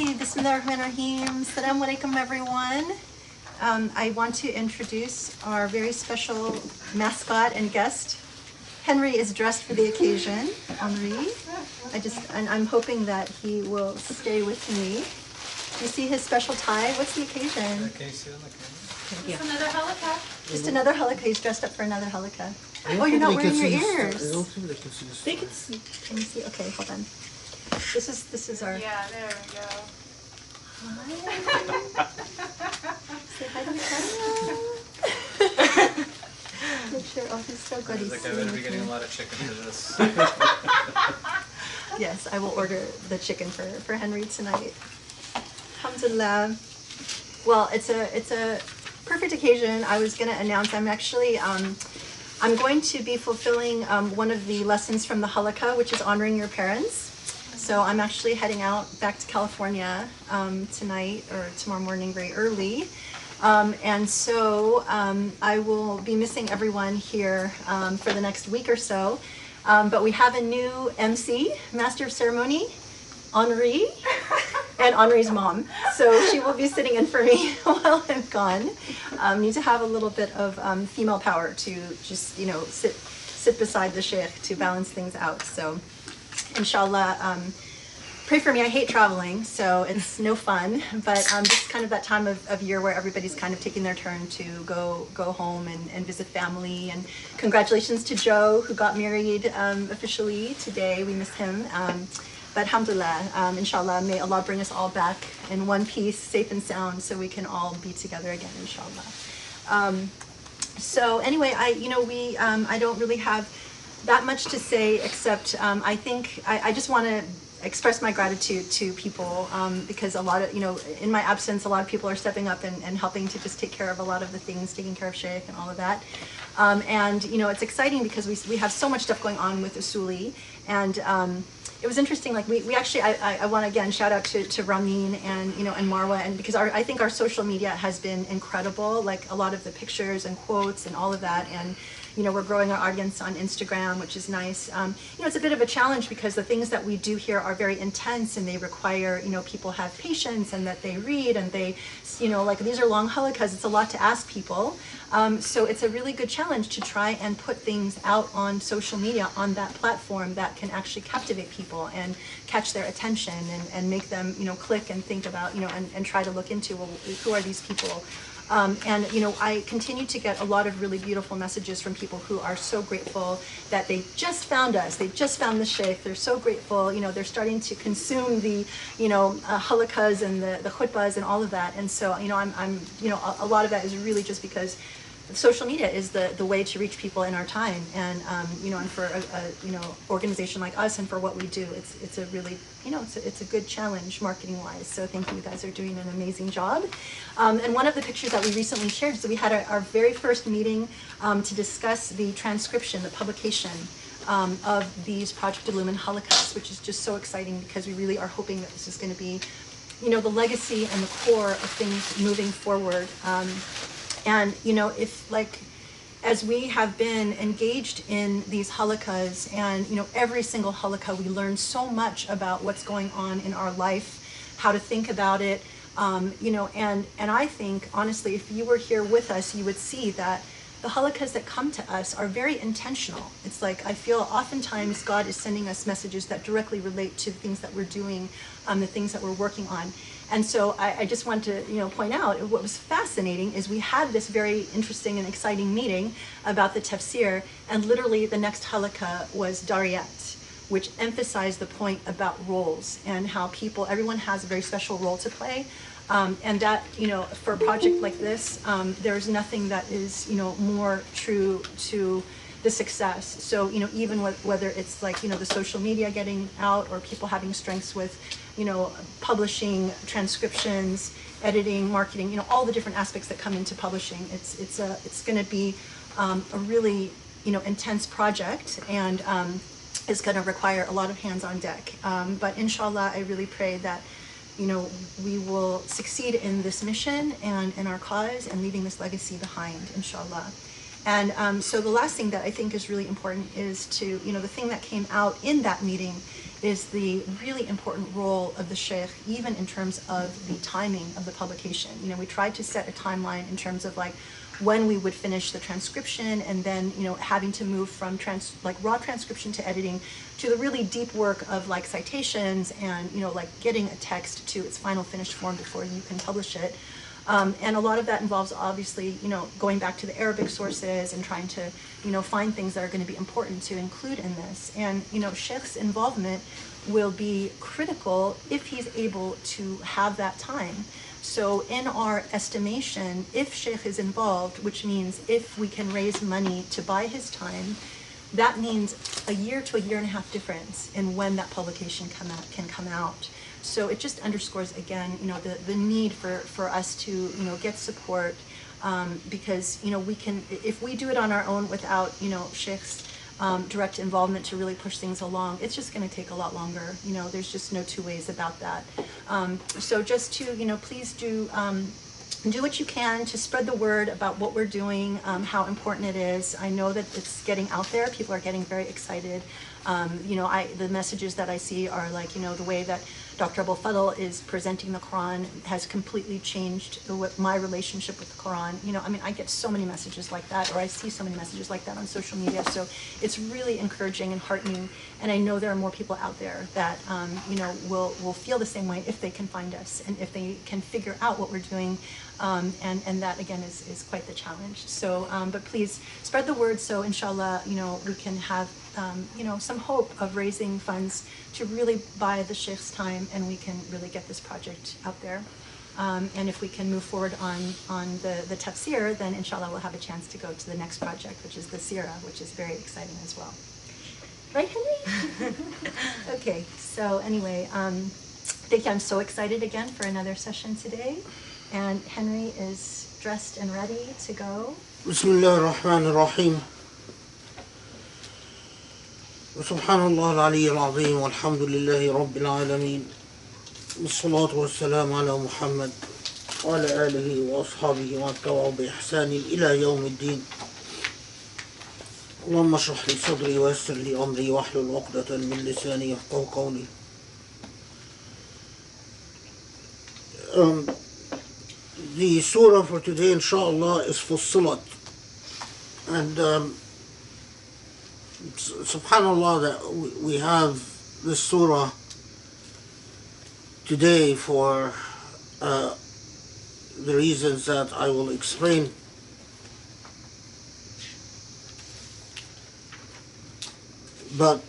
Okay, Bismillahirrahmanirrahim. Assalamu alaikum, everyone. I want to introduce our very special mascot and guest. Henry is dressed for the occasion, Henri. I'm hoping that he will stay with me. You see his special tie? What's the occasion? Can you see on the camera? Yeah. Just another halakha. Just another halakha. He's dressed up for another halakha. Oh, you're not wearing your ears. I don't think they can see this. They can see. Can you see? Okay, hold on. This is our. Yeah, there we go. Hi. Say hi to the camera. Make sure. Oh, he's so good. He's Like I better be getting a lot of chicken for this. Yes, I will order the chicken for Henry tonight. Alhamdulillah. Well, it's a perfect occasion. I was going to announce I'm actually I'm going to be fulfilling one of the lessons from the halakha, which is honoring your parents. So I'm actually heading out back to California tonight or tomorrow morning very early. And so I will be missing everyone here for the next week or so. But we have a new MC, Master of Ceremony, Henri, and Henri's mom. So she will be sitting in for me while I'm gone. Need to have a little bit of female power to just, sit beside the sheikh to balance things out. So inshallah, pray for me. I hate traveling, so it's no fun. But this is kind of that time of year where everybody's kind of taking their turn to go home and visit family. And congratulations to Joe, who got married officially today. We miss him. But alhamdulillah, inshallah, may Allah bring us all back in one piece, safe and sound, so we can all be together again, inshallah. So anyway, I don't really have that much to say, except I think I just want to express my gratitude to people because a lot of, in my absence, a lot of people are stepping up and helping to just take care of a lot of the things, taking care of Sheikh and all of that. And it's exciting because we have so much stuff going on with Usuli. And it was interesting, like we actually, I want to again shout out to Ramin and, and Marwa, and because I think our social media has been incredible, like a lot of the pictures and quotes and all of that. And we're growing our audience on Instagram, which is nice. It's a bit of a challenge because the things that we do here are very intense and they require, people have patience and that they read and they, like these are long halakas, it's a lot to ask people. So it's a really good challenge to try and put things out on social media on that platform that can actually captivate people and catch their attention and make them, click and think about, and try to look into, well, who are these people? I continue to get a lot of really beautiful messages from people who are so grateful that they just found us. They just found the sheikh. They're so grateful. They're starting to consume the, halakas and the khutbahs and all of that. And so, I'm a lot of that is really just because social media is the way to reach people in our time. And, and for a organization like us and for what we do, it's a really, it's a good challenge marketing wise. So thank you. You guys are doing an amazing job. And one of the pictures that we recently shared, so we had our very first meeting to discuss the transcription, the publication of these Project Illumine halakas, which is just so exciting because we really are hoping that this is going to be, the legacy and the core of things moving forward. And, as we have been engaged in these halakas and, every single halakha, we learn so much about what's going on in our life, how to think about it, and I think, honestly, if you were here with us, you would see that the halakas that come to us are very intentional. It's like, I feel oftentimes God is sending us messages that directly relate to the things that we're doing, the things that we're working on. And so I just want to, point out what was fascinating is we had this very interesting and exciting meeting about the tafsir, and literally the next halakha was Dariyat, which emphasized the point about roles and how everyone has a very special role to play. And that, for a project like this, there's nothing that is, more true to the success. So, even whether it's like, the social media getting out or people having strengths with, publishing, transcriptions, editing, marketing, all the different aspects that come into publishing. It's going to be a really, intense project, and is going to require a lot of hands on deck. But inshallah, I really pray that we will succeed in this mission and in our cause and leaving this legacy behind, inshallah. And so the last thing that I think is really important is to, the thing that came out in that meeting is the really important role of the sheikh, even in terms of the timing of the publication. You know, we tried to set a timeline in terms of like when we would finish the transcription, and then, you know, having to move from raw transcription to editing to the really deep work of like citations and, you know, like getting a text to its final finished form before you can publish it. And a lot of that involves, obviously, you know, going back to the Arabic sources and trying to, you know, find things that are going to be important to include in this. And, you know, Sheikh's involvement will be critical if he's able to have that time. So in our estimation, if Sheikh is involved, which means if we can raise money to buy his time, that means a year to a year and a half difference in when that publication can come out. So it just underscores again, you know, the need for us to, you know, get support, because, you know, we can, if we do it on our own without, you know, Sheikh's direct involvement to really push things along, it's just going to take a lot longer. You know, there's just no two ways about that. So just to, you know, please do what you can to spread the word about what we're doing, how important it is. I know that it's getting out there. People are getting very excited. You know, the messages that I see are like, you know, the way that Dr. Fessel is presenting the Quran has completely changed my relationship with the Quran. You know, I mean, I get so many messages like that, or I see so many messages like that on social media. So it's really encouraging and heartening. And I know there are more people out there that, you know, will feel the same way if they can find us and if they can figure out what we're doing. And that, again, is quite the challenge. So, but please spread the word so, inshallah, you know, we can have, you know, some hope of raising funds to really buy the Sheikh's time, and we can really get this project out there. And if we can move forward on the tafsir, then inshallah we'll have a chance to go to the next project, which is the Surah, which is very exciting as well. Right, Henry? Okay, so anyway, thank you. I'm so excited again for another session today. And Henry is dressed and ready to go. Bismillah ar-Rahman ar-Rahim. Subhanallah al-Ali al-Azim walhamdulillahi rabbil alameen. Wassalatu wassalamu ala Muhammad wa ala alihi wa ashabihi wa tawaw bi ihsanin ila yawm al-din. Allahumma shrah li sadri wa yassir li amri wa hlul uqdatan min lisani yafqahu qawli. The surah for today, inshallah, is Fussilat. And subhanallah that we have this surah today for the reasons that I will explain. But,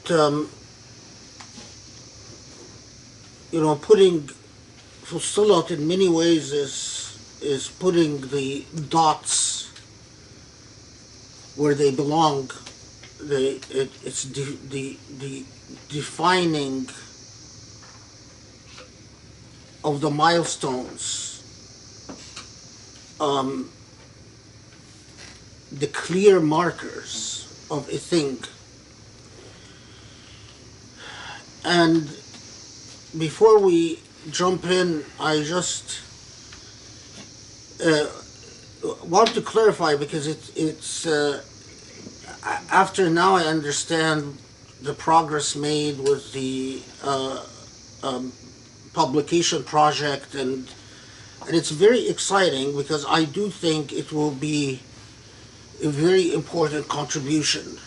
you know, putting Fussilat in many ways is putting the dots where they belong. It's the defining of the milestones, the clear markers of a thing. And before we jump in, I just want to clarify, because it's after now I understand the progress made with the publication project, and it's very exciting, because I do think it will be a very important contribution,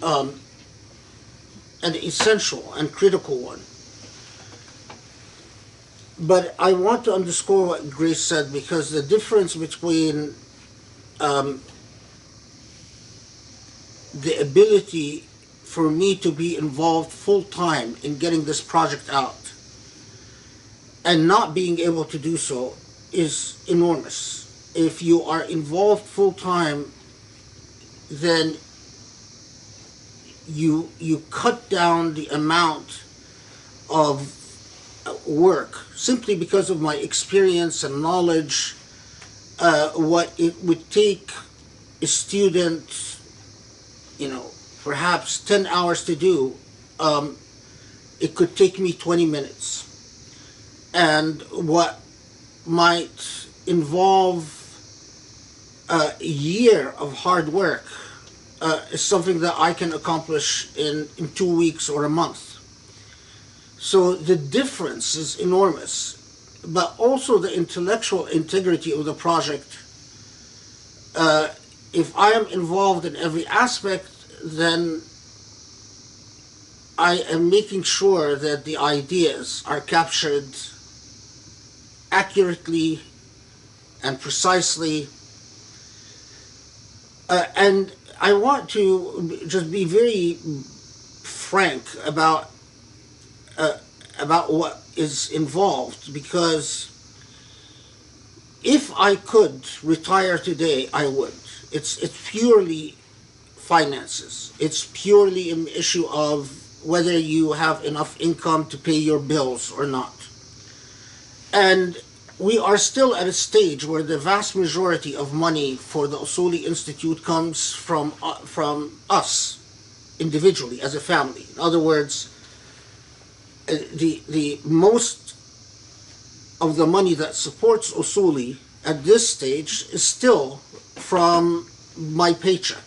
an essential and critical one. But I want to underscore what Grace said, because the difference between the ability for me to be involved full-time in getting this project out and not being able to do so is enormous. If you are involved full-time, then you cut down the amount of work, simply because of my experience and knowledge. What it would take a student, you know, perhaps 10 hours to do, it could take me 20 minutes. And what might involve a year of hard work is something that I can accomplish in 2 weeks or a month. So the difference is enormous, but also the intellectual integrity of the project. If I am involved in every aspect, then I am making sure that the ideas are captured accurately and precisely. And I want to just be very frank about what is involved, because if I could retire today, I would. It's purely finances. It's purely an issue of whether you have enough income to pay your bills or not. And we are still at a stage where the vast majority of money for the Usuli Institute comes from us individually as a family. In other words, the most of the money that supports Usuli at this stage is still from my paycheck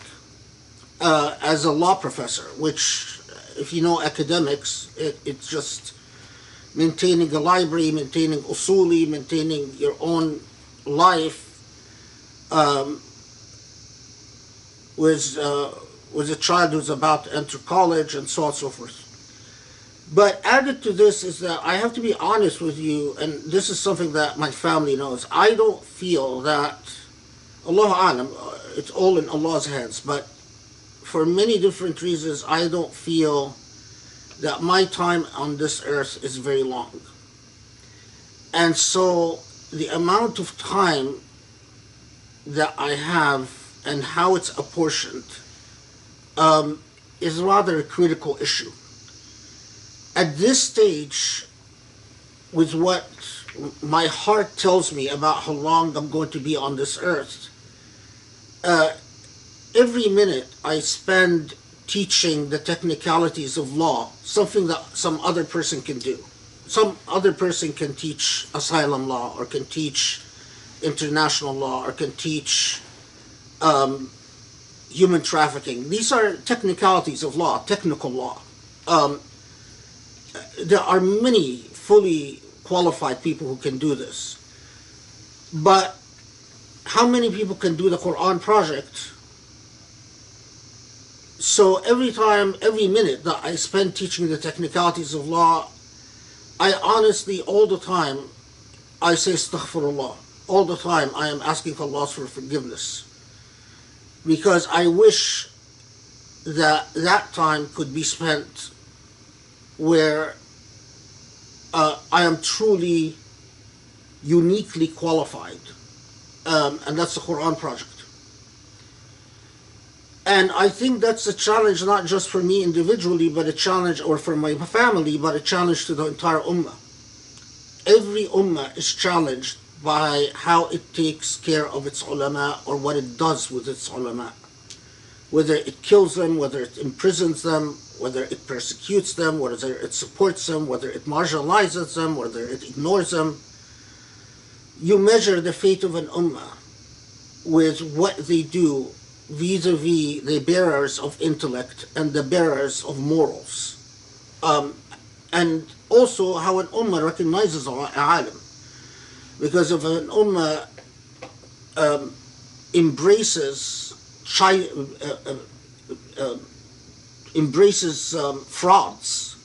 as a law professor, which, if you know academics, it's just maintaining a library, maintaining Usuli, maintaining your own life with a child who's about to enter college, and so on and so forth. But added to this is that I have to be honest with you, and this is something that my family knows. I don't feel that, Allahu Alam, it's all in Allah's hands, but for many different reasons, I don't feel that my time on this earth is very long. And so the amount of time that I have and how it's apportioned is rather a critical issue. At this stage, with what my heart tells me about how long I'm going to be on this earth, every minute I spend teaching the technicalities of law, something that some other person can do. Some other person can teach asylum law, or can teach international law, or can teach human trafficking. These are technicalities of law, technical law. There are many fully qualified people who can do this. But how many people can do the Quran project? So every minute that I spend teaching the technicalities of law, I honestly, all the time, I say astaghfirullah. All the time I am asking Allah for forgiveness. Because I wish that time could be spent where I am truly uniquely qualified. And that's the Quran project. And I think that's a challenge not just for me individually, but a challenge, or for my family, but a challenge to the entire ummah. Every ummah is challenged by how it takes care of its ulama, or what it does with its ulama. Whether it kills them, whether it imprisons them, whether it persecutes them, whether it supports them, whether it marginalizes them, whether it ignores them. You measure the fate of an ummah with what they do vis-a-vis the bearers of intellect and the bearers of morals. And also how an ummah recognizes alim. Because if an ummah embraces frauds,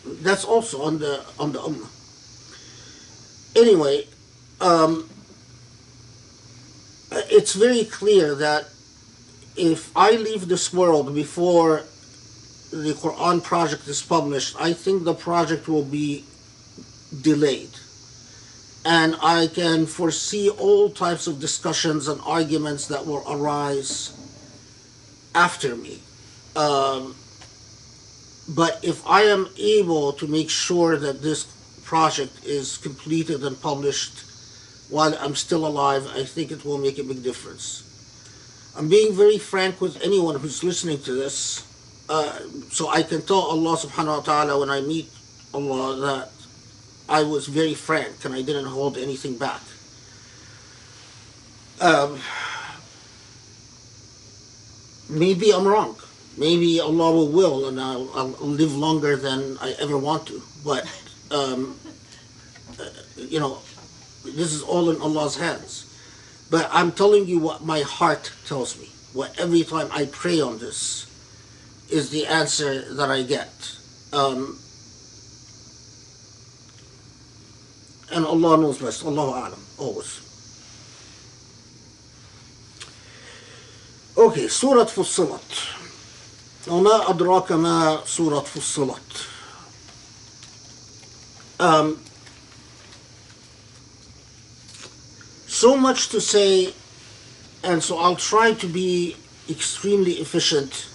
that's also on the ummah. Anyway, it's very clear that if I leave this world before the Quran project is published, I think the project will be delayed. And I can foresee all types of discussions and arguments that will arise after me. But if I am able to make sure that this project is completed and published while I'm still alive, I think it will make a big difference. I'm being very frank with anyone who's listening to this, so I can tell Allah subhanahu wa ta'ala when I meet Allah that I was very frank and I didn't hold anything back. Maybe I'm wrong. Maybe Allah will, and I'll live longer than I ever want to. But, you know, this is all in Allah's hands. But I'm telling you what my heart tells me. What every time I pray on this is the answer that I get. And Allah knows best. Allahu A'lam. Always. Okay, Surah Fussilat. وما أدراك ما سورة فصلت. So much to say, and so I'll try to be extremely efficient.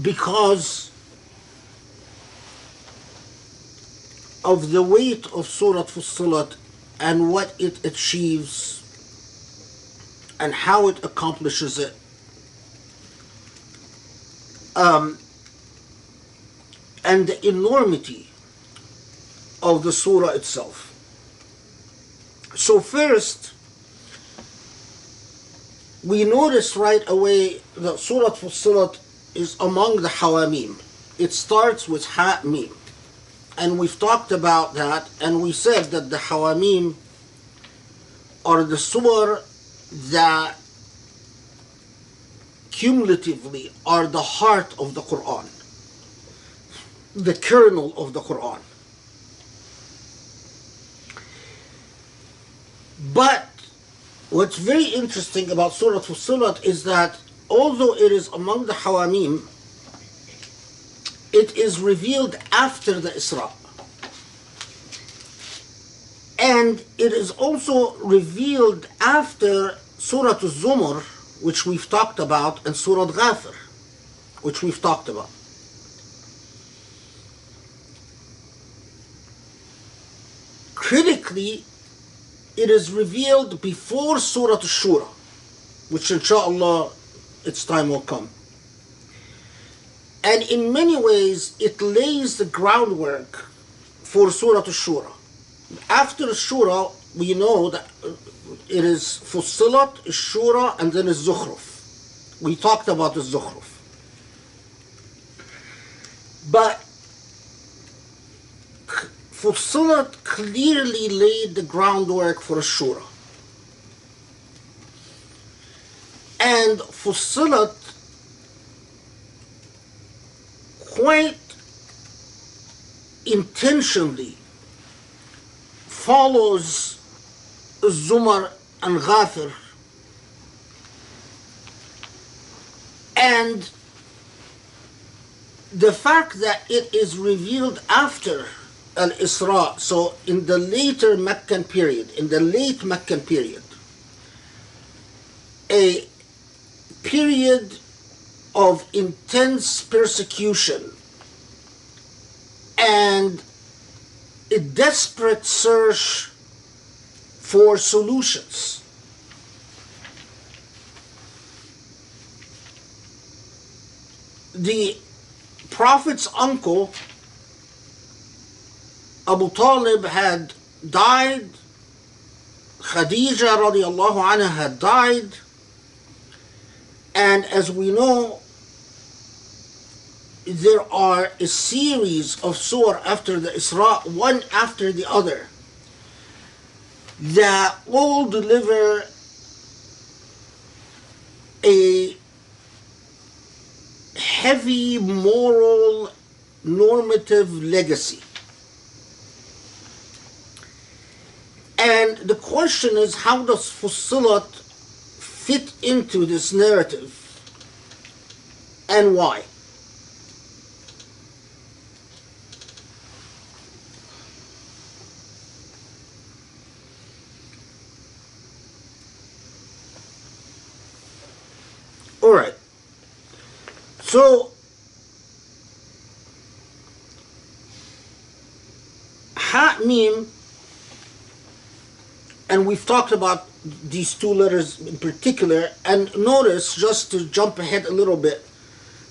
Because of the weight of Surah Fussilat and what it achieves and how it accomplishes it. And the enormity of the surah itself. So first, we notice right away that Surah Fussilat is among the Hawamim. It starts with Ha Mim. And we've talked about that, and we said that the Hawamim are the surah that cumulatively are the heart of the Quran, the kernel of the Quran. But what's very interesting about Surah Fussilat is that although it is among the Hawamim, it is revealed after the Isra. And it is also revealed after Surah Al-Zumar, which we've talked about, and Surah Al-Ghafir, which we've talked about. Critically, it is revealed before Surah Al-Shura, which inshallah its time will come. And in many ways, it lays the groundwork for Surah Al-Shura. After Shura, we know that it is Fussilat, Shura, and then Zukhruf. We talked about the Zukhruf. But Fussilat clearly laid the groundwork for Shura. And Fussilat quite intentionally follows Zumar and Ghafir, and the fact that it is revealed after Al-Isra, so in the later Meccan period, in the late Meccan period, a period of intense persecution and a desperate search for solutions. The Prophet's uncle, Abu Talib, had died. Khadija radiallahu anha had died. And as we know, there are a series of surah after the Isra, one after the other, that all deliver a heavy moral normative legacy. And the question is, how does Fussilat fit into this narrative, and why? All right. So, Ha Mim, and we've talked about these two letters in particular, and notice, just to jump ahead a little bit,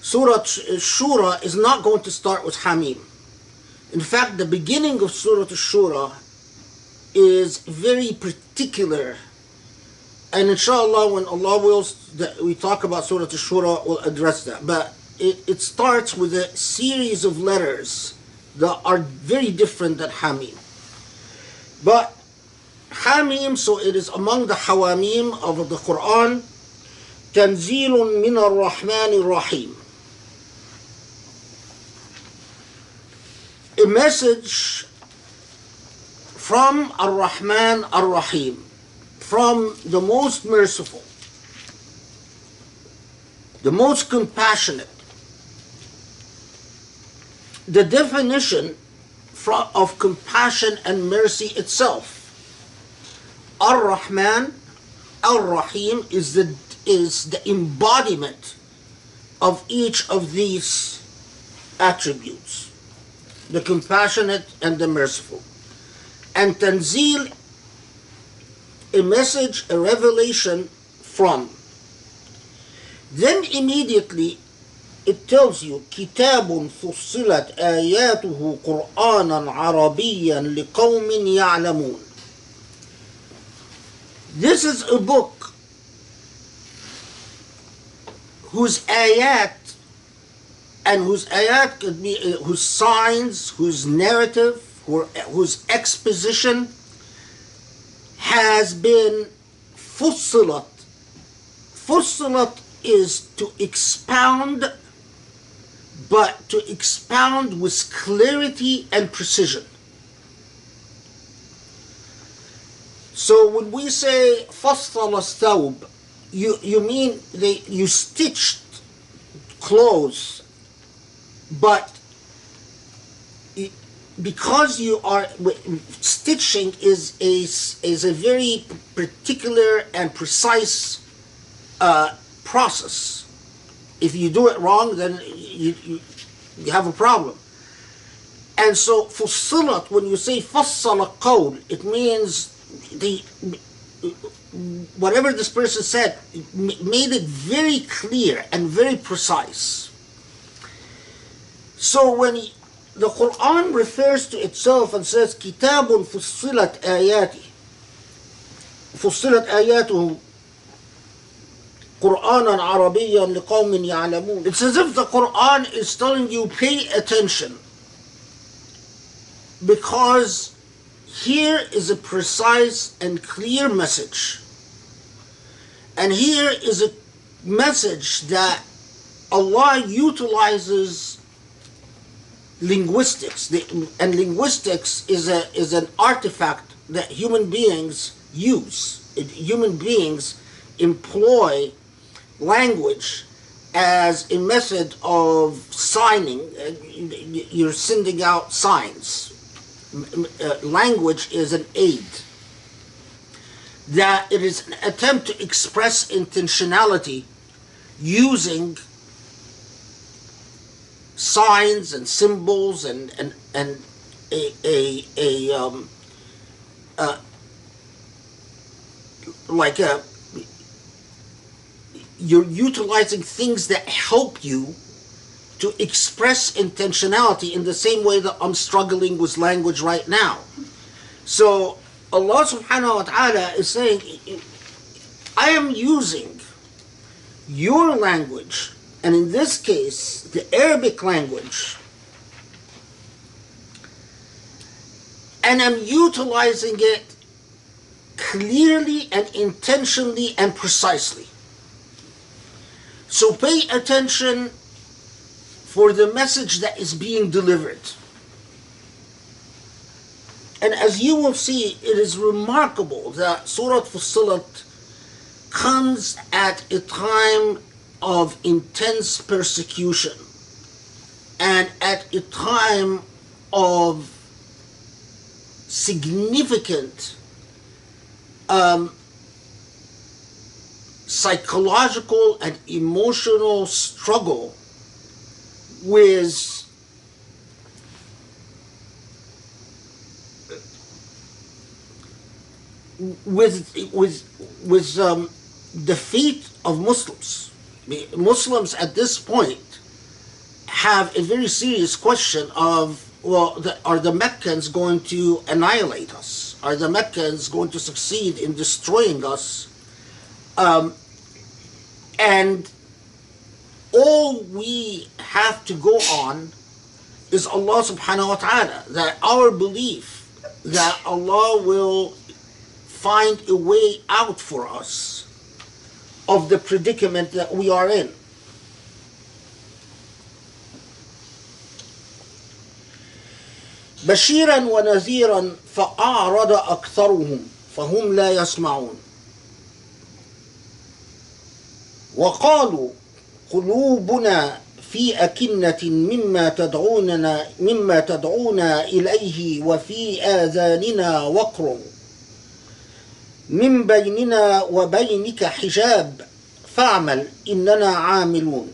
Surah Shura is not going to start with Hamim. In fact, the beginning of Surah Shura is very particular And inshallah, when Allah wills that we talk about Surah Al-Shura, we'll address that. But it starts with a series of letters that are very different than Hamim. But Hamim, so it is among the Hawamim of the Quran, Tanzilun min ar-Rahman ar-Rahim. A message from Ar-Rahman Ar-Rahim, from the most merciful, the most compassionate. The definition of compassion and mercy itself, Ar-Rahman Ar-Rahim, is the embodiment of each of these attributes, the compassionate and the merciful. And Tanzil, a message, a revelation from. Then immediately it tells you, كتاب فصلت آياته قرآنا عربيا لقوم يعلمون. This is a book whose ayat, and whose ayat could be whose signs, whose narrative, whose exposition has been Fussilat. Fussilat is to expound, but to expound with clarity and precision. So when we say Fassal al-Thawb, you mean you stitched clothes, but because you are stitching is a very particular and precise process. If you do it wrong, then you have a problem. And so Fussilat, when you say Fassal al-Qawl, it means whatever this person said made it very clear and very precise. So when the Quran refers to itself and says Kitabun Fussilat Ayati, Fussilat Ayatuhu Qur'anan Arabiyan liqawmin ya'lamun. It's as if the Quran is telling you, pay attention, because here is a precise and clear message. And here is a message that Allah utilizes linguistics, and linguistics is an artifact that human beings use. Human beings employ language as a method of signing. You're sending out signs. Language is an aid. That it is an attempt to express intentionality using signs and symbols and you're utilizing things that help you to express intentionality in the same way that I'm struggling with language right now. So Allah subhanahu wa ta'ala is saying, I am using your language, and in this case, the Arabic language, and I'm utilizing it clearly and intentionally and precisely. So pay attention for the message that is being delivered. And as you will see, it is remarkable that Surah Fussilat comes at a time of intense persecution and at a time of significant psychological and emotional struggle with defeat of Muslims. Muslims at this point have a very serious question of, well, are the Meccans going to annihilate us? Are the Meccans going to succeed in destroying us And all we have to go on is Allah subhanahu wa ta'ala, that our belief that Allah will find a way out for us of the predicament that we are in. بشيرا ونذيرا فأعرض أكثرهم فهم لا يسمعون وقالوا قلوبنا في أكنة مما تدعونا إليه وفي آذاننا وقر من بيننا وبينك حجاب فاعمل إننا عاملون.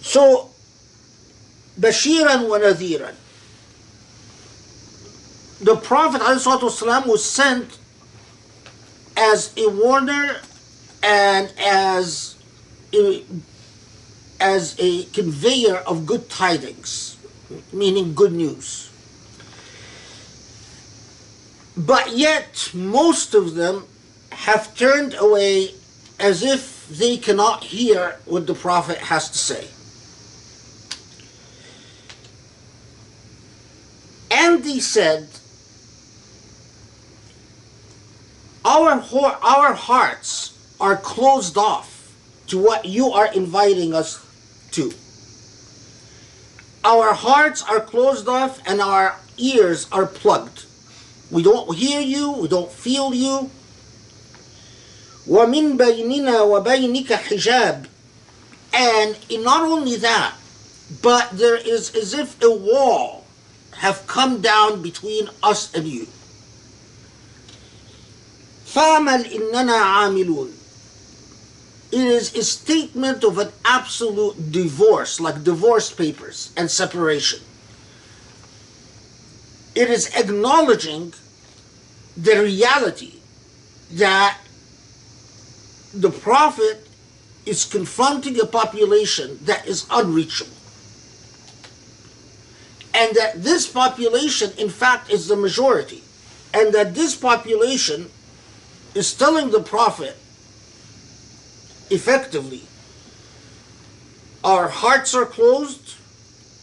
So Bashiran wa Nadhiran, the Prophet ﷺ was sent as a warner and as a conveyor of good tidings, meaning good news. But yet most of them have turned away as if they cannot hear what the Prophet has to say. And they said, our hearts are closed off to what you are inviting us to. Our hearts are closed off and our ears are plugged. We don't hear you, we don't feel you. وَمِن بَيْنِنَا وَبَيْنِكَ حِجَابٌ. And not only that, but there is as if a wall have come down between us and you. فَعْمَلْ إِنَّنَا عَامِلُونَ. It is a statement of an absolute divorce, like divorce papers and separation. It is acknowledging the reality that the Prophet is confronting a population that is unreachable. And that this population, in fact, is the majority. And that this population is telling the Prophet, effectively, our hearts are closed,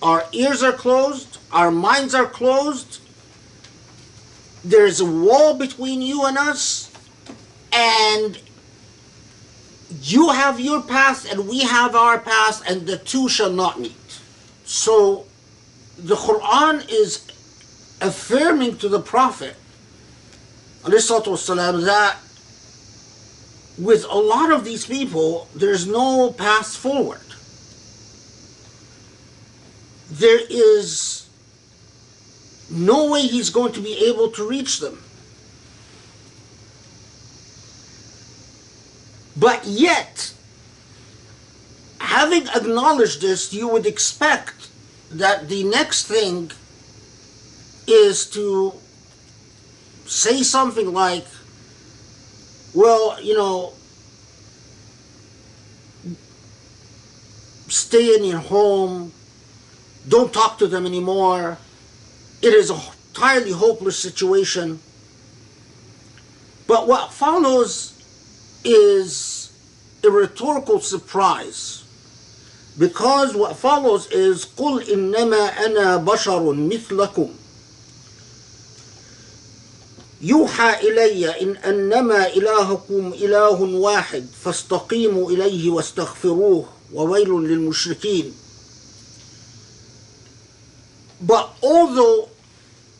our ears are closed, our minds are closed, there is a wall between you and us, and you have your path and we have our path, and the two shall not meet. So the Quran is affirming to the Prophet ﷺ that with a lot of these people, there's no path forward. There is no way he's going to be able to reach them. But yet, having acknowledged this, you would expect that the next thing is to say something like, well, stay in your home, don't talk to them anymore, it is an entirely hopeless situation. But what follows is a rhetorical surprise, because what follows is قُلْ إِنَّمَا أَنَا بَشَرٌ مِثْلَكُمْ يُوحَى إِلَيَّ إِنْ أَنَّمَا إِلَهُكُمْ إِلَهٌ وَاحِدٌ فَاسْتَقِيمُوا إِلَيْهِ وَاسْتَغْفِرُوهُ وَوَيْلٌ لِلْمُشْرِكِينَ. But although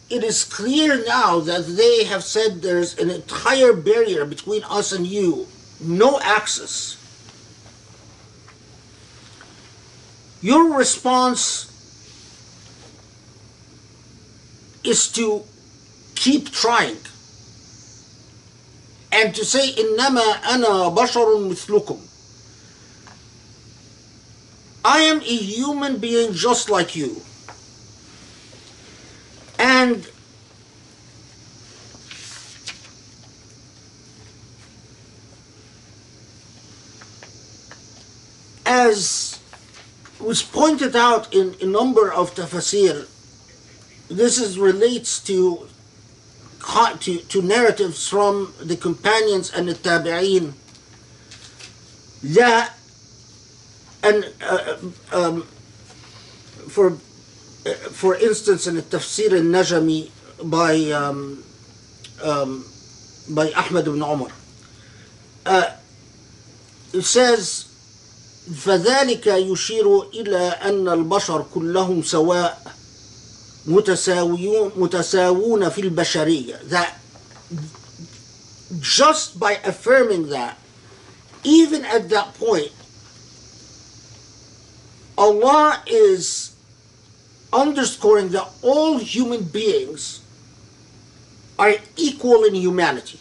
it is clear now that they have said there's an entire barrier between us and you, no access, your response is to keep trying and to say إِنَّمَا أَنَا بَشَرٌ مِثْلُكُمْ. I am a human being just like you. And as was pointed out in a number of tafsir, this relates to to narratives from the companions and the tabi'een that, and for instance, in the Tafsir al-Najmi by Ahmad ibn Umar, it says, فذلك يشير إلى أن البشر كلهم سواء متساوون في البشرية. That just by affirming that, even at that point, Allah is underscoring that all human beings are equal in humanity.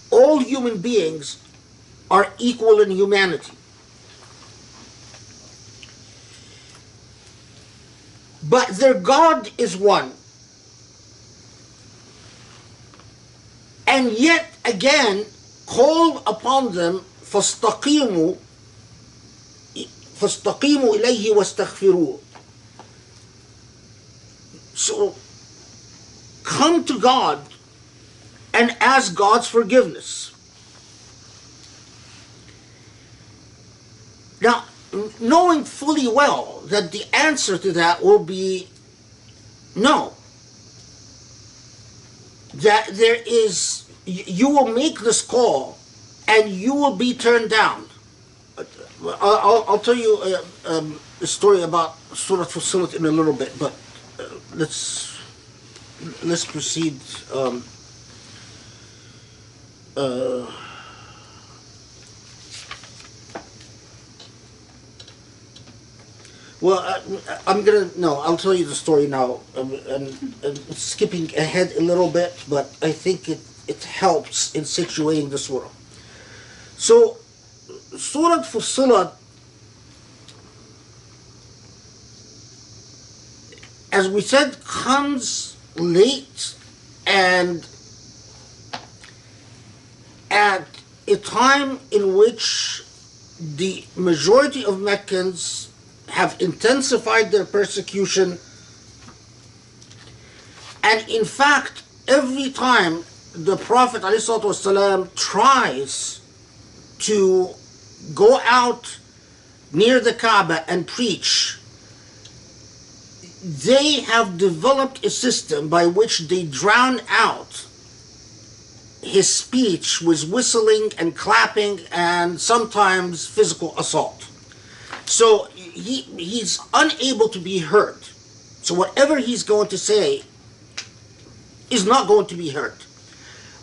All human beings are equal in humanity. But their God is one. And yet again, called upon them, فَاسْتَقِيمُوا إِلَيْهِ وَاسْتَغْفِرُوهُ. So, come to God and ask God's forgiveness. Now, knowing fully well that the answer to that will be no. That there is, you will make this call and you will be turned down. I'll tell you a story about Surah Fussilat in a little bit, but let's proceed. I'll tell you the story now, and skipping ahead a little bit, but I think it helps in situating the surah. So, Surah Fussilat, as we said, comes late and at a time in which the majority of Meccans have intensified their persecution, and in fact, every time the Prophet ﷺ tries to go out near the Kaaba and preach, they have developed a system by which they drown out his speech with whistling and clapping and sometimes physical assault. So he's unable to be heard. So whatever he's going to say is not going to be heard.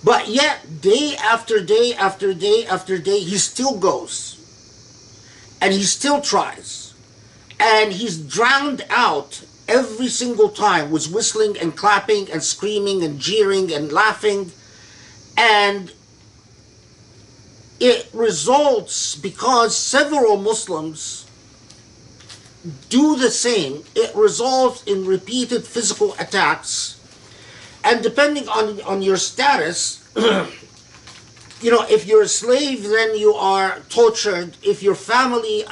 But yet, day after day after day after day, he still goes. And he still tries. And he's drowned out every single time with whistling and clapping and screaming and jeering and laughing. And it results, because several Muslims do the same, it results in repeated physical attacks. And depending on your status, if you're a slave, then you are tortured. If your family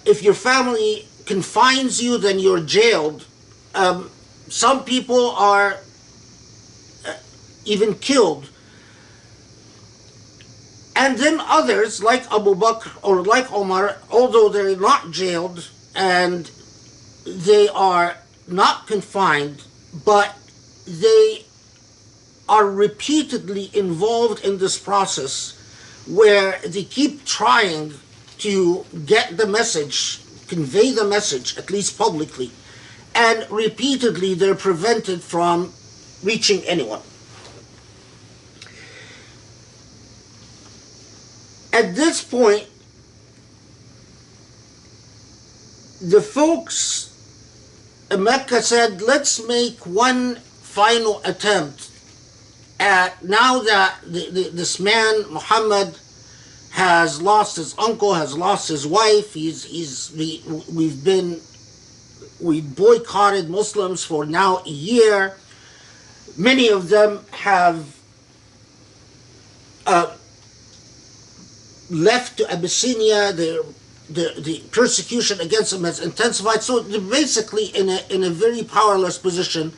if your family confines you, then you're jailed. Some people are even killed. And then others, like Abu Bakr or like Omar, although they're not jailed and they are not confined, but they are repeatedly involved in this process where they keep trying to get the message, convey the message, at least publicly, and repeatedly they're prevented from reaching anyone. At this point, the folks in Mecca said, let's make one final attempt at, now that this man, Muhammad, has lost his uncle, has lost his wife, we boycotted Muslims for now a year. Many of them have left to Abyssinia. They're the persecution against him has intensified. So they're basically in a very powerless position.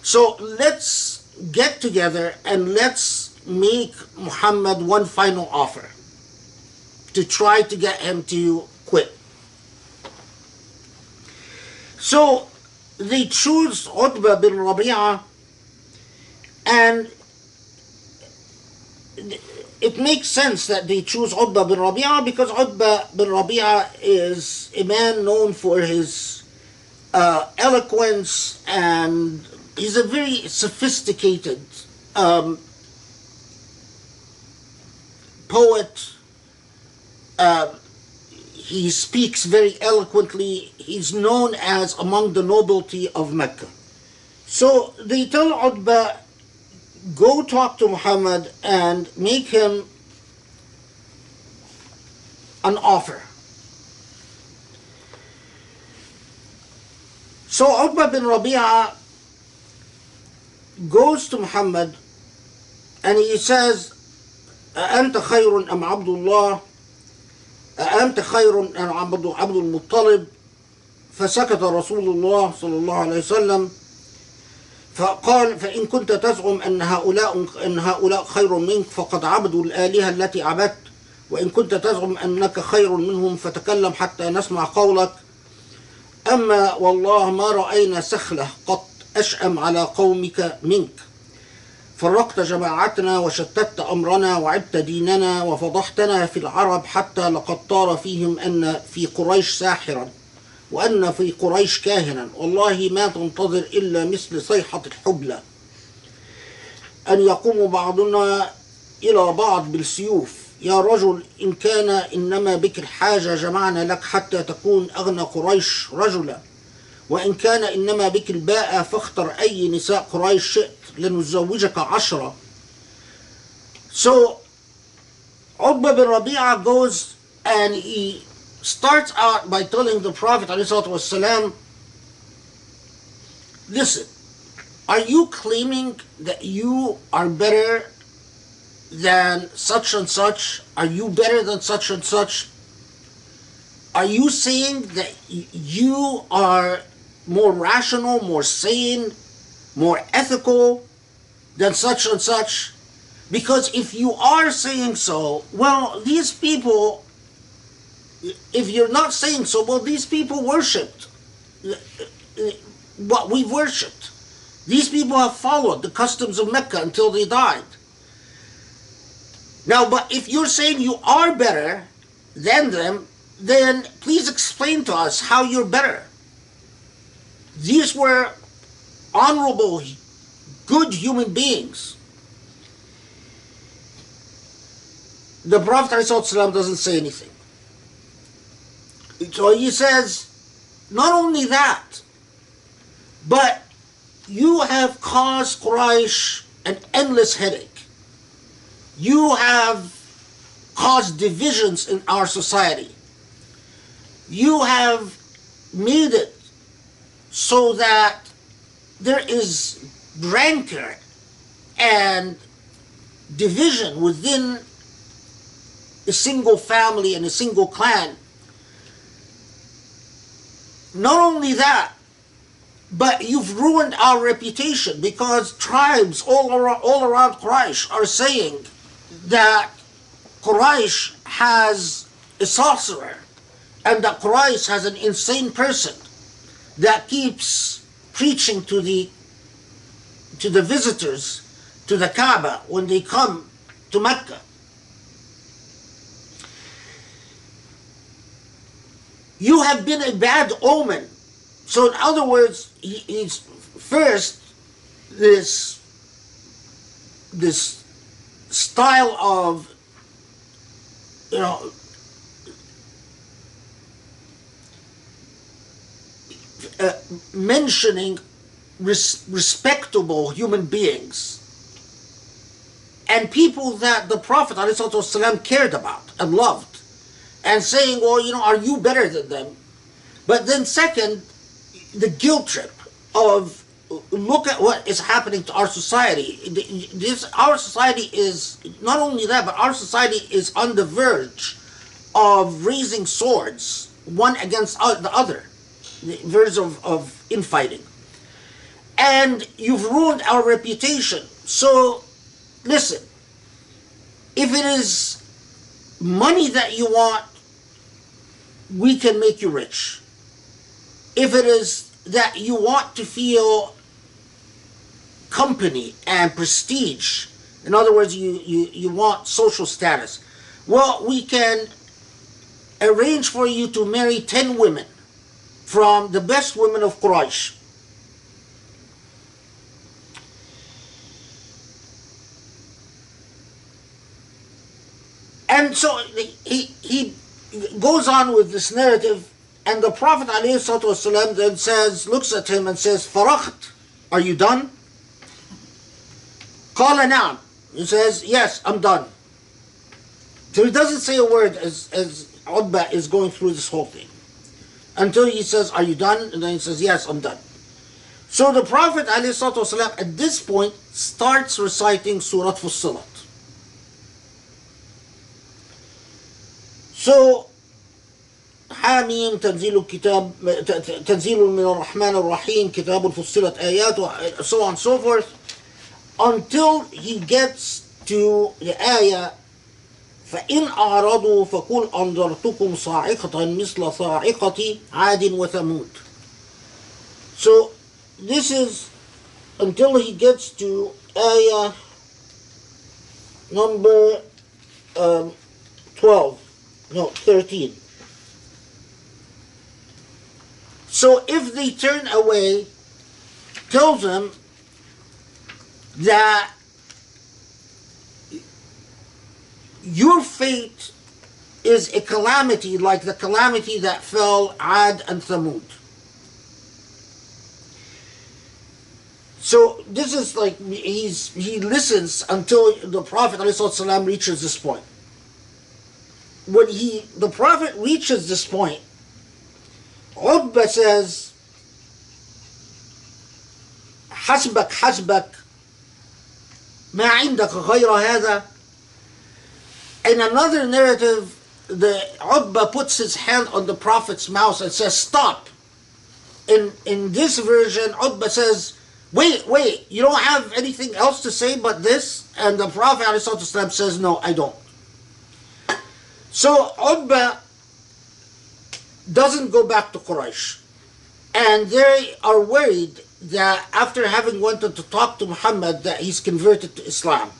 So let's get together and let's make Muhammad one final offer to try to get him to quit. So they choose Utbah bin Rabi'ah, and it makes sense that they choose Utbah bin Rabi'ah because Utbah bin Rabi'ah is a man known for his eloquence, and he's a very sophisticated poet. He speaks very eloquently. He's known as among the nobility of Mecca. So they tell Utbah, go talk to Muhammad and make him an offer. So Utbah bin Rabi'ah goes to Muhammad and he says, أأنت خير أم عبد الله أأنت خير أم عبد المطلب. فسكت رسول الله صلى الله عليه وسلم فقال فإن كنت تزعم أن هؤلاء خير منك فقد عبدوا الآلهة التي عبدت، وإن كنت تزعم أنك خير منهم فتكلم حتى نسمع قولك. أما والله ما رأينا سخلة قط أشأم على قومك منك. فرقت جماعتنا وشتت أمرنا وعبت ديننا وفضحتنا في العرب حتى لقد طار فيهم أن في قريش ساحرا وأن في قريش كاهنا، والله ما تنتظر إلا مثل صيحة الحبلى أن يقوم بعضنا إلى بعض بالسيوف. يا رجل إن كان إنما بك الحاجة جمعنا لك حتى تكون أغنى قريش رجلا، وإن كان إنما بك الباء فاختر أي نساء قريش شئت لنزوجك 10. So Utbah bin Rabi'ah goes and he starts out by telling the Prophet ﷺ, listen, are you claiming that you are better than such and such? Are you better than such and such? Are you saying that you are more rational, more sane, more ethical than such and such? Because if you are saying so, well, these people, if you're not saying so, well, these people worshipped what we worshipped. These people have followed the customs of Mecca until they died. Now, but if you're saying you are better than them, then please explain to us how you're better. These were honorable, good human beings. The Prophet ﷺ doesn't say anything. So he says, not only that, but you have caused Quraysh an endless headache. You have caused divisions in our society. You have made it so that there is rancor and division within a single family and a single clan. Not only that, but you've ruined our reputation, because tribes all around Quraysh are saying that Quraysh has a sorcerer and that Quraysh has an insane person that keeps preaching to the visitors to the Kaaba when they come to Mecca. You have been a bad omen. So in other words, he's first this style of, mentioning respectable human beings and people that the Prophet ﷺ cared about and loved, and saying, well, are you better than them? But then second, the guilt trip of, look at what is happening to our society. Our society is, not only that, but our society is on the verge of raising swords, one against the other, the verse of infighting. And you've ruined our reputation. So, listen, if it is money that you want, we can make you rich. If it is that you want to feel company and prestige, in other words, you want social status, well, we can arrange for you to marry 10 women from the best women of Quraysh. And so he goes on with this narrative, and the Prophet ﷺ then says, looks at him and says, Faraght, are you done? Qala na'am. He says, yes, I'm done. So he doesn't say a word as Utbah is going through this whole thing, until he says, are you done? And then he says, yes, I'm done. So the Prophet ﷺ at this point starts reciting Surah Fussilat. So, حاميم تنزيل الكتاب تنزيل من الرحمن الرحيم كتاب فصلت آياته, so on and so forth, until he gets to the ayah فإن أعرضوا فقل أنذرتكم صاعقة مثل صاعقة عاد وثمود. So this is until he gets to ayah number 13. So if they turn away, tell them that your fate is a calamity like the calamity that fell Ad and Thamud. So this is like he listens until the Prophet ﷺ reaches this point. When the Prophet reaches this point, Utbah says, حسبك حسبك ما عندك غير هذا. In another narrative, the Utbah puts his hand on the Prophet's mouth and says, stop. In this version, Utbah says, wait, you don't have anything else to say but this? And the Prophet ﷺ says, no, I don't. So Utbah doesn't go back to Quraysh. And they are worried that after having wanted to talk to Muhammad that he's converted to Islam.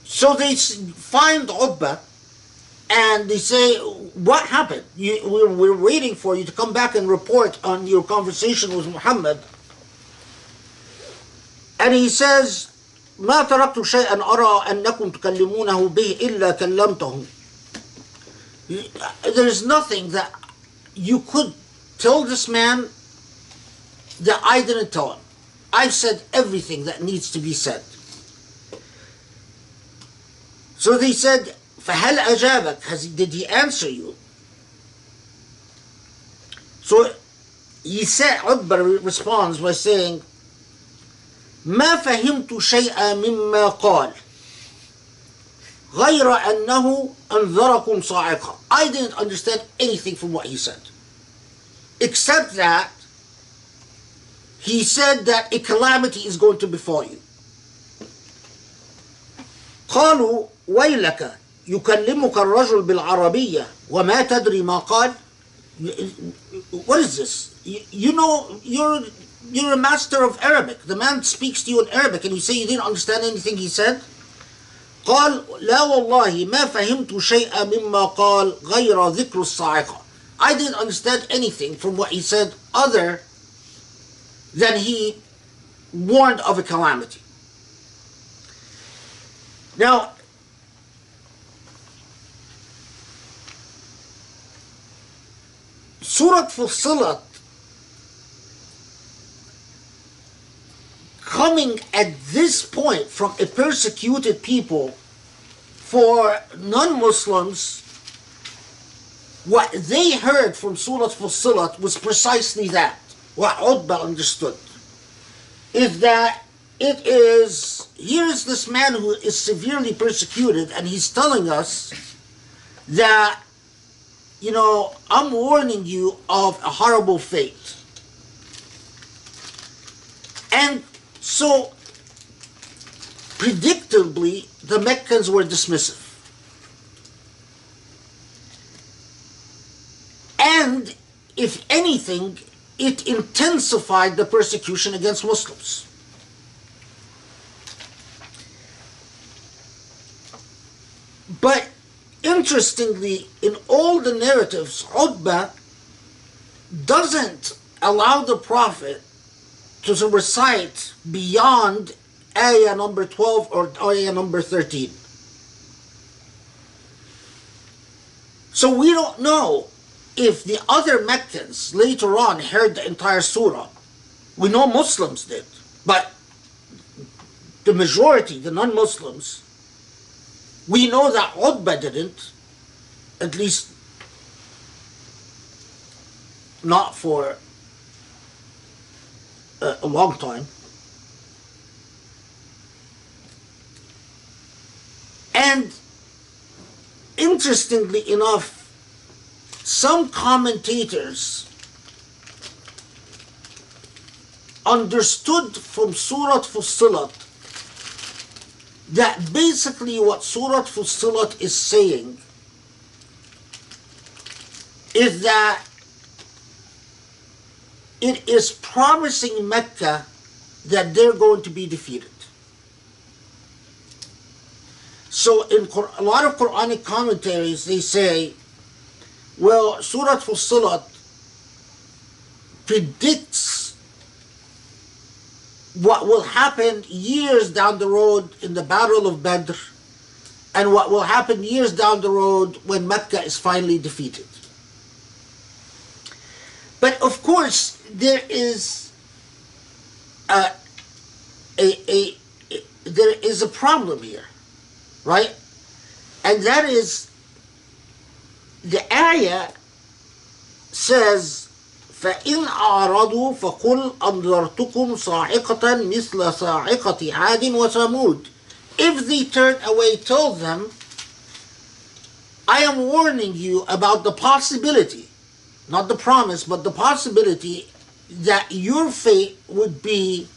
So they find Utbah and they say, what happened? We're waiting for you to come back and report on your conversation with Muhammad. And he says, ما تركت شيئا أرى أنكم تكلمونه به إلا كلمته. There is nothing that you could tell this man that I didn't tell him. I've said everything that needs to be said. So they said, فهل أجابك? Did he answer you? So he said, Utbah responds by saying, ما فهمت شيئا مما قال غير أنه أنذركم صاعقة. I didn't understand anything from what he said, except that he said that a calamity is going to befall you. قالوا ويلك يكلمك الرجل بالعربية وما تدري ما قال. What is this? You know, you're a master of Arabic. The man speaks to you in Arabic and you say you didn't understand anything he said? قال لا والله ما فهمت شيئا مما قال غير ذكر الصاعقة. I didn't understand anything from what he said other than he warned of a calamity. Now, Surah Fussilat, coming at this point from a persecuted people, for non-Muslims, what they heard from Surah Fussilat was precisely that. What Utbah understood is that it is here is this man who is severely persecuted, and he's telling us that, I'm warning you of a horrible fate. And so, predictably, the Meccans were dismissive. And, if anything, it intensified the persecution against Muslims. But, interestingly, in all the narratives, Utbah doesn't allow the Prophet to recite beyond ayah number 12 or ayah number 13. So we don't know if the other Meccans later on heard the entire surah. We know Muslims did, but the majority, the non-Muslims, we know that Utbah didn't, at least not for a long time. And interestingly enough, some commentators understood from Surah Fussilat that basically what Surah Fussilat is saying is that it is promising Mecca that they're going to be defeated. So in a lot of Quranic commentaries, they say, well, Surah Fussilat predicts what will happen years down the road in the Battle of Badr, and what will happen years down the road when Mecca is finally defeated. But of course, there is there is a problem here, right? And that is, the ayah says, فَإِنْ أَعْرَضُوا فَقُلْ أَنذَرْتُكُمْ صَاعِقَةً مِثْلَ صَاعِقَةِ عَادٍ وَثَمُودٍ. If they turn away, tell them, I am warning you about the possibility, not the promise, but the possibility that your fate would be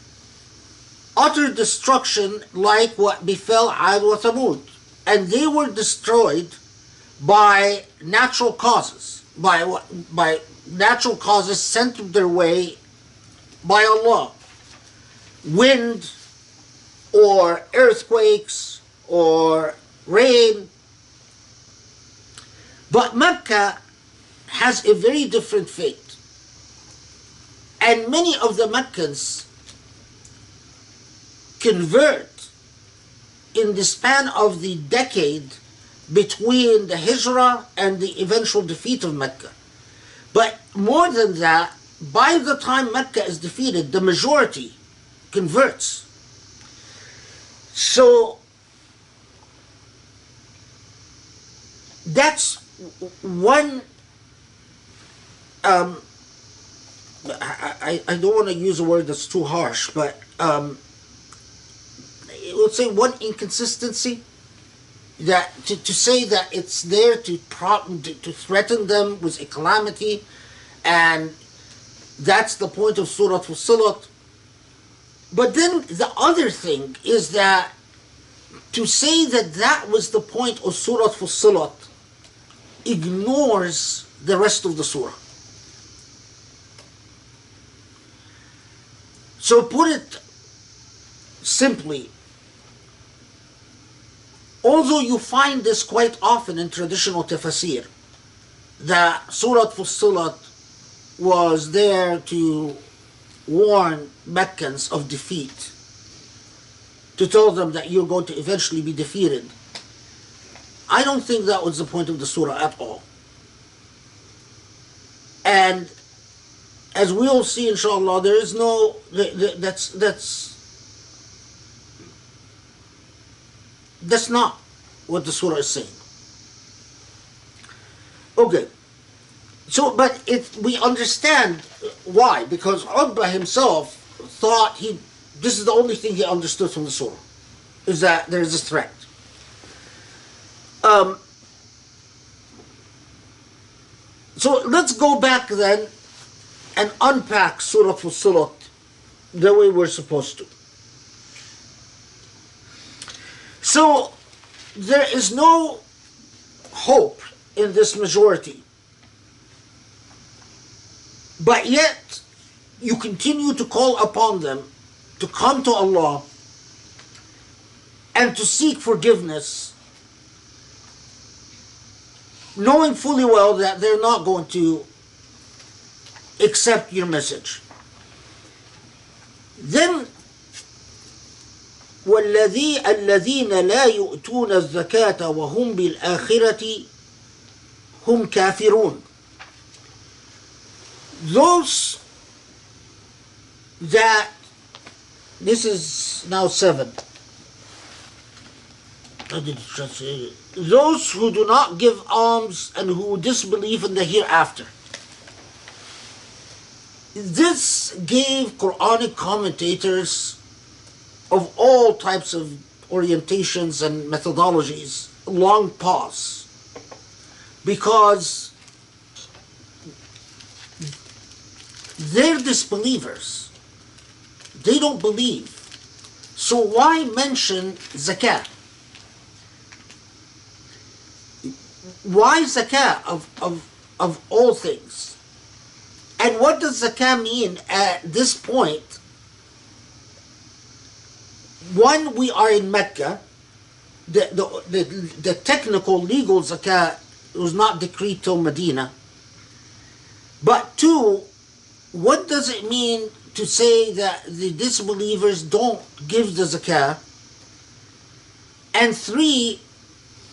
utter destruction like what befell Ad wa Thamud. And they were destroyed by natural causes, by natural causes sent their way by Allah. Wind, or earthquakes, or rain. But Mecca has a very different fate. And many of the Meccans convert in the span of the decade between the Hijrah and the eventual defeat of Mecca. But more than that, by the time Mecca is defeated, the majority converts. So that's one, I don't want to use a word that's too harsh, but let's say one inconsistency, that to say that it's there to threaten them with a calamity, and that's the point of Surah Fussilat. But then the other thing is that to say that that was the point of Surah Fussilat ignores the rest of the surah. So put it simply, although you find this quite often in traditional tafsir, that Surah Fussilat was there to warn Meccans of defeat, to tell them that you're going to eventually be defeated, I don't think that was the point of the surah at all. And as we'll see, inshallah, there is no, that's not what the surah is saying. Okay. So, but we understand why, because Utbah himself thought this is the only thing he understood from the surah. is that there's a threat. So let's go back then and unpack Surah Fussilat the way we're supposed to. So there is no hope in this majority, but yet you continue to call upon them to come to Allah and to seek forgiveness, knowing fully well that they're not going to accept your message. Then الذين لا يؤتون الزكاة وهم بالآخرة هم كافرون. Those that, this is now 7. I didn't translate it. Those who do not give alms and who disbelieve in the hereafter. This gave Quranic commentators of all types of orientations and methodologies a long pause, because they're disbelievers. They don't believe. So why mention zakah? Why zakah of all things? And what does zakah mean at this point? One, we are in Mecca. The technical legal zakah was not decreed till Medina. But two, what does it mean to say that the disbelievers don't give the zakah? And three,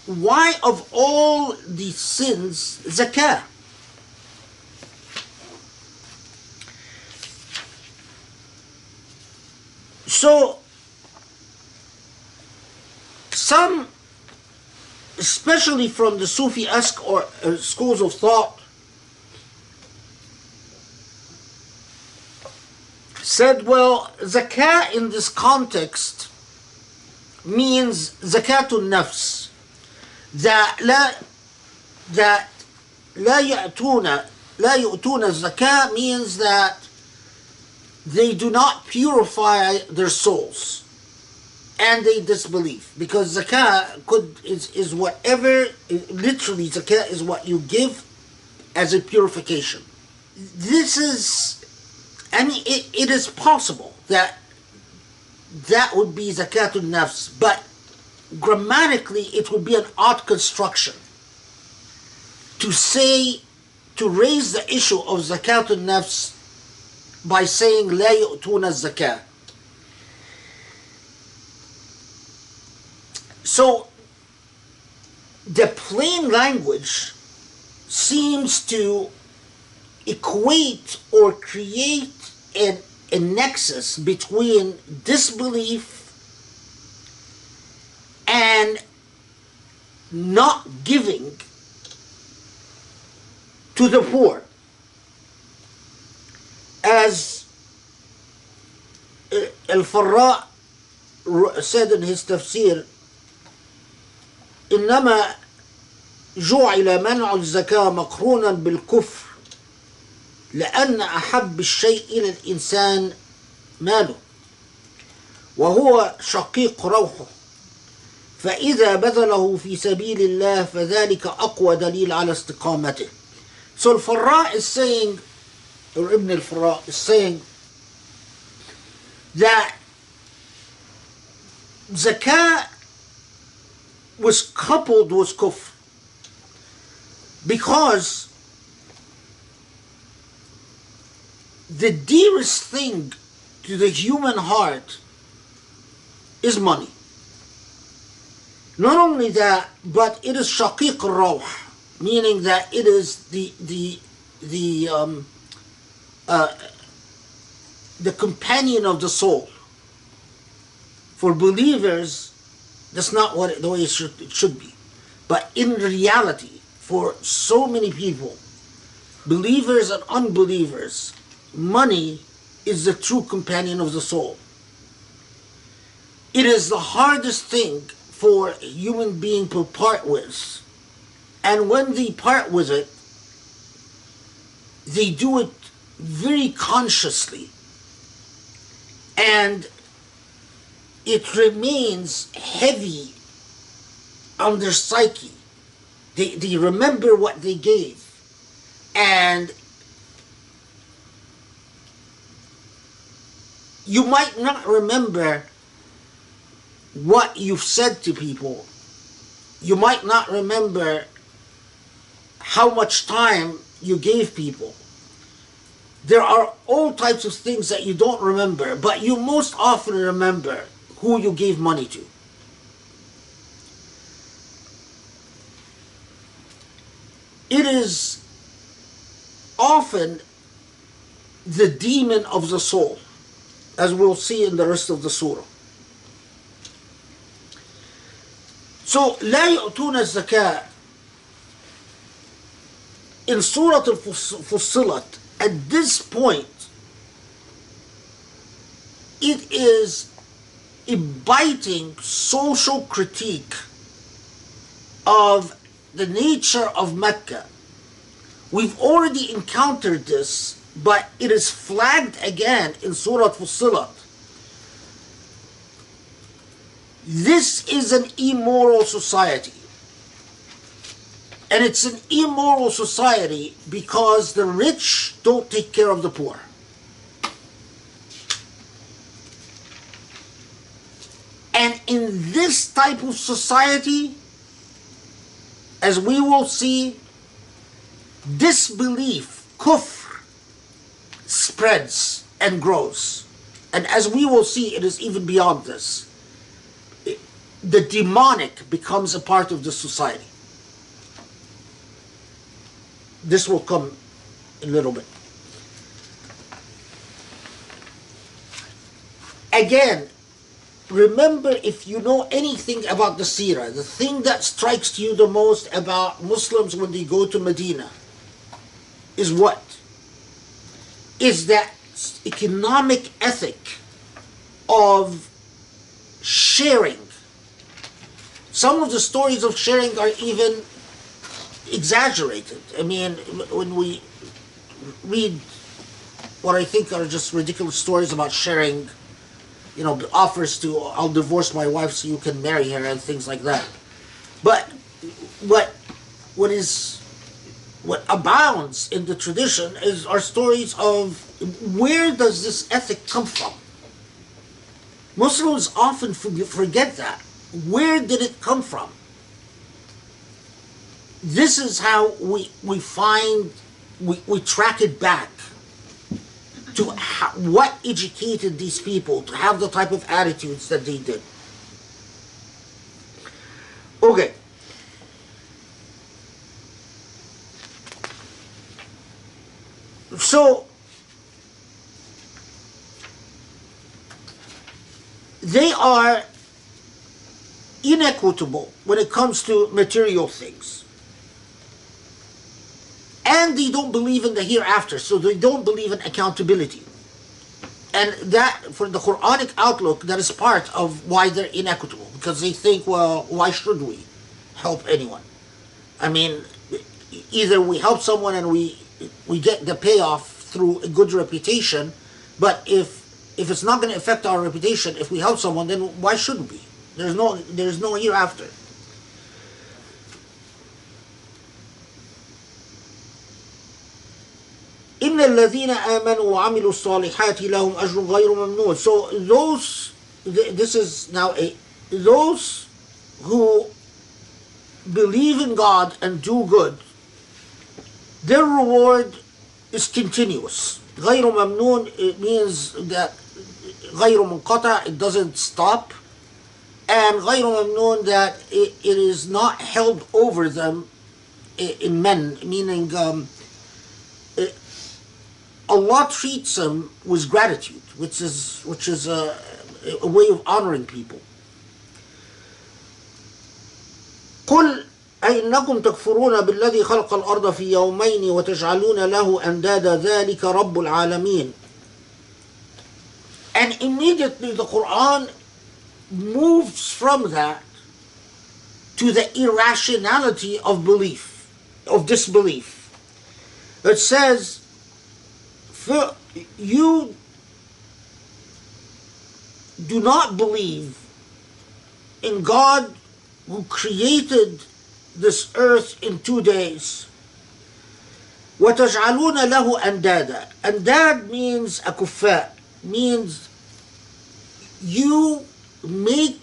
why of all the sins zakah? So some, especially from the Sufi-esque or schools of thought, said, well, zakah in this context means zakatun nafs, that لا يؤتون zakah means that they do not purify their souls and they disbelieve, because zakah is whatever, literally zakah is what you give as a purification. This is, I mean, it is possible that would be zakatun nafs, but grammatically it would be an odd construction to say, to raise the issue of zakatun nafs by saying لا يؤتون الزكاة. So the plain language seems to equate or create a nexus between disbelief and not giving to the poor. As Al-Farra said in his tafsir, إنما جعل منع الزكاة مقرونا بالكفر لأن أحب الشيء إلى الإنسان ماله وهو شقيق روحه فإذا بذله في سبيل الله فذلك أقوى دليل على استقامته. So Al-Farra is saying, or Ibn al-Farra is saying, that zakah was coupled with kufr because the dearest thing to the human heart is money. Not only that, but it is shaqiq al-rawh, meaning that it is the companion of the soul. For believers, that's not the way it should be. But in reality, for so many people, believers and unbelievers, money is the true companion of the soul. It is the hardest thing for a human being to part with. And when they part with it, they do it very consciously. And it remains heavy on their psyche. They remember what they gave. And you might not remember what you've said to people. You might not remember how much time you gave people. There are all types of things that you don't remember, but you most often remember who you gave money to. It is often the demon of the soul, as we'll see in the rest of the surah. So, لا يؤتون الزكاة in Surah Fussilat, at this point, it is a biting social critique of the nature of Mecca. We've already encountered this, but it is flagged again in Surah Fussilat. This is an immoral society. And it's an immoral society because the rich don't take care of the poor. And in this type of society, as we will see, disbelief, kufr, spreads and grows. And as we will see, it is even beyond this. The demonic becomes a part of the society. This will come in a little bit. Again, remember, if you know anything about the seerah, the thing that strikes you the most about Muslims when they go to Medina is what? Is that economic ethic of sharing. Some of the stories of sharing are even exaggerated. I mean, when we read what I think are just ridiculous stories about sharing, you know, offers to, I'll divorce my wife so you can marry her and things like that. But what abounds in the tradition are stories of where does this ethic come from? Muslims often forget that. Where did it come from? This is how we track it back to what educated these people to have the type of attitudes that they did. Okay. So, they are inequitable when it comes to material things. And they don't believe in the hereafter, so they don't believe in accountability. And that, for the Quranic outlook, that is part of why they're inequitable. Because they think, well, why should we help anyone? I mean, either we help someone and we get the payoff through a good reputation, but if it's not going to affect our reputation, if we help someone, then why shouldn't we? There's no hereafter. إن الذين آمنوا وعملوا الصالحات لهم أجر غير ممنون. So this is now those who believe in God and do good, their reward is continuous. غير ممنون, it means that غير منقطع, it doesn't stop. And غير ممنون, that it is not held over them in men, meaning Allah treats them with gratitude, which is a way of honoring people. قل أئنكم تكفرون بالذي خلق الأرض في يومين وتجعلون له أندادا ذلك رب العالمين. And immediately the Quran moves from that to the irrationality of belief, of disbelief. It says, you do not believe in God who created this earth in 2 days. وَتَجْعَلُونَ لَهُ أَنْدَادًا. Andad means akufa, means you make,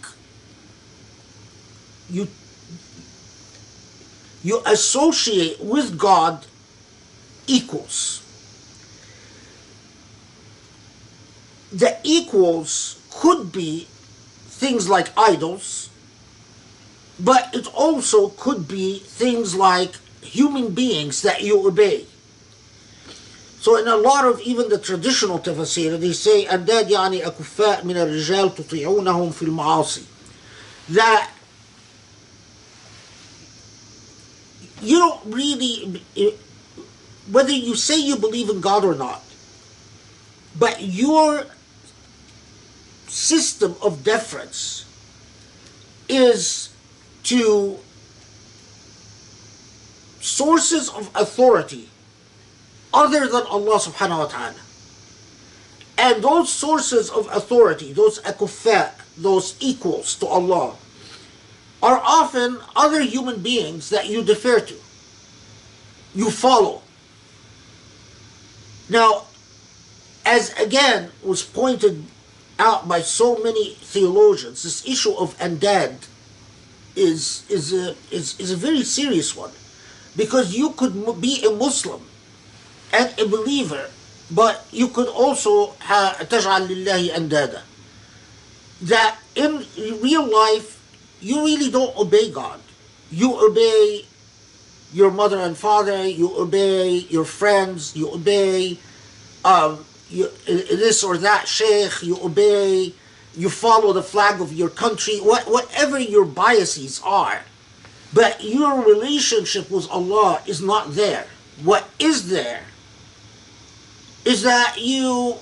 you associate with God equals. The equals could be things like idols, but it also could be things like human beings that you obey. So in a lot of even the traditional tafsir, they say أنداد يعني أكفاء من الرجال تطيعونهم في المعاصي. That you don't really, whether you say you believe in God or not, but your system of deference is to sources of authority other than Allah subhanahu wa ta'ala. And those sources of authority, those akufa, those equals to Allah, are often other human beings that you defer to, you follow. Now, as again was pointed out by so many theologians, this issue of andad is a very serious one, because you could be a Muslim and a believer, but you could also تجعل لله أندادا, that in real life you really don't obey God. You obey your mother and father, you obey your friends, you obey this or that sheikh, you obey, you follow the flag of your country, whatever your biases are. But your relationship with Allah is not there. What is there is that you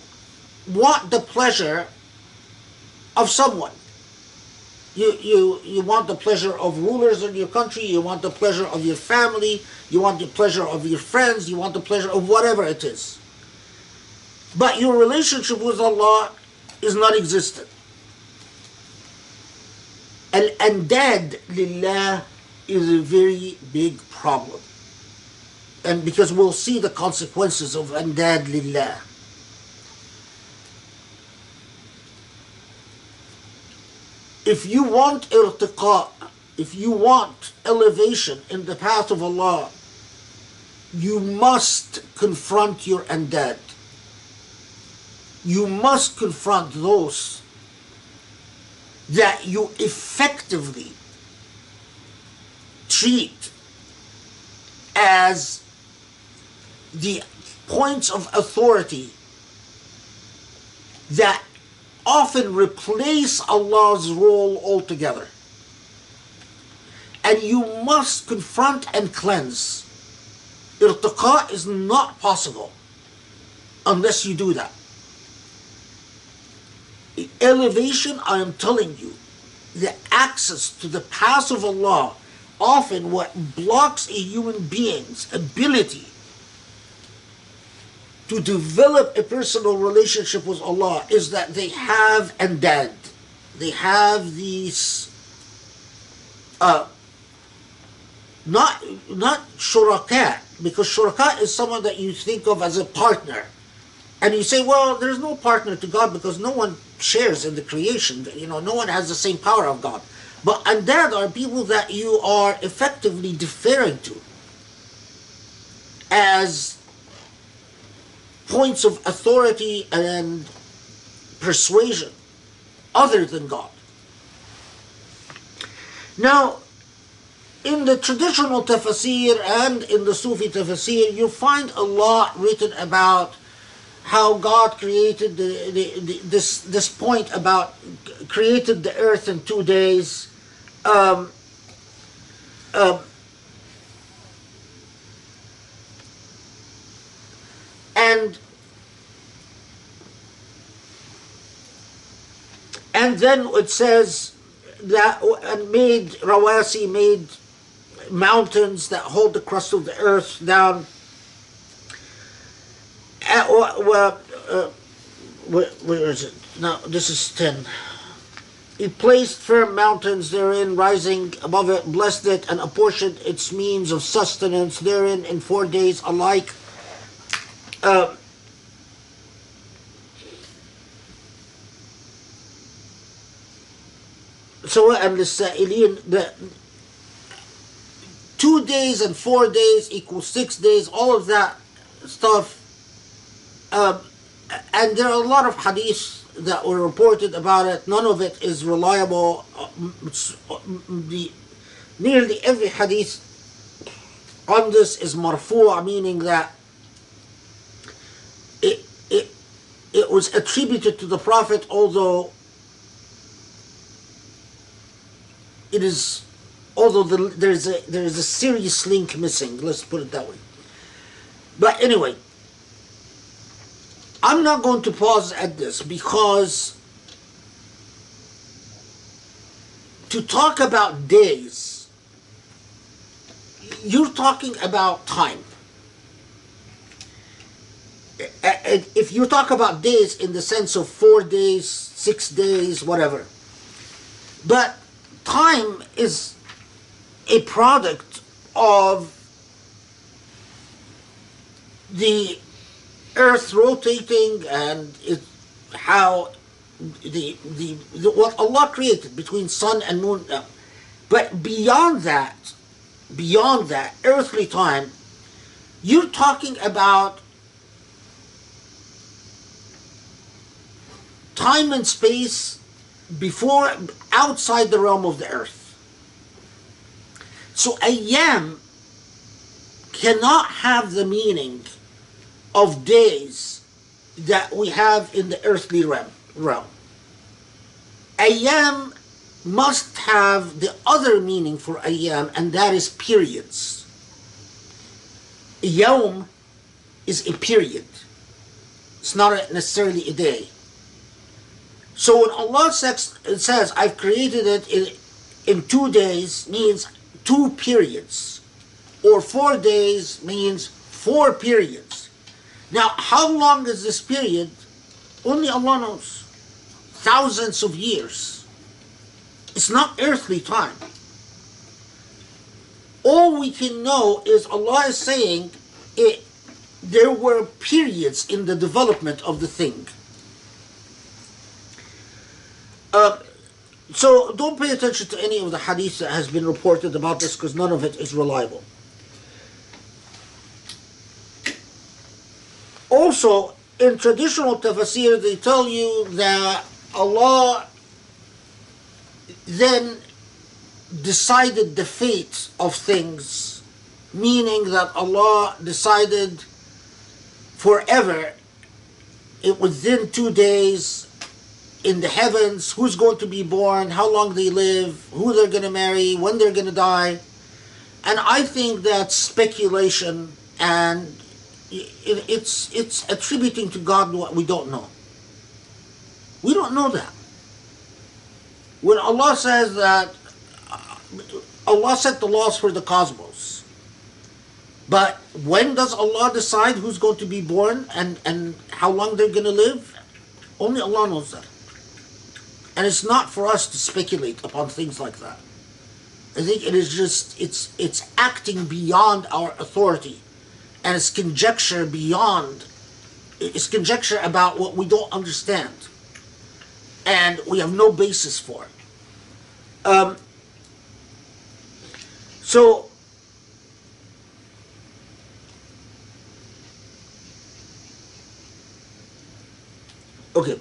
want the pleasure of someone. You want the pleasure of rulers in your country, you want the pleasure of your family, you want the pleasure of your friends, you want the pleasure of whatever it is. But your relationship with Allah is not existent. Al-andad lillah is a very big problem. And because we'll see the consequences of andad lillah. If you want irtiqa, if you want elevation in the path of Allah, you must confront your andad. You must confront those that you effectively treat as the points of authority that often replace Allah's role altogether. And you must confront and cleanse. Irtiqa is not possible unless you do that. Elevation, I am telling you, the access to the path of Allah, often what blocks a human being's ability to develop a personal relationship with Allah is that they have andad. They have these, not shuraka, because shuraka is someone that you think of as a partner. And you say, well, there's no partner to God because no one shares in the creation. You know, no one has the same power of God. But andad are people that you are effectively deferring to as points of authority and persuasion other than God. Now, in the traditional tafsir and in the Sufi tafsir, you find a lot written about how God created this point about created the earth in 2 days. And And then it says that and made rawasi, made mountains that hold the crust of the earth down. Where is it? No, this is 10. He placed firm mountains therein, rising above it, blessed it, and apportioned its means of sustenance therein in 4 days alike. So, and the 2 days and 4 days equals 6 days, all of that stuff. And there are a lot of hadiths that were reported about it. None of it is reliable. Nearly every hadith on this is marfu', meaning that it was attributed to the Prophet, although there is a serious link missing. Let's put it that way. But anyway, I'm not going to pause at this, because to talk about days, you're talking about time. If you talk about days in the sense of 4 days, 6 days, whatever. But time is a product of the earth rotating, and how what Allah created between sun and moon. But beyond that, earthly time, you're talking about time and space outside the realm of the earth. So ayyam cannot have the meaning of days that we have in the earthly realm. Ayyam must have the other meaning for ayyam, and that is periods. Yawm is a period. It's not necessarily a day. So when Allah says, I've created it in 2 days, means 2 periods. Or 4 days means 4 periods. Now, how long is this period? Only Allah knows. Thousands of years. It's not earthly time. All we can know is Allah is saying there were periods in the development of the thing. So don't pay attention to any of the hadith that has been reported about this, because none of it is reliable. Also, in traditional tafsir, they tell you that Allah then decided the fate of things, meaning that Allah decided forever, within 2 days, in the heavens, who's going to be born, how long they live, who they're going to marry, when they're going to die. And I think that's speculation, and it's attributing to God what we don't know. We don't know that. When Allah says that Allah set the laws for the cosmos, but when does Allah decide who's going to be born and how long they're going to live? Only Allah knows that. And it's not for us to speculate upon things like that. I think it is just, it's acting beyond our authority. And it's conjecture about what we don't understand. And we have no basis for. Okay.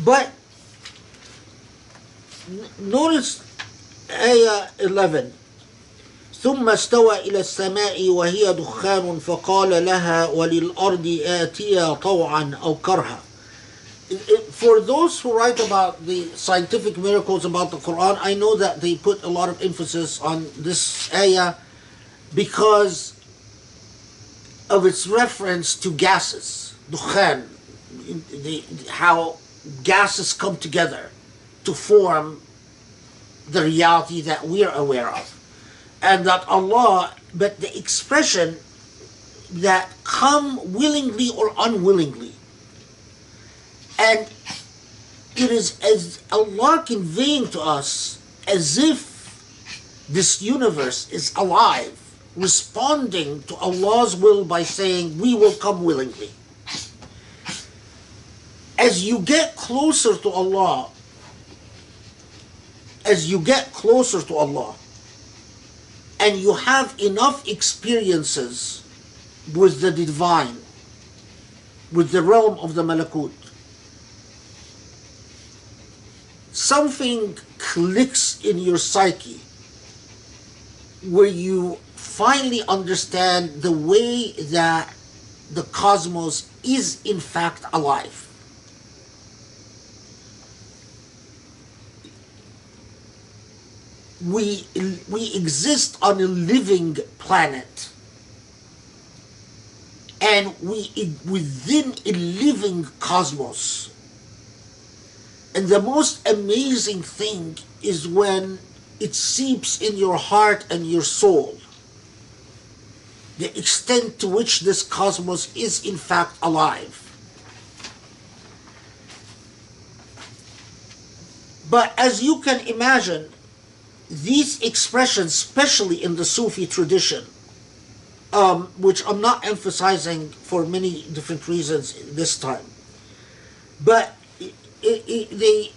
But notice ayah 11. ثم استوى إلى السماء وهي دخان فقال لها وللأرض آتيا طوعا أو كرها. For those who write about the scientific miracles about the Quran, I know that they put a lot of emphasis on this ayah because of its reference to gases, dukhan, how gases come together to form the reality that we are aware of. And that Allah, but the expression that come willingly or unwillingly. And it is as Allah conveying to us as if this universe is alive, responding to Allah's will by saying, we will come willingly. As you get closer to Allah, and you have enough experiences with the divine, with the realm of the malakut, something clicks in your psyche where you finally understand the way that the cosmos is in fact alive. We exist on a living planet, and within a living cosmos. And the most amazing thing is when it seeps in your heart and your soul, the extent to which this cosmos is in fact alive. But as you can imagine, these expressions, especially in the Sufi tradition, which I'm not emphasizing for many different reasons this time, but it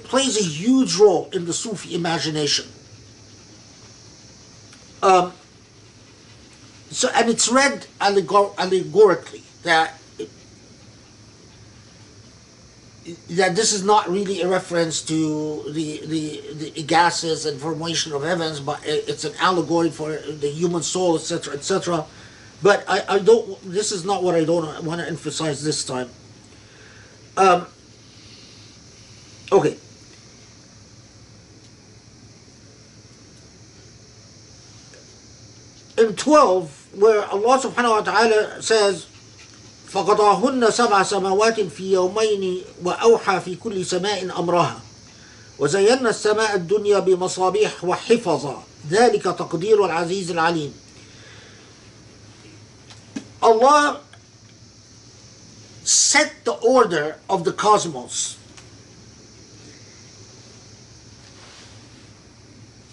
plays a huge role in the Sufi imagination. And it's read allegorically, that this is not really a reference to the gases and formation of heavens, but it's an allegory for the human soul, etc., etc. But I don't. This is not what I don't want to emphasize this time. Okay. In 12, where Allah subhanahu wa ta'ala says, فَقَضَاهُنَّ سَبْعَ سَمَاوَاتٍ فِي يَوْمَيْنِ وَأَوْحَى فِي كُلِّ سَمَاءٍ أَمْرَهَا وَزَيَّنَّا السَّمَاءَ الدُّنْيَا بِمَصَابِيحَ وَحِفَظًا ذَلِكَ تَقْدِيرُ الْعَزِيزِ الْعَلِيمِ. Allah set the order of the cosmos.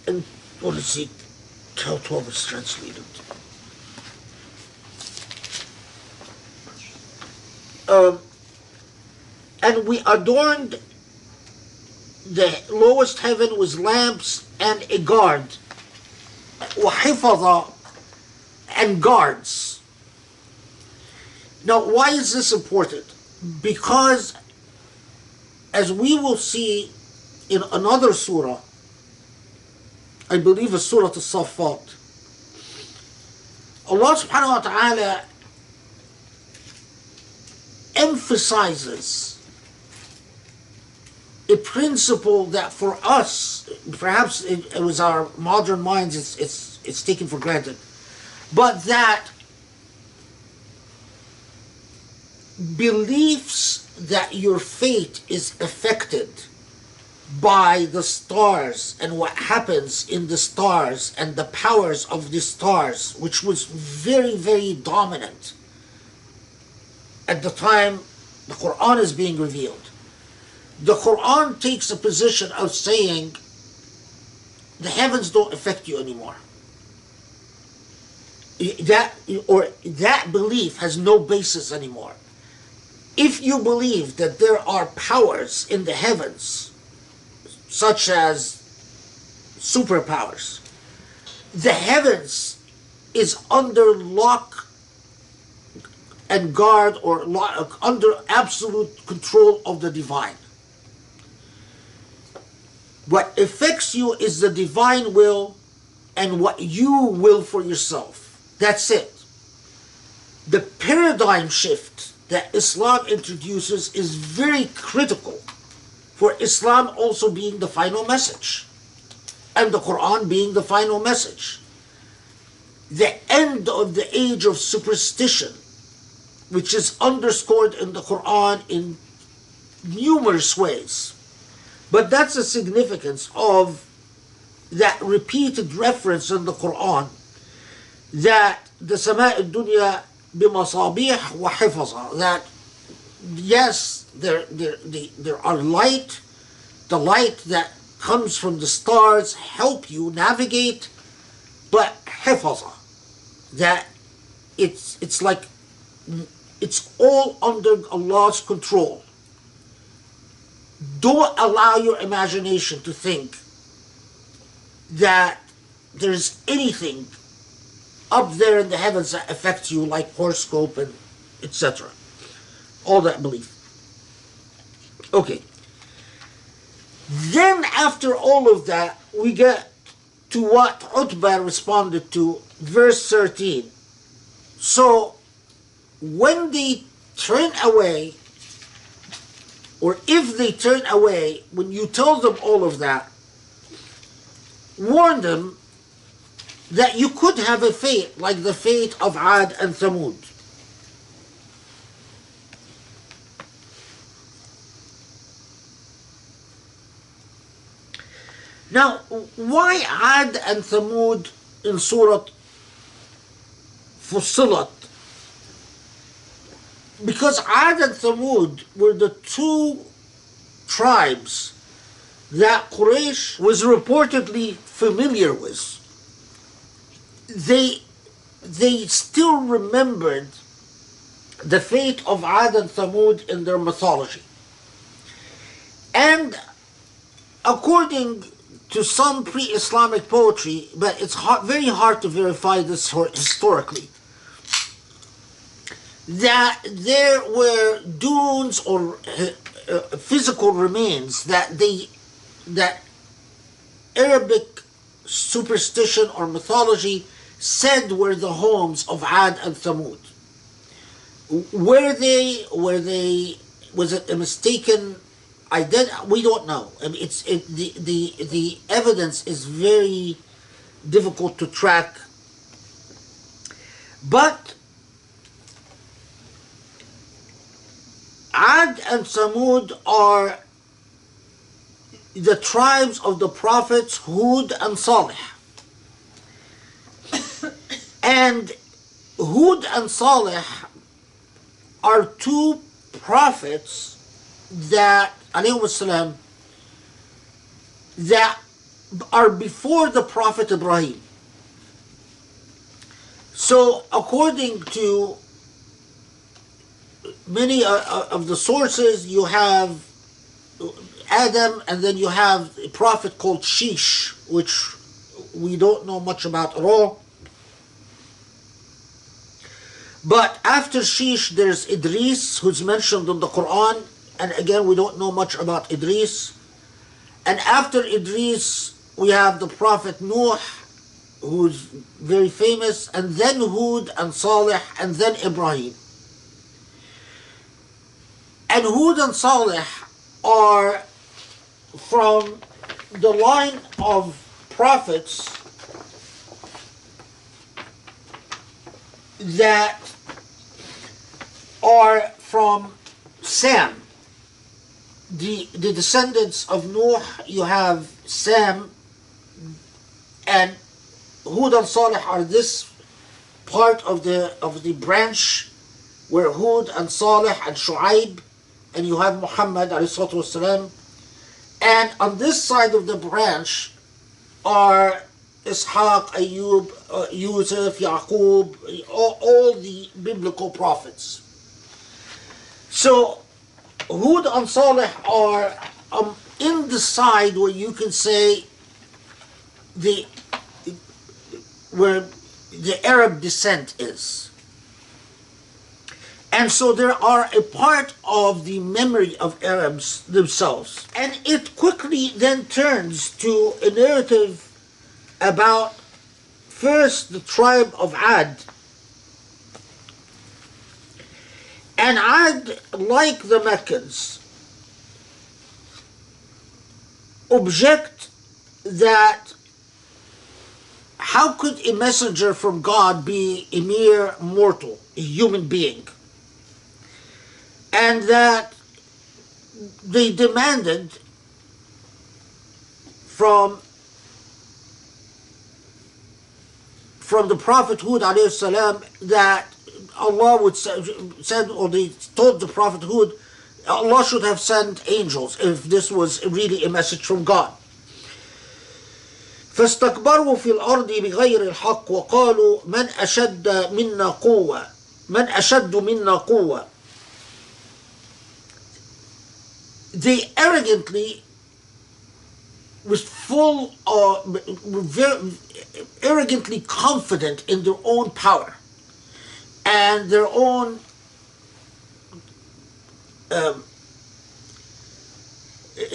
And let's see how 12 is translated. And we adorned the lowest heaven with lamps and a guard, وَحِفَظًا, and guards. Now, why is this important? Because, as we will see in another surah, I believe it's Surah As-Saffat, Allah subhanahu wa ta'ala emphasizes a principle that for us, perhaps it was our modern minds, it's taken for granted, but that beliefs that your fate is affected by the stars and what happens in the stars and the powers of the stars, which was very, very dominant at the time the Quran is being revealed. The Quran takes a position of saying the heavens don't affect you anymore. That belief has no basis anymore. If you believe that there are powers in the heavens, such as superpowers, the heavens is under lock and guard, or under absolute control of the divine. What affects you is the divine will and what you will for yourself. That's it. The paradigm shift that Islam introduces is very critical for Islam also being the final message, and the Quran being the final message. The end of the age of superstition which is underscored in the Quran in numerous ways. But that's the significance of that repeated reference in the Quran that the سماء الدنيا بمصابيح وحفظها, that yes, there are light, the light that comes from the stars help you navigate, but حفظها, that it's like it's all under Allah's control. Don't allow your imagination to think that there's anything up there in the heavens that affects you, like horoscope and etc. All that belief. Okay. Then after all of that, we get to what Utbah responded to, verse 13. So when they turn away, or if they turn away, when you tell them all of that, warn them that you could have a fate like the fate of Ad and Thamud. Now, why Ad and Thamud in Surah Fussilat? Because Ad and Thamud were the two tribes that Quraysh was reportedly familiar with. They still remembered the fate of Ad and Thamud in their mythology. And according to some pre-Islamic poetry, but it's very hard to verify this historically, that there were dunes or physical remains that Arabic superstition or mythology said were the homes of Ad and Thamud. Was it a mistaken identity? We don't know. I mean, the evidence is very difficult to track. But Ad and Thamud are the tribes of the prophets Hud and Salih. And Hud and Salih are two prophets that, alayhim salam, that are before the Prophet Ibrahim. So according to many of the sources, you have Adam, and then you have a prophet called Sheesh, which we don't know much about at all. But after Sheesh, there's Idris, who's mentioned in the Quran, and again, we don't know much about Idris. And after Idris, we have the prophet Nuh, who's very famous, and then Hud and Salih, and then Ibrahim. And Hud and Salih are from the line of prophets that are from Sam. The descendants of Noah, you have Sam, and Hud and Salih are this part of the branch where Hud and Salih and Shu'aib, and you have Muhammad alayhi salatu wasalam. And on this side of the branch are Ishaq, Ayub, Yusuf, Yaqub, all the biblical prophets. So Hud and Salih are in the side where you can say where the Arab descent is. And so there are a part of the memory of Arabs themselves. And it quickly then turns to a narrative about first the tribe of Ad. And Ad, like the Meccans, object that how could a messenger from God be a mere mortal, a human being? and that they demanded from the Prophet Hud alayhi salam that Allah would send, or they told the Prophet Hud, Allah should have sent angels if this was really a message from God. فاستكبروا في الأرض بغير الحق وقالوا من أشد منا قوة. They arrogantly, were very arrogantly confident in their own power and their own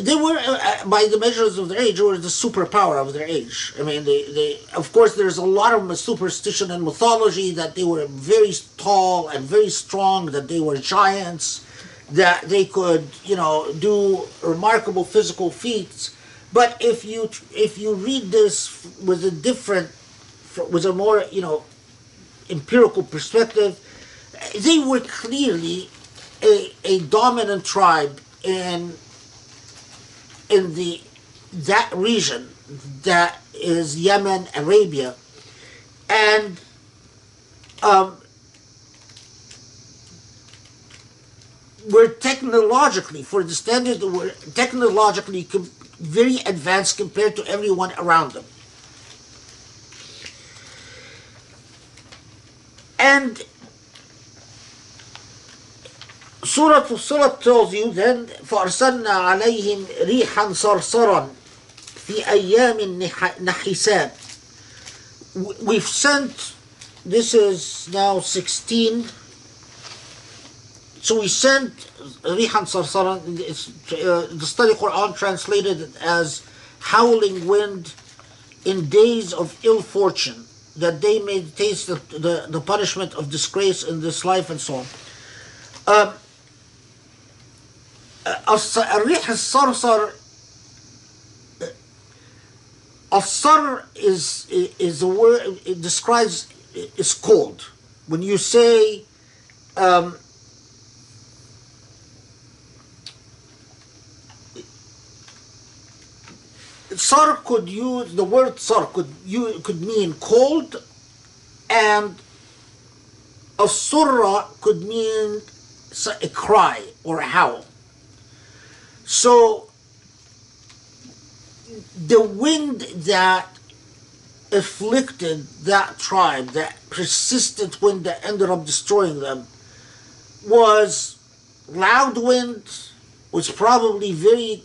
they were, by the measures of their age, were the superpower of their age. I mean, they of course, there's a lot of superstition and mythology that they were very tall and very strong, that they were giants, that they could, do remarkable physical feats. But if you read this with a more, empirical perspective, they were clearly a dominant tribe in that region that is Yemen, Arabia, and were technologically, for the standards, were technologically very advanced compared to everyone around them. And Surah Fussilat tells you then, فَأَرْسَلْنَا عَلَيْهِمْ رِيحًا صَرْصَرًا فِي أَيَّامٍ نَحِسَاتٍ. We've sent, this is now 16, so we sent رِيحًا صَرْصَرًا, the study Quran translated it as howling wind in days of ill fortune, that they may taste the punishment of disgrace in this life, and so on. الريح الصرصر, الصر is a word, it describes, is cold. When you say sar could use, the word sar could mean cold, and a surah could mean a cry or a howl. So the wind that afflicted that tribe, that persistent wind that ended up destroying them, was loud wind, was probably very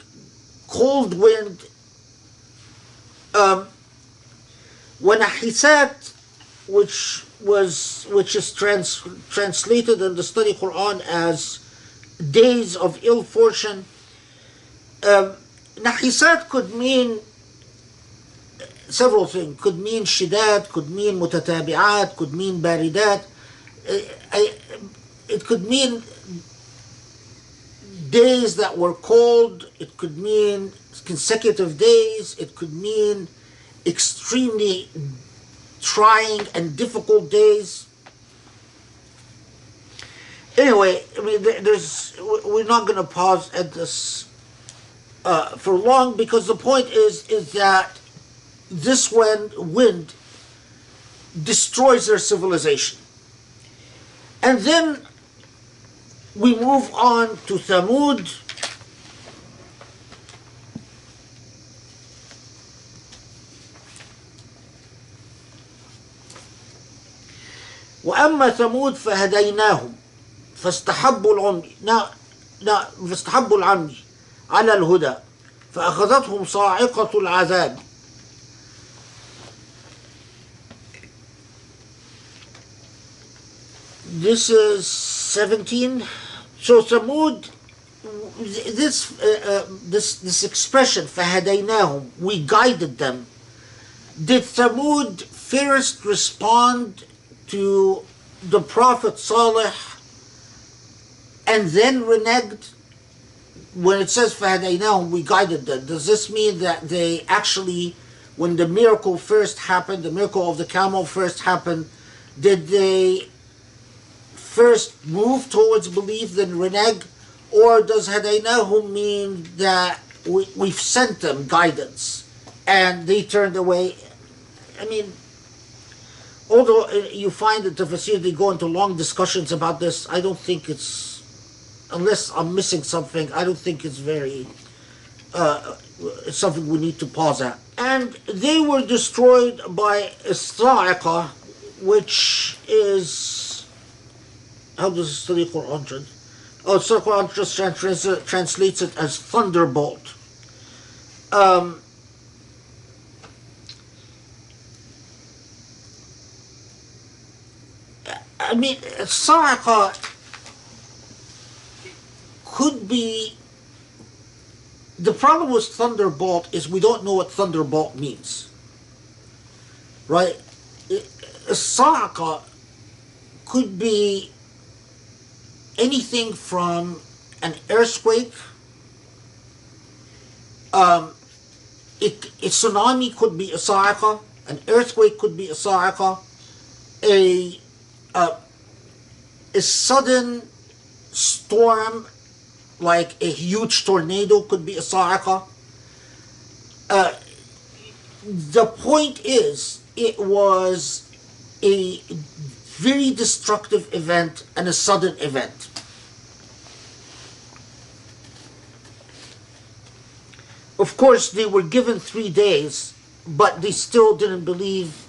cold wind. When a hisat, which is translated in the study Quran as days of ill fortune, nahisat could mean several things. Could mean shidad, could mean mutatabi'at, could mean baridat. It could mean days that were cold. It could mean consecutive days. It could mean extremely trying and difficult days. Anyway, I mean, we're not going to pause at this for long, because the point is that this wind destroys their civilization. And then we move on to Thamud. وأما ثمود فهديناهم فاستحبوا العمي فاستحبوا العمي على الهدى فأخذتهم صاعقة العذاب. This is 17. So Thamud, this expression فهديناهم, we guided them. Did Thamud first respond to the Prophet Salih and then reneged? When it says فَهَدَيْنَاهُمْ, we guided them, does this mean that they actually, when the miracle first happened, the miracle of the camel first happened, did they first move towards belief, then renege? Or does hadaynahu mean that we've sent them guidance and they turned away? I mean, although you find that the tafsir, they go into long discussions about this, I don't think it's, unless I'm missing something, I don't think it's very, it's something we need to pause at. And they were destroyed by Istra'iqa, which is, how does it study Quran? Oh, so Quran just translates it as thunderbolt. I mean, Sa'iqa could be, the problem with thunderbolt is we don't know what thunderbolt means. Right? Sa'iqa could be anything from an earthquake, a tsunami could be a sa'iqa, an earthquake could be a sa'iqa, a sudden storm like a huge tornado could be a sa'iqa. The point is, it was a very destructive event and a sudden event. Of course, they were given 3 days, but they still didn't believe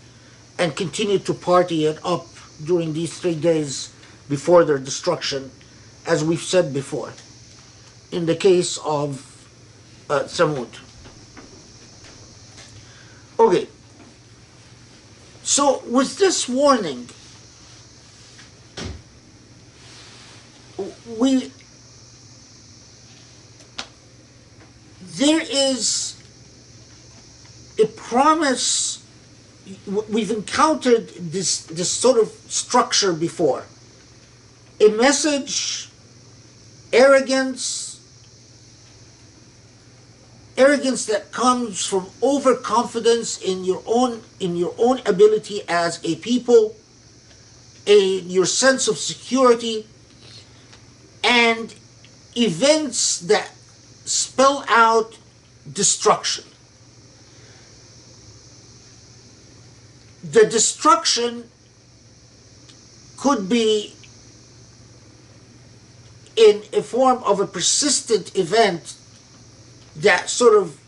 and continued to party it up during these 3 days before their destruction, as we've said before, in the case of Thamud. Okay, so with this warning, there is a promise. We've encountered this sort of structure before. A message, arrogance that comes from overconfidence in your own ability as a people, in your sense of security, and events that spell out destruction. The destruction could be in a form of a persistent event that sort of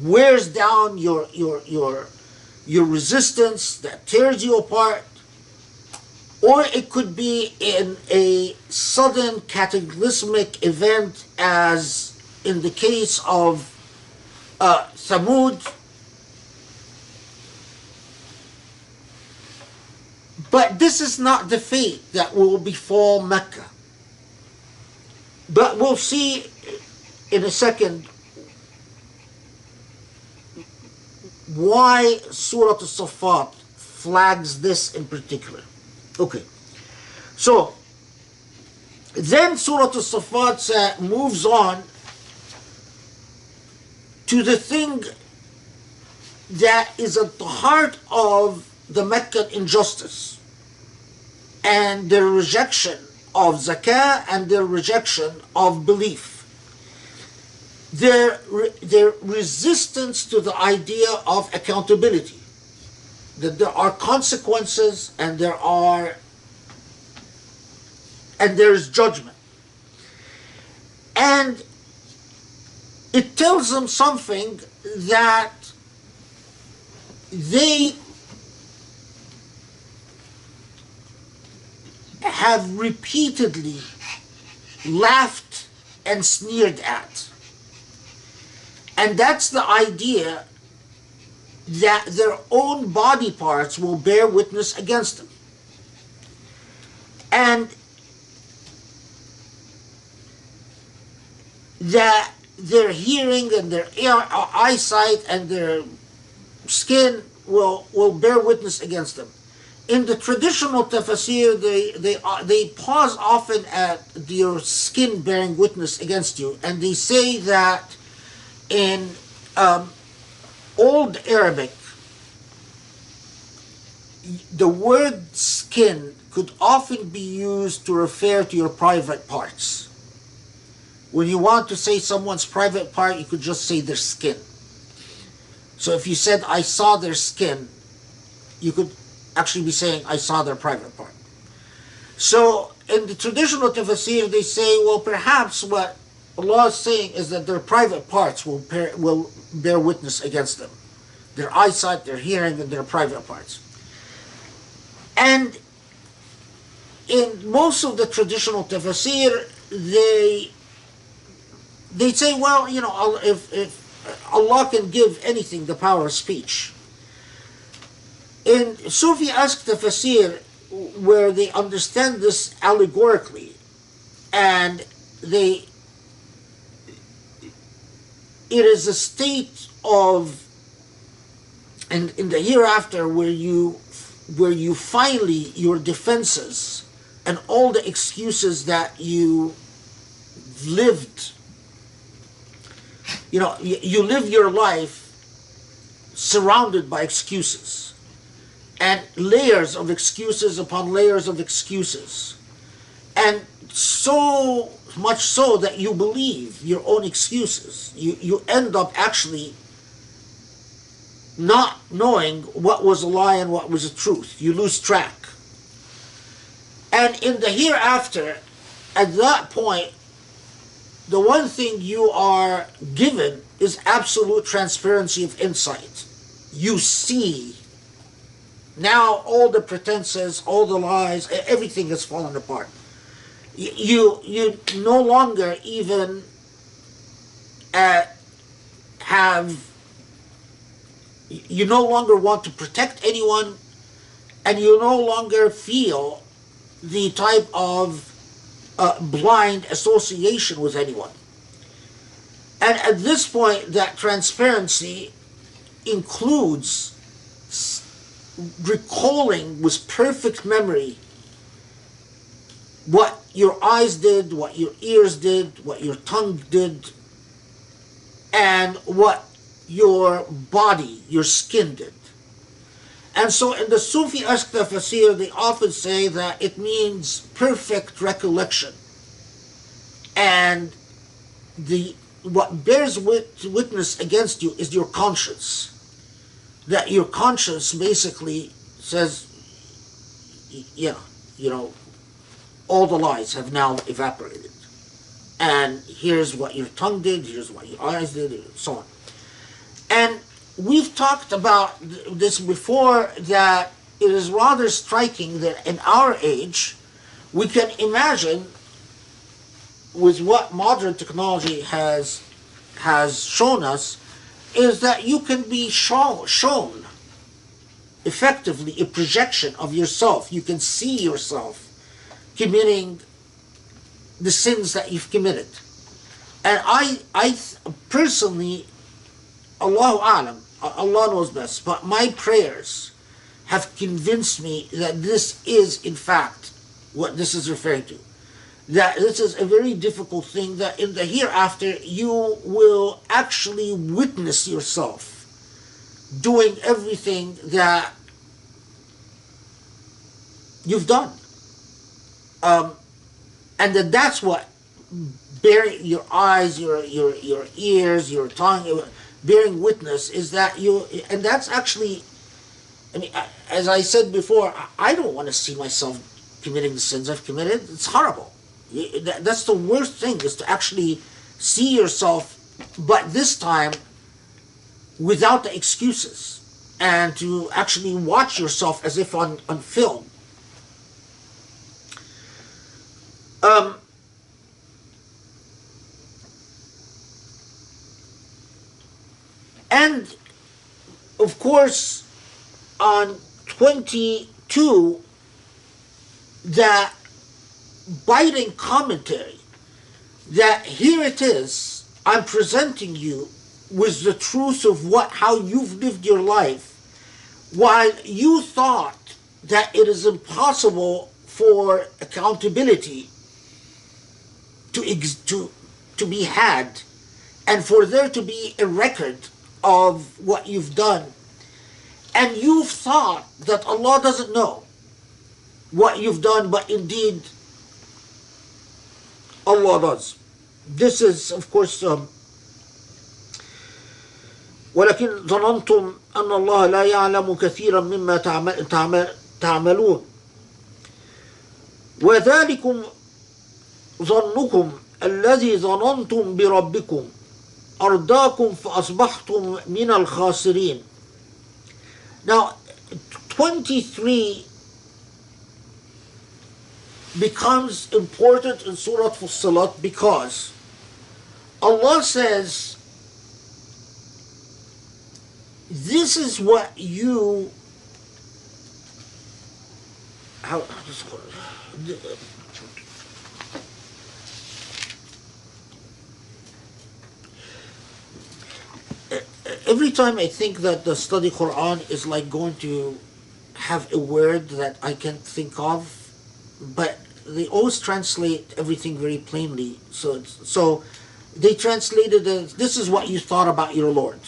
wears down your resistance, that tears you apart, or it could be in a sudden cataclysmic event, as in the case of Thamud. But this is not the fate that will befall Mecca. But we'll see in a second why Surah As-Saffat flags this in particular. Okay, so then Surah As-Saffat moves on to the thing that is at the heart of the Meccan injustice and their rejection of zakah and their rejection of belief. Their resistance to the idea of accountability, that there are consequences and there is judgment. And it tells them something that they have repeatedly laughed and sneered at. And that's the idea that their own body parts will bear witness against them. And that their hearing and their eyesight and their skin will bear witness against them. In the traditional tafsir, they pause often at your skin bearing witness against you, and they say that in Old Arabic, the word skin could often be used to refer to your private parts. When you want to say someone's private part, you could just say their skin. So if you said, I saw their skin, you could actually be saying, I saw their private part. So in the traditional tafsir, they say, well, perhaps what Allah is saying is that their private parts will bear witness against them. Their eyesight, their hearing, and their private parts. And in most of the traditional tafsir, they say, well, if Allah can give anything the power of speech. In Sufi-esque tafsir, where they understand this allegorically, and it is a state of, and in the hereafter, where you finally, your defenses and all the excuses that you lived, you live your life surrounded by excuses, and layers of excuses upon layers of excuses, and so much so that you believe your own excuses. You end up actually not knowing what was a lie and what was a truth. You lose track. And in the hereafter, at that point, the one thing you are given is absolute transparency of insight. You see. Now all the pretenses, all the lies, everything has fallen apart. You no longer even you no longer want to protect anyone, and you no longer feel the type of blind association with anyone. And at this point, that transparency includes recalling with perfect memory what your eyes did, what your ears did, what your tongue did, and what your body, your skin did. And so in the Sufi-esque tafsir, they often say that it means perfect recollection. And what bears witness against you is your conscience. That your conscience basically says, all the lies have now evaporated. And here's what your tongue did, here's what your eyes did, and so on. And we've talked about this before, that it is rather striking that in our age, we can imagine, with what modern technology has shown us, is that you can be shown effectively a projection of yourself. You can see yourself committing the sins that you've committed. And I personally, Allahu A'lam, Allah knows best, but my prayers have convinced me that this is in fact what this is referring to. That this is a very difficult thing, that in the hereafter you will actually witness yourself doing everything that you've done. And that's what bearing your eyes, your ears, your tongue, bearing witness is that you, and that's actually, as I said before, I don't want to see myself committing the sins I've committed. It's horrible. That's the worst thing, is to actually see yourself, but this time without the excuses, and to actually watch yourself as if on film. And of course, on 22, that biting commentary, that here it is, I'm presenting you with the truth of how you've lived your life, while you thought that it is impossible for accountability to be had, and for there to be a record of what you've done. And you've thought that Allah doesn't know. what you've done, but indeed Allah does. This is, of course, ولكن ظننتم أن الله لا يعلم كثيرا مما تعملون وذلكم ظنكم الذي ظننتم بربكم أرداكم فأصبحتم من الخاسرين. Now, 23 becomes important in Surah Fussilat because Allah says, this is what you how every time I think that the study Quran is like going to have a word that I can't think of, but they always translate everything very plainly. So they translated as, this is what you thought about your Lord.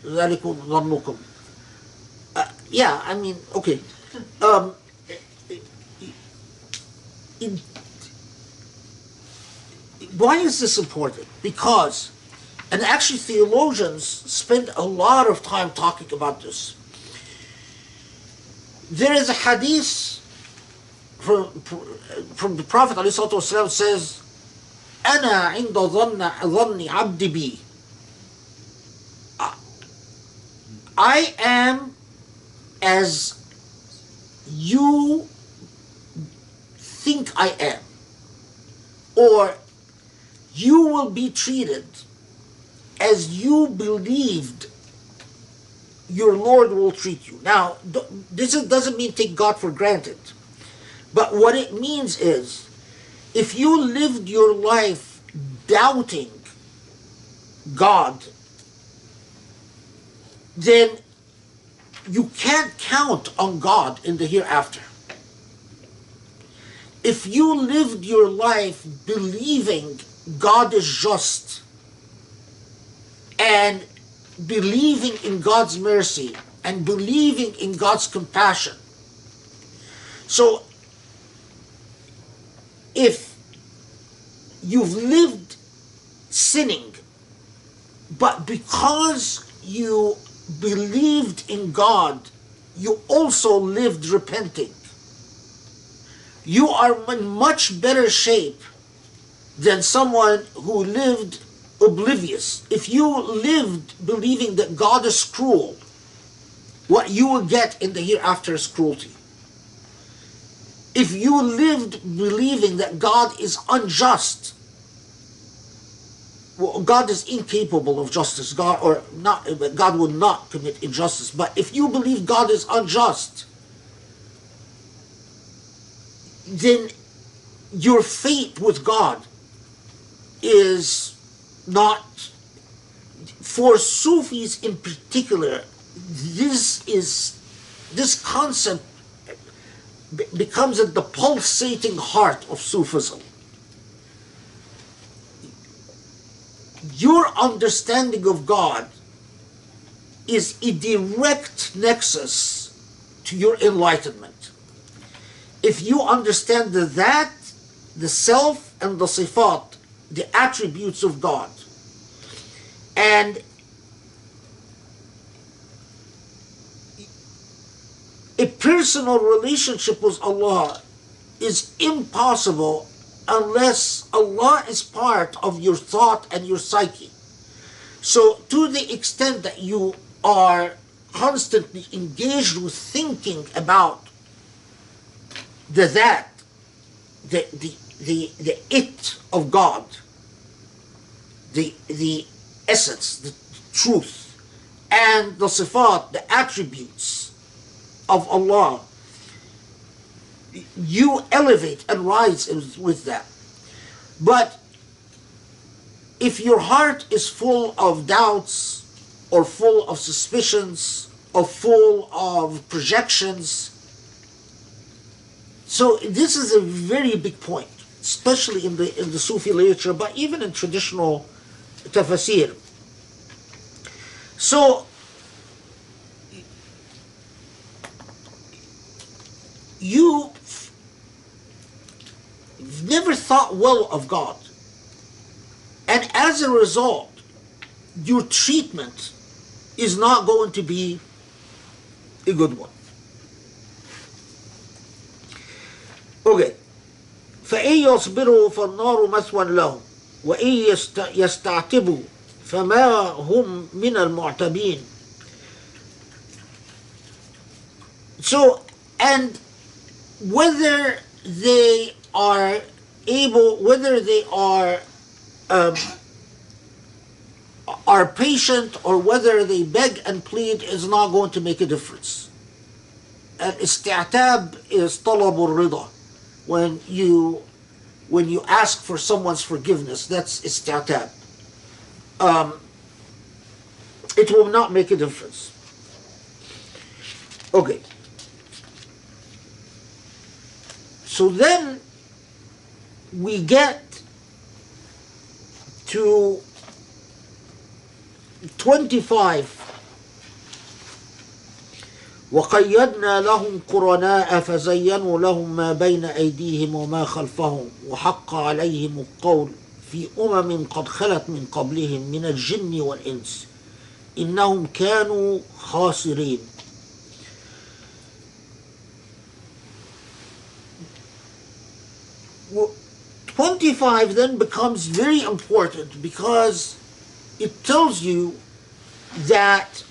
ذلكم ظنكم. Yeah, I mean, okay. Why is this important? Because, and actually theologians spend a lot of time talking about this. There is a hadith from the Prophet ﷺ says, أنا عند ظن عبدي بي. I am as you think I am, or you will be treated as you believed your Lord will treat you. Now, this doesn't mean take God for granted, but what it means is, if you lived your life doubting God, then you can't count on God in the hereafter. If you lived your life believing God is just and believing in God's mercy and believing in God's compassion, so if you've lived sinning, but because you believed in God, you also lived repenting, you are in much better shape than someone who lived oblivious. If you lived believing that God is cruel, what you will get in the hereafter is cruelty. If you lived believing that God is unjust, well, God is incapable of justice. God will not commit injustice. But if you believe God is unjust, then your faith with God is not, for Sufis in particular, this concept becomes at the pulsating heart of Sufism. Your understanding of God is a direct nexus to your enlightenment. If you understand the that, the self, and the sifat, the attributes of God, and a personal relationship with Allah is impossible unless Allah is part of your thought and your psyche. So to the extent that you are constantly engaged with thinking about the that, the it of God, the essence, the truth, and the sifat, the attributes of Allah, you elevate and rise with that. But if your heart is full of doubts, or full of suspicions, or full of projections, so this is a very big point, especially in the Sufi literature, but even in traditional tafsir. So you never thought well of God. And as a result, your treatment is not going to be a good one. Okay. فإن يصبروا فالنار مثوى لهم وإن يستعتبوا فما هم من المعتبين. So, and whether they are patient or whether they beg and plead is not going to make a difference. الاستعتاب is طلب الرضا. When you ask for someone's forgiveness, that's isti'tab. It will not make a difference. Okay. So then we get to 25. وقيدنا لهم قرناء فزينوا لهم ما بين أيديهم وما خلفهم وحق عليهم القول في قد خلت من قبلهم من الجن والإنس إنهم كانوا خاسرين. Well, 25 then becomes very important because it tells you that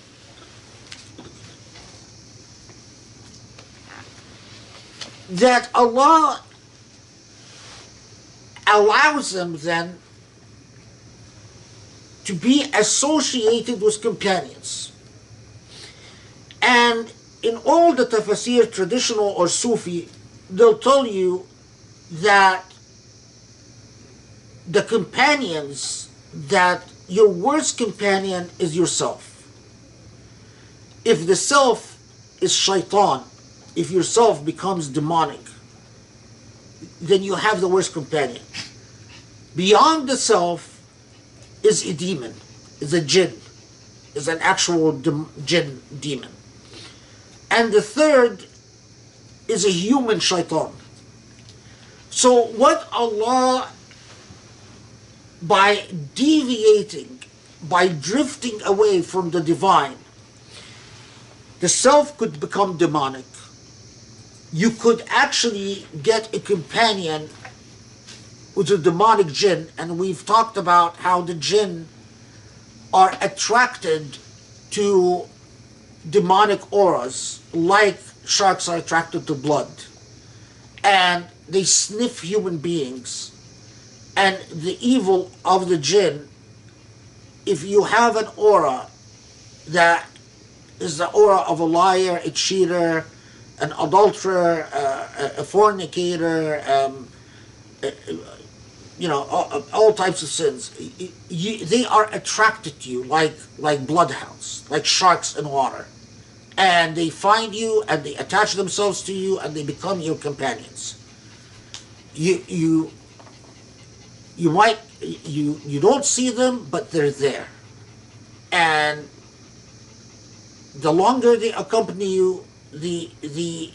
Allah allows them then to be associated with companions. And in all the tafsir, traditional or Sufi, they'll tell you that the companions, that your worst companion is yourself. If the self is shaitan, if yourself becomes demonic, then you have the worst companion. Beyond the self is a demon, is a jinn, is an actual jinn demon. And the third is a human shaitan. So what Allah, by deviating, by drifting away from the divine, the self could become demonic. You could actually get a companion with a demonic jinn, and we've talked about how the jinn are attracted to demonic auras, like sharks are attracted to blood. And they sniff human beings. And the evil of the jinn, if you have an aura that is the aura of a liar, a cheater, an adulterer, a fornicator, all types of sins, they are attracted to you like bloodhounds, like sharks in water. And they find you and they attach themselves to you and they become your companions. You don't see them, but they're there. And the longer they accompany you, the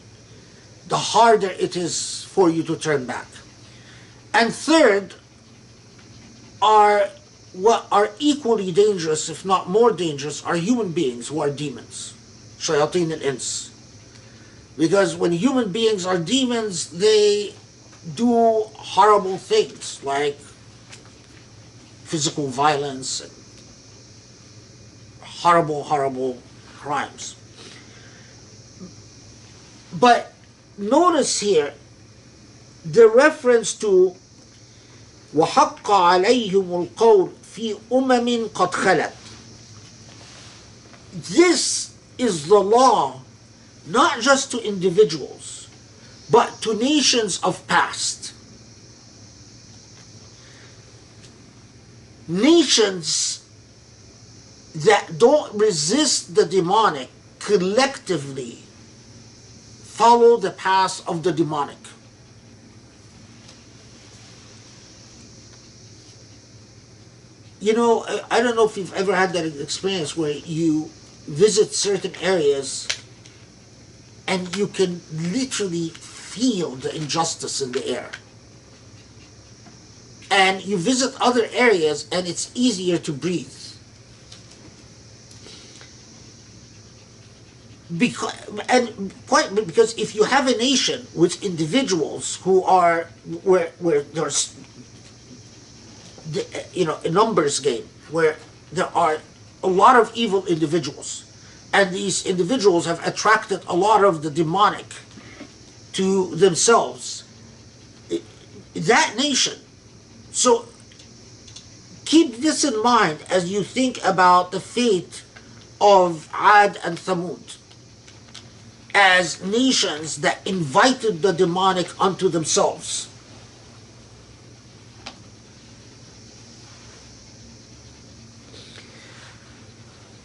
harder it is for you to turn back. And third are what are equally dangerous, if not more dangerous, are human beings who are demons, shayateen al-ins. Because when human beings are demons, they do horrible things like physical violence and horrible crimes. But notice here the reference to وَحَقَّ عَلَيْهِمُ الْقَوْلِ فِي أُمَمٍ قَدْ خَلَتْ. This is the law not just to individuals, but to nations of past. Nations that don't resist the demonic collectively follow the path of the demonic. You know, I don't know if you've ever had that experience where you visit certain areas and you can literally feel the injustice in the air. And you visit other areas and it's easier to breathe. Because if you have a nation with individuals who are where there's a numbers game, where there are a lot of evil individuals, and these individuals have attracted a lot of the demonic to themselves, that nation. So keep this in mind as you think about the fate of Ad and Thamud, as nations that invited the demonic unto themselves.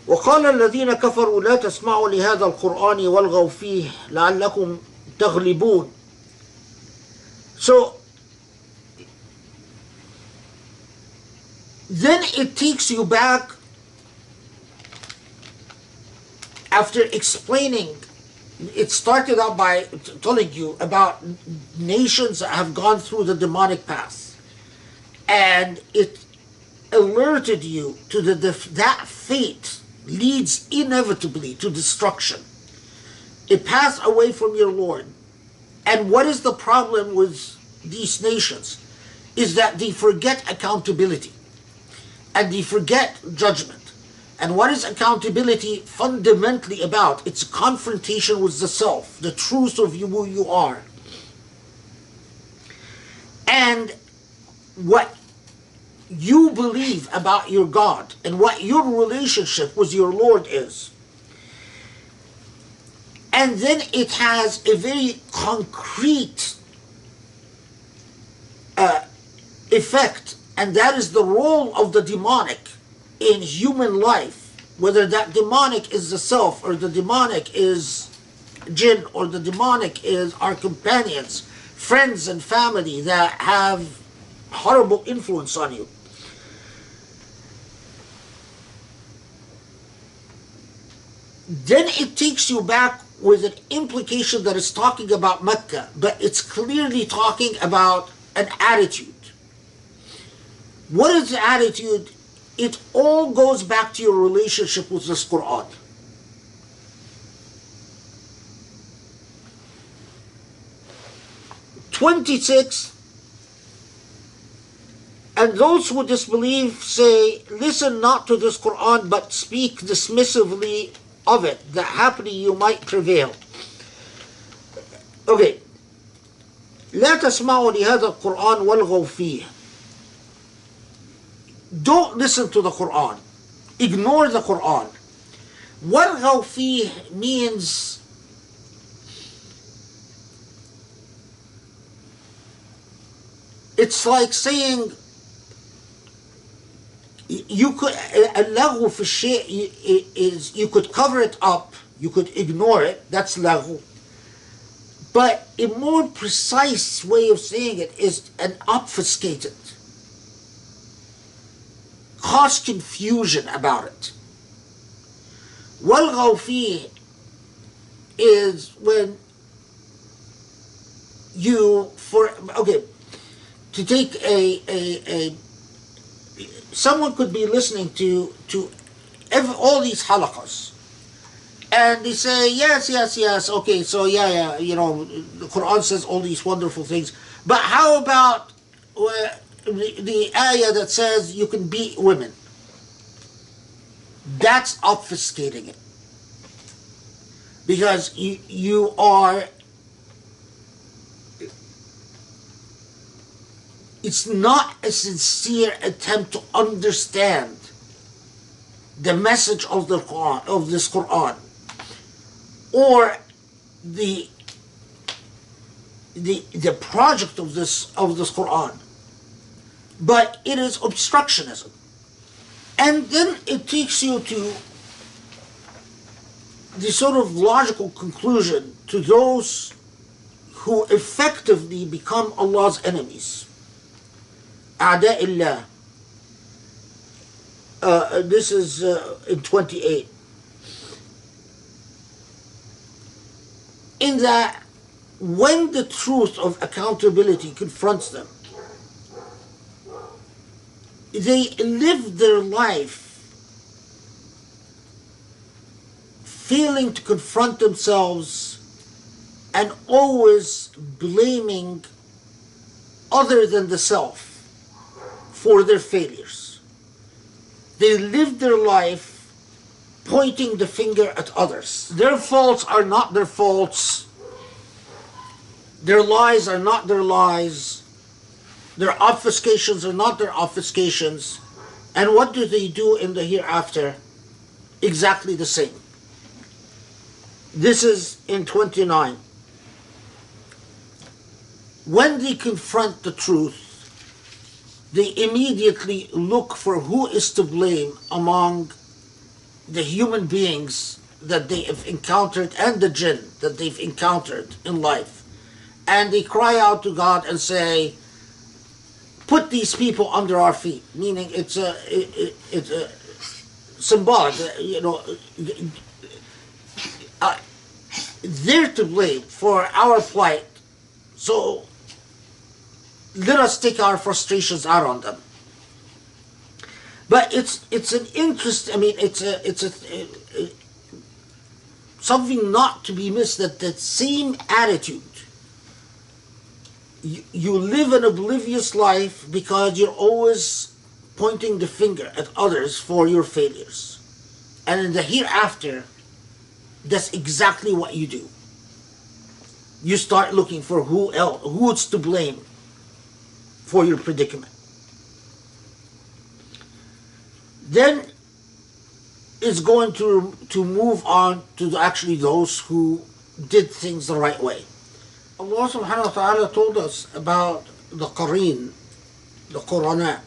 وقال الذين كفروا لا تسمعوا لهذا القرآن والغوا فيه لعلكم تغلبون. So then it takes you back after explaining. It started out by telling you about nations that have gone through the demonic path, and it alerted you to that fate leads inevitably to destruction, a path away from your Lord. And what is the problem with these nations? Is that they forget accountability, and they forget judgment. And what is accountability fundamentally about? It's confrontation with the self, the truth of who you are. And what you believe about your God and what your relationship with your Lord is. And then it has a very concrete effect, and that is the role of the demonic in human life, whether that demonic is the self, or the demonic is jinn, or the demonic is our companions, friends and family that have horrible influence on you. Then it takes you back with an implication that is talking about Mecca, but it's clearly talking about an attitude. What is the attitude? It all goes back to your relationship with this Quran. "26, and those who disbelieve say, listen not to this Quran, but speak dismissively of it, that haply you might prevail." Okay. لا تسمعوا لهذا القرآن والغوا فيه. Don't listen to the Quran. Ignore the Quran. والغوا فيه means it's like saying you could اللغو في الشيء is you could cover it up, you could ignore it, that's لغو. But a more precise way of saying it is an obfuscated, cause confusion about it. والغوا فيه is when you, to take a someone could be listening to all these halaqas, and they say, yes, okay, so yeah, the Quran says all these wonderful things, but how about the ayah that says you can beat women? That's obfuscating it, because you are, it's not a sincere attempt to understand the message of the Quran, of this Quran, or the project of this Quran, but it is obstructionism. And then it takes you to the sort of logical conclusion to those who effectively become Allah's enemies. A'da'illah. This is in 28. in that when the truth of accountability confronts them, they live their life failing to confront themselves and always blaming other than the self for their failures. They live their life pointing the finger at others. Their faults are not their faults. Their lies are not their lies. Their obfuscations are not their obfuscations. And what do they do in the hereafter? Exactly the same. This is in 29. When they confront the truth, they immediately look for who is to blame among the human beings that they have encountered and the jinn that they've encountered in life. And they cry out to God and say, put these people under our feet, meaning it's a symbolic, they're to blame for our plight, so let us take our frustrations out on them. But it's an interest. I mean, it's something not to be missed. That same attitude. You live an oblivious life because you're always pointing the finger at others for your failures, and in the hereafter, that's exactly what you do. You start looking for who's to blame for your predicament. Then it's going to move on to actually those who did things the right way. Allah subhanahu wa ta'ala told us about the qareen, the qurana.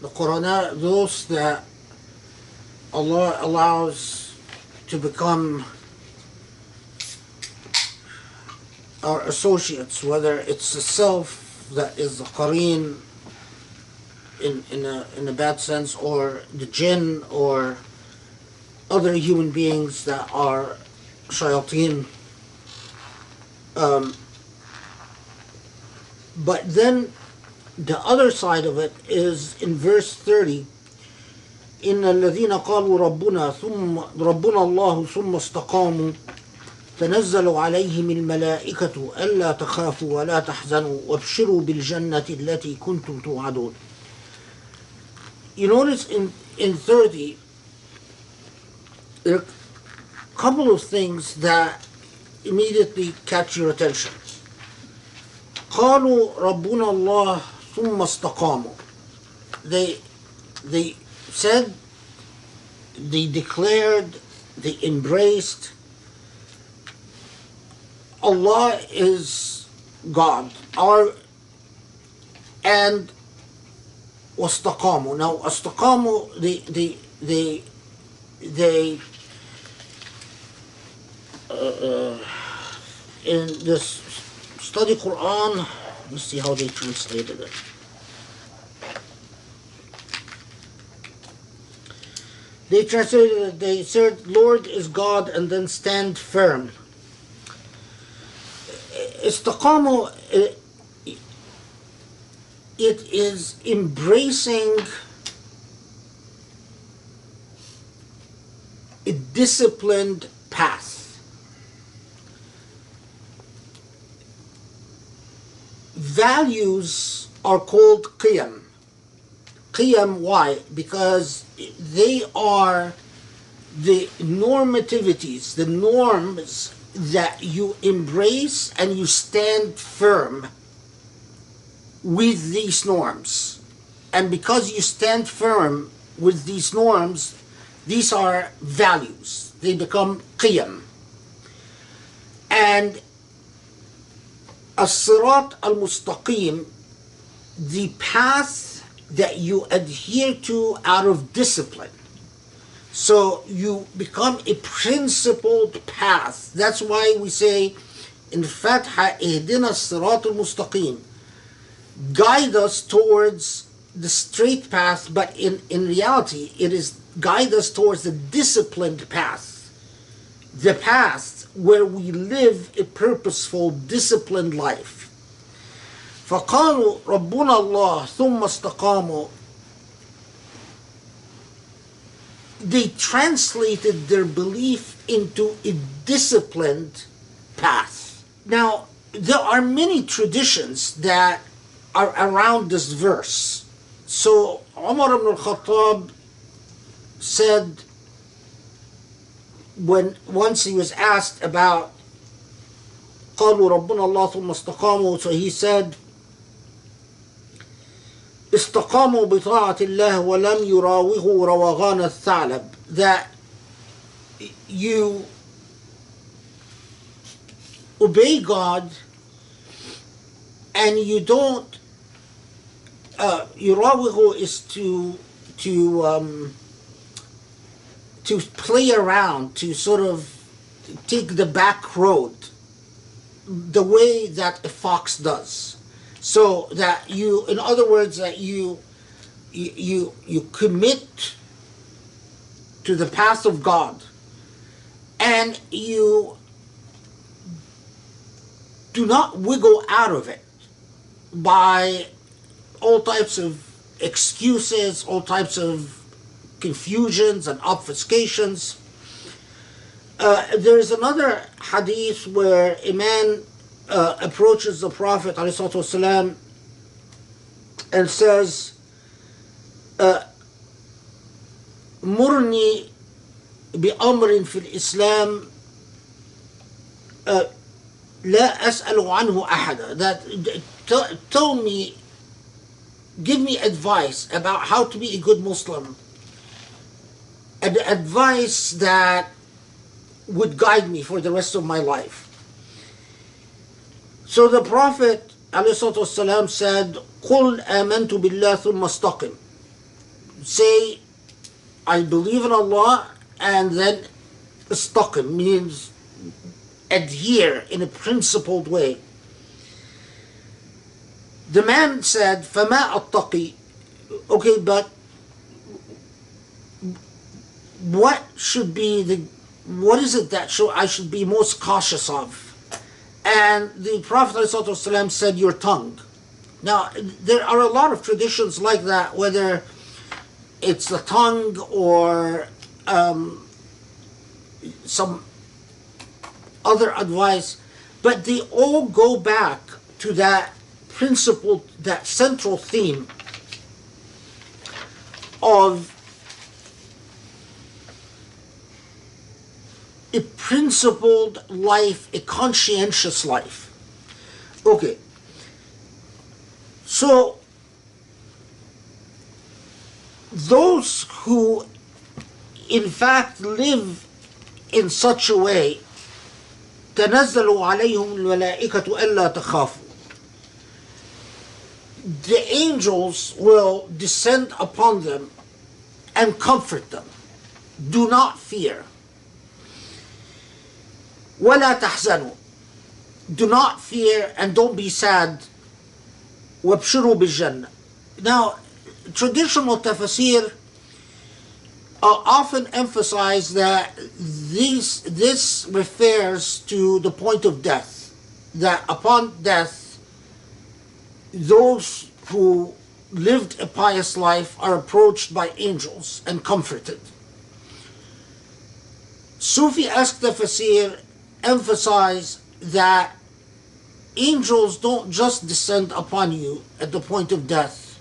The qurana, those that Allah allows to become our associates, whether it's the self that is the qareen in a bad sense, or the jinn, or other human beings that are shayateen. But then the other side of it is in verse 30. إن الذين قالوا ربنا الله ثم استقاموا تنزل عليهم الملائكة ألا تخافوا ولا تحزنوا وابشروا بالجنة التي كنتم توعدون. You notice in 30, there are a couple of things that immediately catch your attention. قالوا ربنا الله ثم استقاموا. They said, they declared, they embraced, Allah is God, and wastaqamu. Now, wastaqamu, they in this study Quran, let's see how they translated it. They translated it, they said, Lord is God, and then stand firm. Istaqamu, it is embracing a disciplined path. Values are called qiyam. Qiyam, why? Because they are the normativities, the norms that you embrace and you stand firm with these norms. And because you stand firm with these norms, these are values. They become qiyam. And as-sirat al-mustaqim, the path that you adhere to out of discipline. So you become a principled path. That's why we say in Fatiha, Ihdina as-sirat al-mustaqim, guide us towards the straight path, but in reality, it is guide us towards the disciplined path. The path where we live a purposeful, disciplined life. فقالوا ربنا الله ثم استقاموا. They translated their belief into a disciplined path. Now, there are many traditions that are around this verse. So Umar ibn al-Khattab said, when once he was asked about قالوا ربنا الله ثم استقاموا, so he said استقاموا بطاعة الله ولم يراوغوا روغان الثعلب, that you obey God and you don't يراوغوا is to play around, to sort of take the back road, the way that a fox does. So that you, in other words, that you commit to the path of God, and you do not wiggle out of it by all types of excuses, all types of confusions and obfuscations. There's another hadith where a man approaches the Prophet ﷺ and says, "Murni bi amrin fil Islam la as'alu anhu ahada." That tell me, give me advice about how to be a good Muslim, and advice that would guide me for the rest of my life. So the Prophet ﷺ said, قُلْ آمَنْتُ بِاللَّهِ ثُمَّ اسْتَقِمْ. Say, I believe in Allah, and then istaqim means adhere in a principled way. The man said, فَمَا أَتَّقِي. Okay, but what is it that I should be most cautious of? And the Prophet ﷺ said, your tongue. Now, there are a lot of traditions like that, whether it's the tongue or some other advice, but they all go back to that principle, that central theme of a principled life, a conscientious life. Okay. So, those who in fact live in such a way, تنزل عليهم الملائكة ألا تخافوا. The angels will descend upon them and comfort them. Do not fear. وَلَا تَحْزَنُوا. Do not fear and don't be sad. وَابْشِرُوا بِالْجَنَّةِ. Now, traditional tafsir often emphasize that this refers to the point of death. That upon death, those who lived a pious life are approached by angels and comforted. Sufi-esque tafsir emphasize that angels don't just descend upon you at the point of death,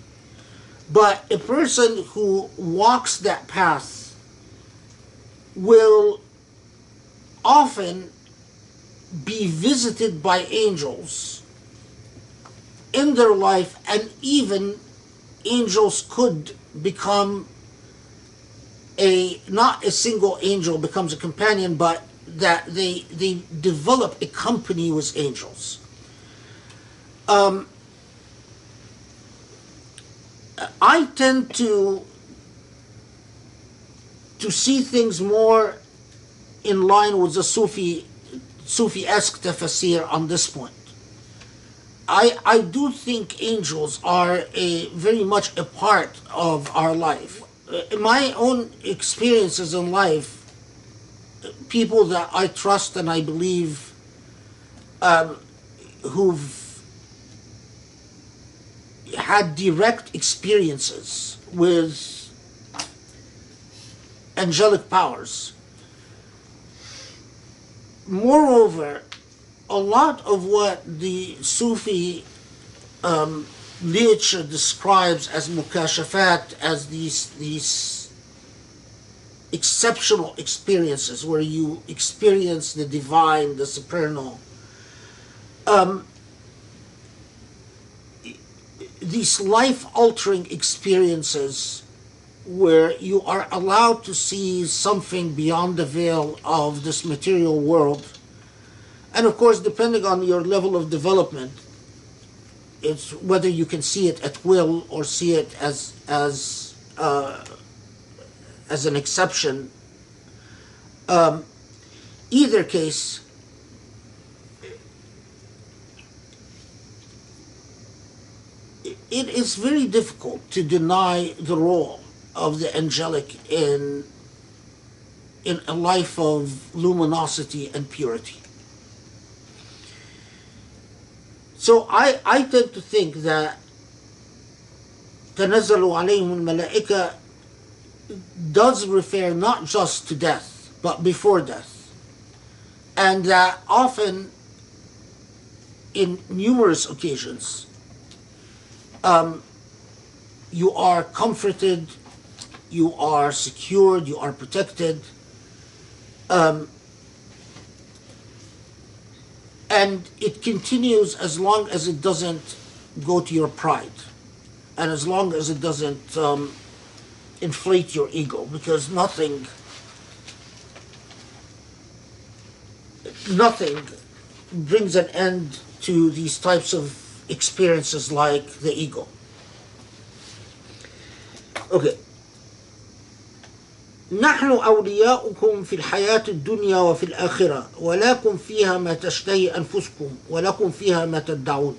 but a person who walks that path will often be visited by angels in their life, and even angels could become not a single angel becomes a companion, but that they develop a company with angels. I tend to see things more in line with the Sufi-esque tafsir on this point. I do think angels are very much a part of our life. In my own experiences in life, people that I trust and I believe who've had direct experiences with angelic powers. Moreover, a lot of what the Sufi literature describes as mukashafat, as these exceptional experiences where you experience the divine, the supernal, these life-altering experiences where you are allowed to see something beyond the veil of this material world. And of course, depending on your level of development, it's whether you can see it at will or see it as an exception. Either case, it is very difficult to deny the role of the angelic in a life of luminosity and purity. So I tend to think that تنزل عليهم الملائكة does refer not just to death, but before death. And that often, in numerous occasions, you are comforted, you are secured, you are protected, and it continues as long as it doesn't go to your pride, and as long as it doesn't inflate your ego, because nothing brings an end to these types of experiences like the ego. Okay. نحن أولياؤكم في الحياة الدنيا وفي الآخرة ولكم فيها ما تشتهي أنفسكم ولكم فيها ما تدعون.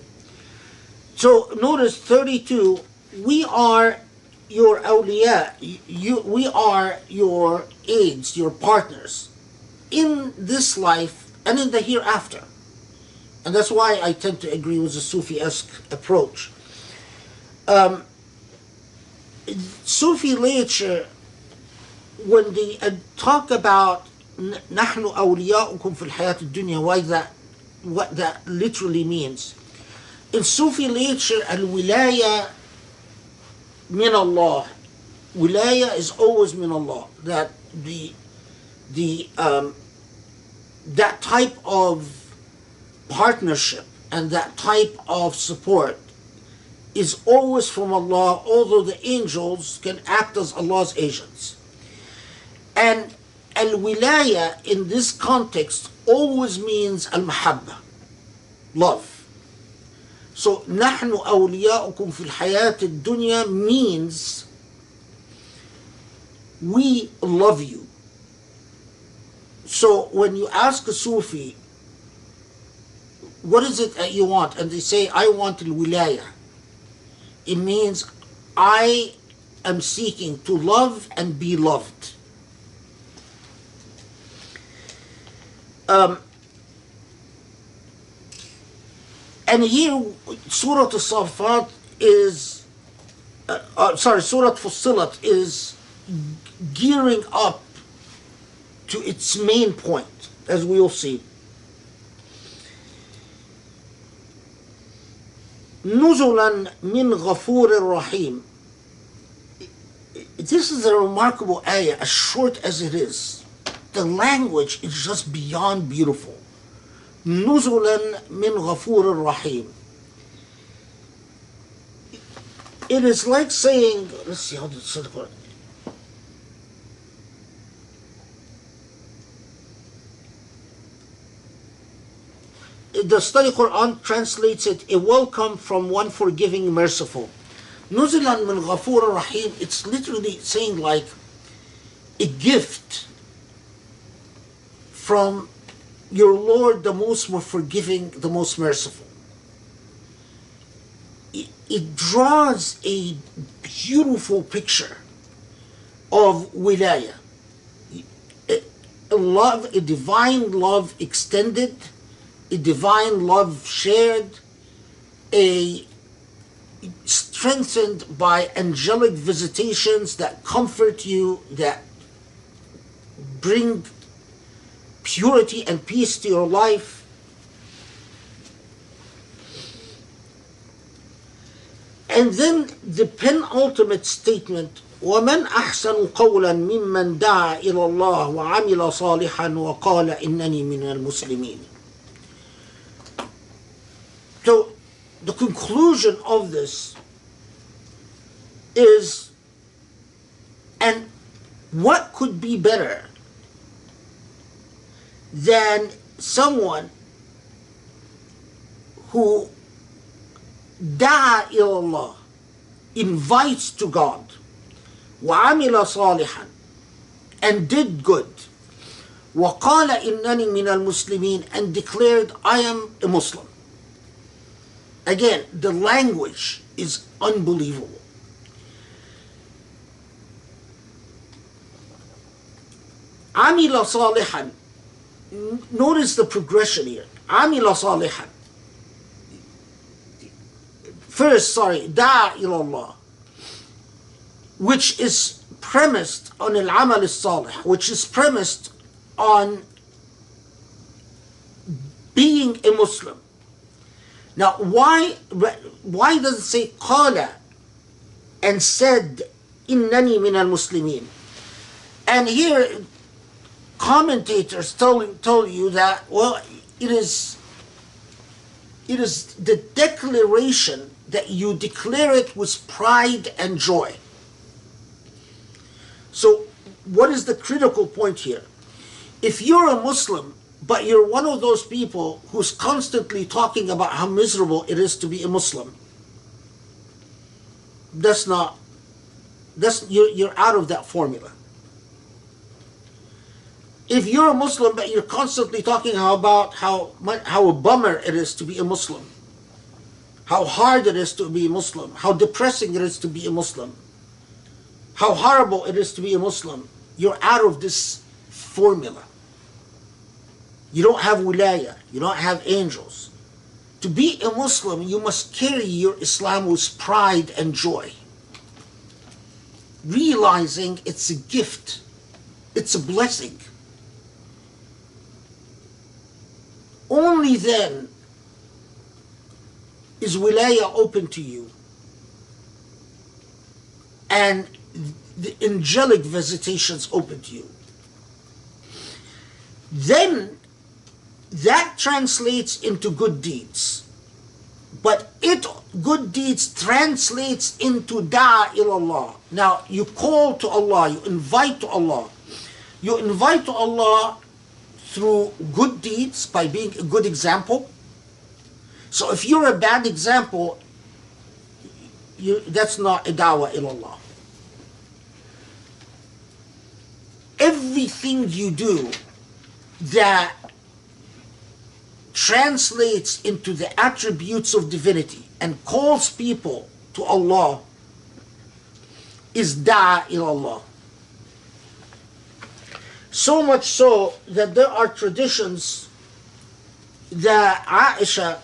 So notice 32, we are your awliya, we are your aids, your partners in this life and in the hereafter. And that's why I tend to agree with the Sufi-esque approach. Sufi literature, when they talk about نحن أولياؤكم في الحياة الدنيا, what that literally means. In Sufi literature, al-wilaya min Allah. Wilaya is always min Allah. That that type of partnership and that type of support is always from Allah, although the angels can act as Allah's agents. And al-wilaya in this context always means al-mahabba, love. So نحن أولياؤكم في الحياة الدنيا means we love you. So when you ask a Sufi, what is it that you want? And they say, I want al-wilaya. It means I am seeking to love and be loved. And here, Surah Al-Safat is, Surah Fussilat is gearing up to its main point, as we will see. نُزُلًا مِنْ غَفُورٍ رَحِيمٍ. This is a remarkable ayah, as short as it is. The language is just beyond beautiful. نُزُلًا مِنْ غَفُورٍ رَحِيمٍ. It is like saying, let's see how to say it. The study Quran translates it, a welcome from one forgiving, merciful. نُزُلًا مِنْ غَفُورٍ رَحِيمٍ. It's literally saying like a gift from your Lord, the most forgiving, the most merciful. It draws a beautiful picture of wilaya. love, a divine love extended, a divine love shared, a strengthened by angelic visitations that comfort you, that bring purity and peace to your life. And then the penultimate statement, وَمَنْ أَحْسَنُ قَوْلًا مِمَّنْ دَعَا إِلَى اللَّهِ وَعَمِلَ صَالِحًا وَقَالَ إِنَّنِي مِنَ الْمُسْلِمِينَ. So the conclusion of this is, and what could be better than someone who da'a ilallah, invites to God, وَعَمِلَ صَالِحًا, and did good, وَقَالَ إِنَّنِي مِنَ الْمُسْلِمِينَ, and declared, I am a Muslim. Again, the language is unbelievable. عَمِلَ صَالِحًا, notice the progression here. عَمِلَ صَالِحًا. First, دَعَا إِلَى اللَّهِ, which is premised on al-amal al-salih, which is premised on being a Muslim. Now, why does it say قَالَ and said إِنَّنِي مِنَ الْمُسْلِمِينَ? And here, commentators tell you that, well, it is the declaration that you declare it with pride and joy. So, what is the critical point here? If you're a Muslim, but you're one of those people who's constantly talking about how miserable it is to be a Muslim, you're out of that formula. If you're a Muslim, but you're constantly talking about how a bummer it is to be a Muslim, how hard it is to be a Muslim, how depressing it is to be a Muslim, how horrible it is to be a Muslim, you're out of this formula. You don't have wilayah, you don't have angels. To be a Muslim, you must carry your Islam with pride and joy, realizing it's a gift, it's a blessing. Only then is wilayah open to you, and the angelic visitations open to you. Then that translates into good deeds, but good deeds translates into da'a ilallah. Now you call to Allah, you invite to Allah. You invite to Allah through good deeds, by being a good example. So if you're a bad example, that's not a da'wah ilallah. Everything you do that translates into the attributes of divinity and calls people to Allah is da'a ilallah. So much so that there are traditions that Aisha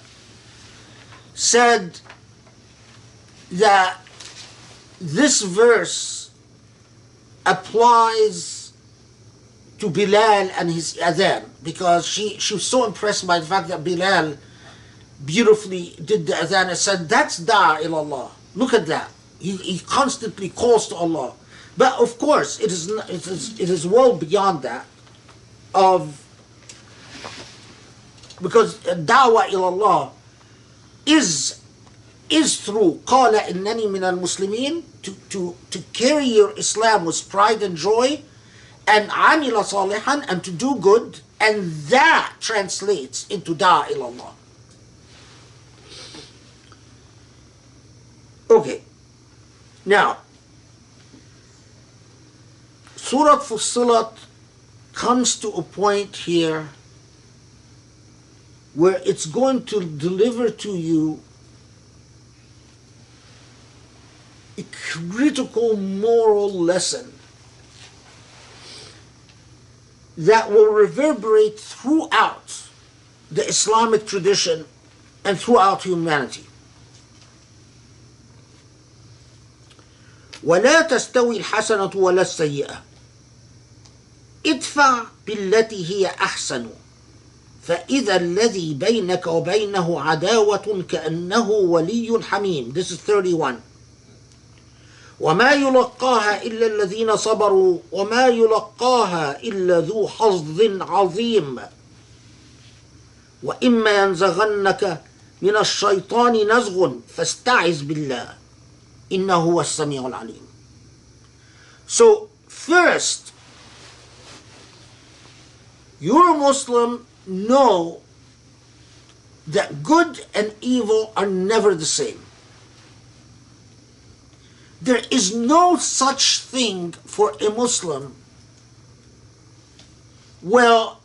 said that this verse applies to Bilal and his adhan, because she was so impressed by the fact that Bilal beautifully did the adhan and said, that's da'a ilallah. Look at that. He constantly calls to Allah. But of course, it is well beyond that, because da'wah ilallah is through قَالَ إِنَّنِي مِنَ الْمُسْلِمِينَ, to carry your Islam with pride and joy, and عَمِلَ صَالِحًا, and to do good, and that translates into da'a ilallah. Okay, now Surah Fussilat comes to a point here where it's going to deliver to you a critical moral lesson that will reverberate throughout the Islamic tradition and throughout humanity. ولا تستوي الحسنة ولا السيئة ادفع بالتي هي أحسن فإذا الذي بينك وبينه عداوة كأنه ولي حميم. This is 31. وما يلقاها إلا الذين صبروا وما يلقاها إلا ذو حظ عظيم وإما ينزغنك من الشيطان نزغ فاستعذ بالله إنه هو السميع العليم. So first, you're a Muslim, know that good and evil are never the same. There is no such thing for a Muslim, well,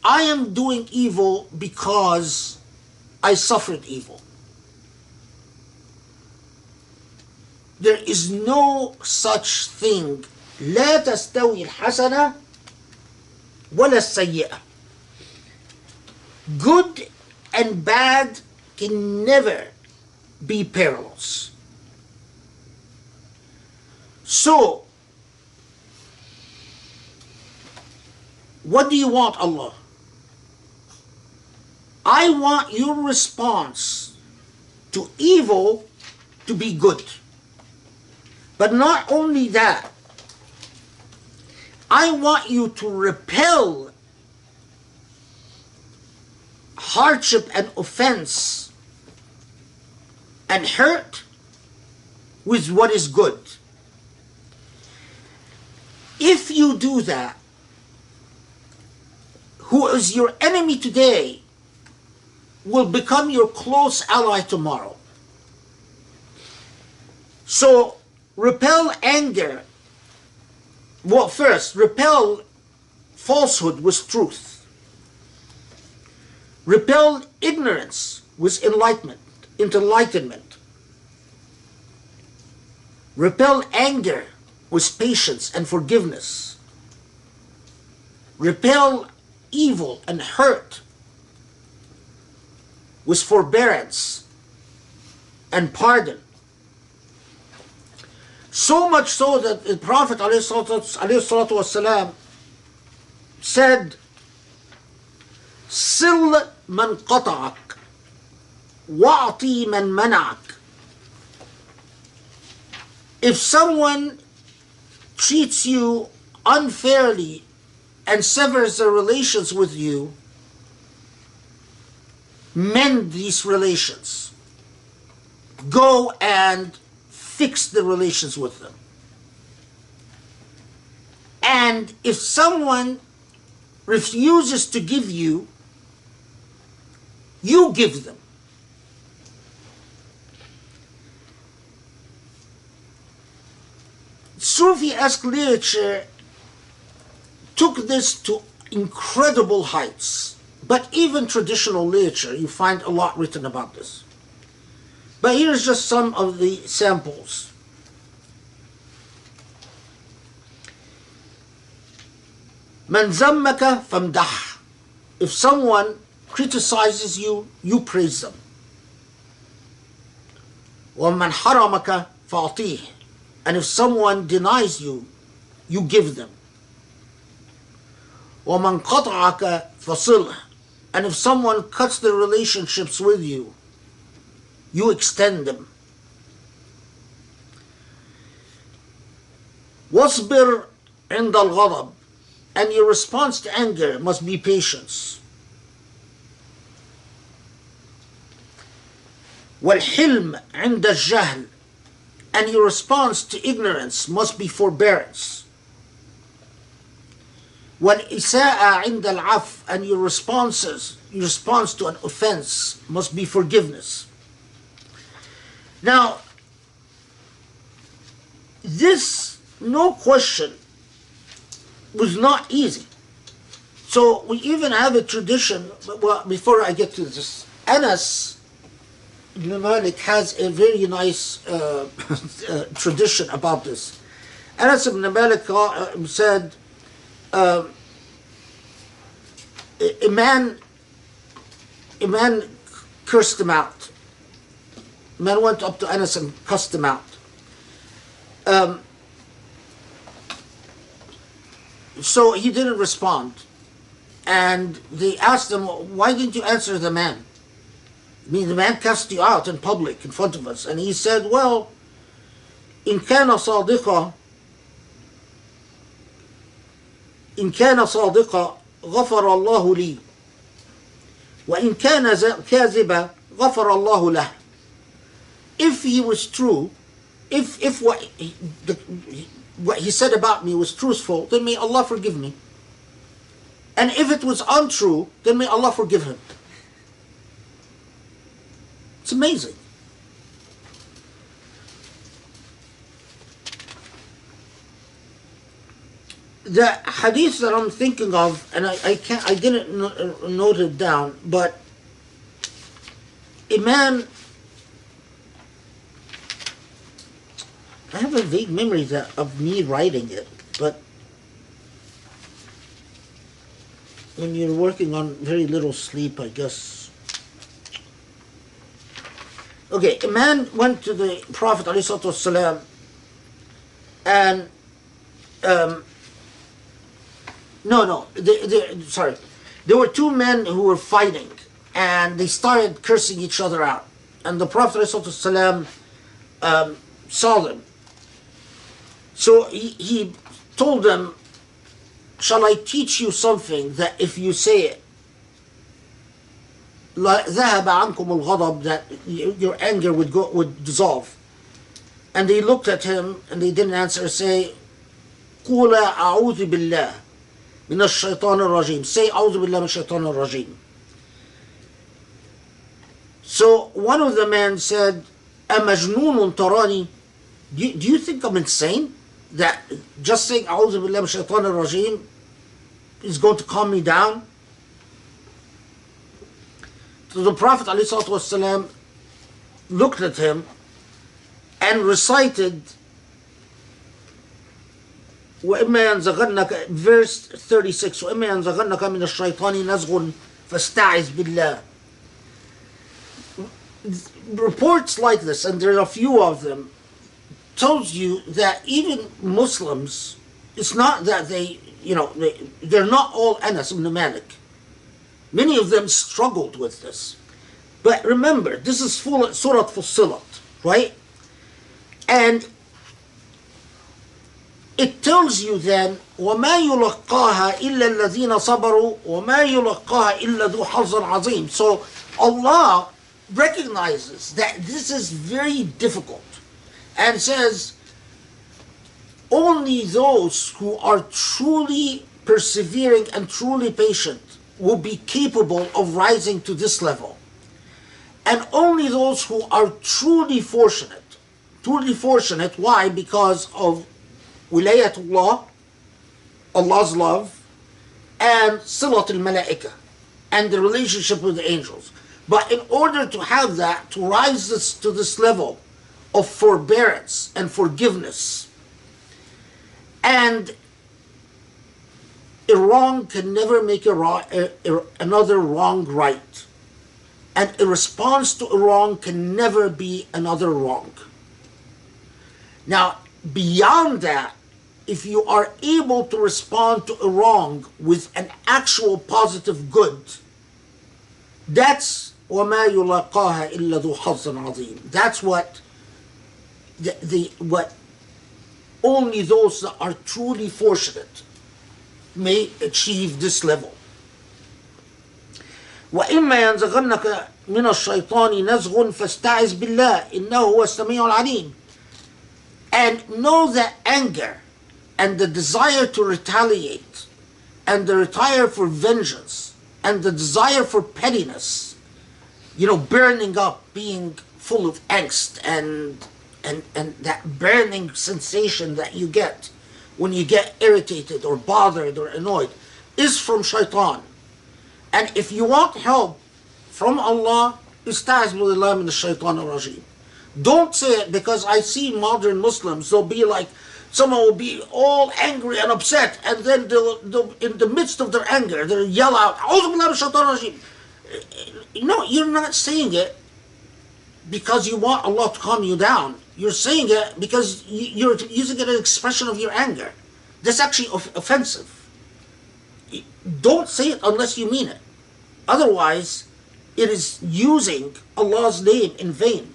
I am doing evil because I suffered evil. There is no such thing. لا تستوي الحسنة ولا السيئة. Good and bad can never be parallels. So, what do you want, Allah? I want your response to evil to be good. But not only that, I want you to repel hardship and offense and hurt with what is good. If you do that, who is your enemy today will become your close ally tomorrow. So, repel anger. Well, first, repel falsehood with truth. Repel ignorance with enlightenment. Repel anger with patience and forgiveness. Repel evil and hurt with forbearance and pardon. So much so that the Prophet ﷺ said, Sil man qata'ak, wa'ati man mana'ak. If someone treats you unfairly and severs their relations with you, mend these relations. Go and fix the relations with them. And if someone refuses to give you, you give them. Sufi-esque literature took this to incredible heights. But even traditional literature, you find a lot written about this. But here's just some of the samples. Man zammaka famdah. If someone criticizes you, you praise them. وَمَنْ حَرَمَكَ فَأَعْطِيهِ. And if someone denies you, you give them. وَمَنْ قَطَعَكَ فَصِلْهِ. And if someone cuts the relationships with you, you extend them. وَاصْبِرْ عِنْدَ الْغَضَبِ. And your response to anger must be patience. وَالْحِلْمِ عِنْدَ الجهل. And your response to ignorance must be forbearance. وَالْإِسَاءَ عِنْدَ الْعَفْوِ. And your response to an offense must be forgiveness. Now, this, no question, was not easy. So we even have a tradition, well, before I get to this, Anas ibn Malik has a very nice tradition about this. Anas ibn Malik said, a man cursed him out. A man went up to Anas and cussed him out. So he didn't respond. And they asked him, why didn't you answer the man? I mean, the man cussed you out in public, in front of us. And he said, well, إن كان صادقا غفر الله لي وإن كان كاذبا غفر الله له. If he was true, if what he said about me was truthful, then may Allah forgive me. And if it was untrue, then may Allah forgive him. It's amazing. The hadith that I'm thinking of, and I didn't note it down, but a man, I have a vague memory of me writing it, but when you're working on very little sleep, I guess. Okay, a man went to the Prophet ﷺ and sorry. There were two men who were fighting, and they started cursing each other out. And the Prophet ﷺ saw them. So he told them, shall I teach you something that if you say it, ذهب عنكم الغضب, that your anger would dissolve. And they looked at him and they didn't answer. Say, قُولَا أَعُوذُ بِاللَّهِ مِنَ الشَّيْطَانِ الرَّجِيمِ. Say, أَعُوذُ بِاللَّهِ مِنَ الشَّيْطَانِ الرَّجِيمِ. So one of the men said, أَمَجْنُونٌ تَرَانِي. Do you think I'm insane? That just saying أَعُوذُ بِاللَّهِ مِنَ الشَّيْطَانِ الرَّجِيمِ is going to calm me down? So the Prophet ﷺ looked at him and recited وَإِمَّا يَنزَغَنَّكَ, verse 36, وَإِمَّا يَنزَغَنَّكَ مِنَ الشَّيْطَانِ نَزْغٌ فَاسْتَعِذْ بِاللَّهِ. Reports like this, and there are a few of them, tells you that even Muslims, it's not that they're not all Anas ibn Malik. Many of them struggled with this. But remember, this is Surah Fussilat, right? And it tells you then, وَمَا يُلَقَّاهَا إِلَّا الَّذِينَ صَبَرُوا وَمَا يُلَقَّاهَا إِلَّا ذُو حَظٍّ عَظِيمٍ. So Allah recognizes that this is very difficult and says, only those who are truly persevering and truly patient will be capable of rising to this level. And only those who are truly fortunate, why? Because of wilayatullah, Allah's love, and silat al-malaika, and the relationship with the angels. But in order to have that, to rise to this level of forbearance and forgiveness, and a wrong can never make another wrong right. And a response to a wrong can never be another wrong. Now, beyond that, if you are able to respond to a wrong with an actual positive good, that's وَمَا يُلَقَّاهَا إِلَّا ذُو حَظٍّ عَظِيمٍ. That's what what only those that are truly fortunate may achieve this level. وَإِمَّا يَنزَغَنَّكَ مِنَ الشَّيْطَانِ نَزْغٌ فَاسْتَعِذْ بِاللَّهِ إِنَّهُ هُوَ السَّمِيعُ الْعَلِيمُ. And know that anger and the desire to retaliate and the desire for vengeance and the desire for pettiness, burning up, being full of angst and that burning sensation that you get when you get irritated or bothered or annoyed, is from shaitan. And if you want help from Allah, استعذ بالله من الشيطان الرجيم. Don't say it, because I see modern Muslims, they'll be like, Someone will be all angry and upset, and then they'll in the midst of their anger, they'll yell out, "A'udhu billahi minash shaitanir rajim." No, you're not saying it because you want Allah to calm you down. You're saying it because you're using it as an expression of your anger. That's actually offensive. Don't say it unless you mean it. Otherwise, it is using Allah's name in vain.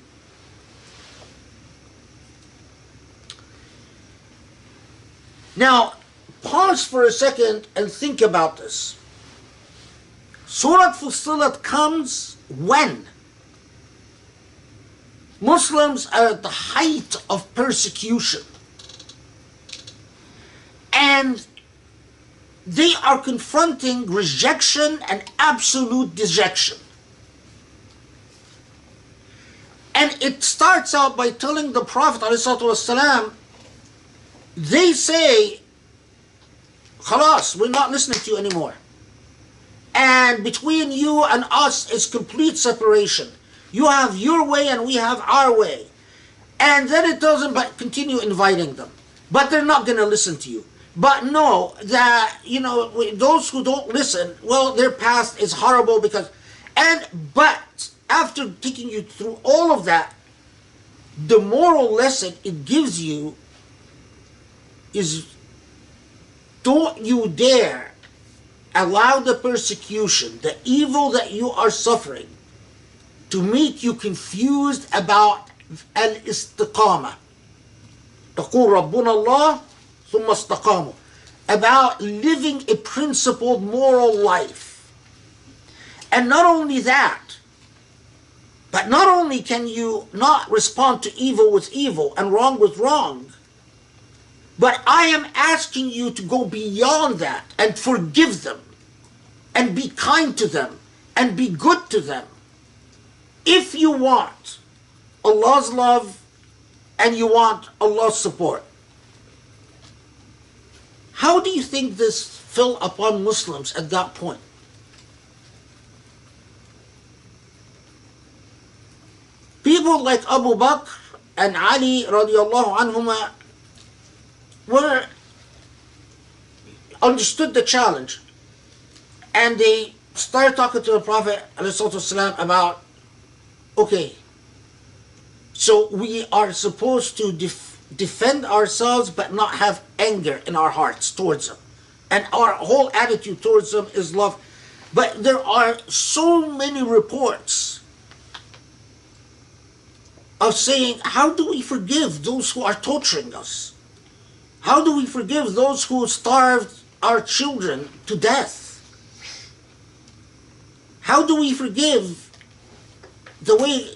Now, pause for a second and think about this. Surah Fussilat comes when Muslims are at the height of persecution, and they are confronting rejection and absolute dejection. And it starts out by telling the Prophet ﷺ, they say, "Khalas, we're not listening to you anymore. And between you and us is complete separation. You have your way and we have our way." And then it doesn't but continue inviting them. But they're not going to listen to you. But know that, those who don't listen, well, their past is horrible but after taking you through all of that, the moral lesson it gives you is, don't you dare allow the persecution, the evil that you are suffering, to make you confused about al-istiqamah. تقول ربنا الله ثم استقاموا, about living a principled moral life. And not only that, but not only can you not respond to evil with evil and wrong with wrong, but I am asking you to go beyond that and forgive them and be kind to them and be good to them. If you want Allah's love and you want Allah's support. How do you think this fell upon Muslims at that point? People like Abu Bakr and Ali radiallahu anhuma understood the challenge, and they started talking to the Prophet ﷺ about, okay, so we are supposed to defend ourselves but not have anger in our hearts towards them, and our whole attitude towards them is love. But there are so many reports of saying, how do we forgive those who are torturing us? How do we forgive those who starved our children to death? How do we forgive the way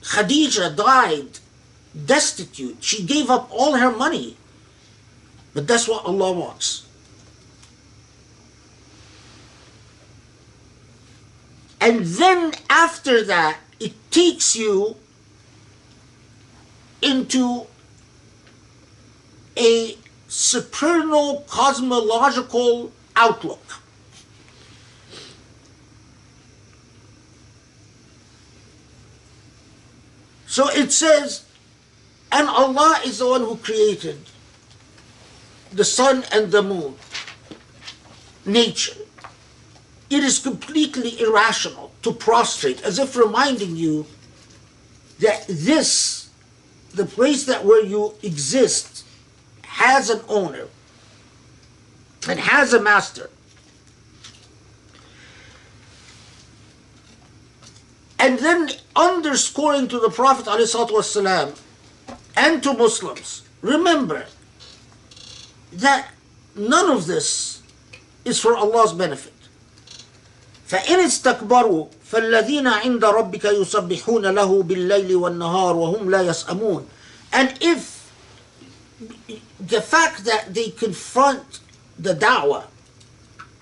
Khadija died destitute? She gave up all her money. But that's what Allah wants. And then after that, it takes you into a supernal cosmological outlook. So it says, and Allah is the one who created the sun and the moon, nature. It is completely irrational to prostrate, as if reminding you that the place where you exist, has an owner and has a master. And then underscoring to the Prophet ﷺ and to Muslims, remember that none of this is for Allah's benefit. فَإِنِ اسْتَكْبَرُوا فَالَّذِينَ عِنْدَ رَبِّكَ يُسَبِّحُونَ لَهُ بِاللَّيْلِ وَالنَّهَارِ وَهُمْ لَا يَسْأَمُونَ. And if the fact that they confront the da'wah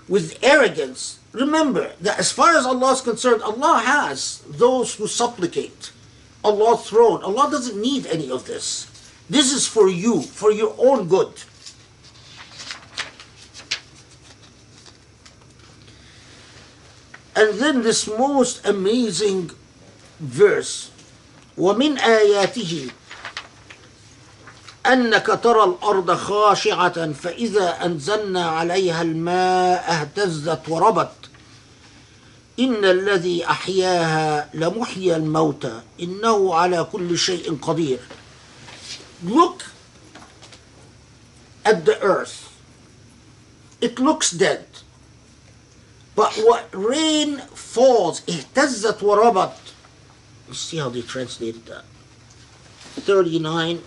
with arrogance, remember that as far as Allah is concerned, Allah has those who supplicate Allah's throne. Allah doesn't need any of this. This is for you, for your own good. And then this most amazing verse, وَمِنْ آيَاتِهِ أنك ترى الأرض خاشعة فإذا أنزلنا عليها الماء اهتزت وربت إن الذي أحياها لمحيي الموتى إنه على كل شيء قدير. Look at the earth. It looks dead. But what rain falls, اهتزت وربت. You see how they translated that. 39.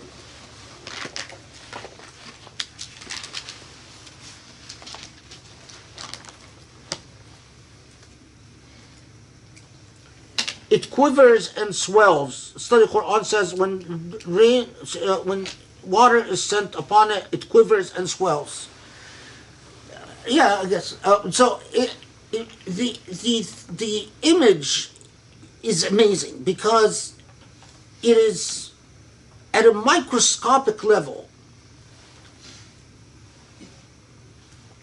It quivers and swells. Study Quran says when rain, when water is sent upon it, it quivers and swells. Yeah, I guess. So the image is amazing because it is at a microscopic level.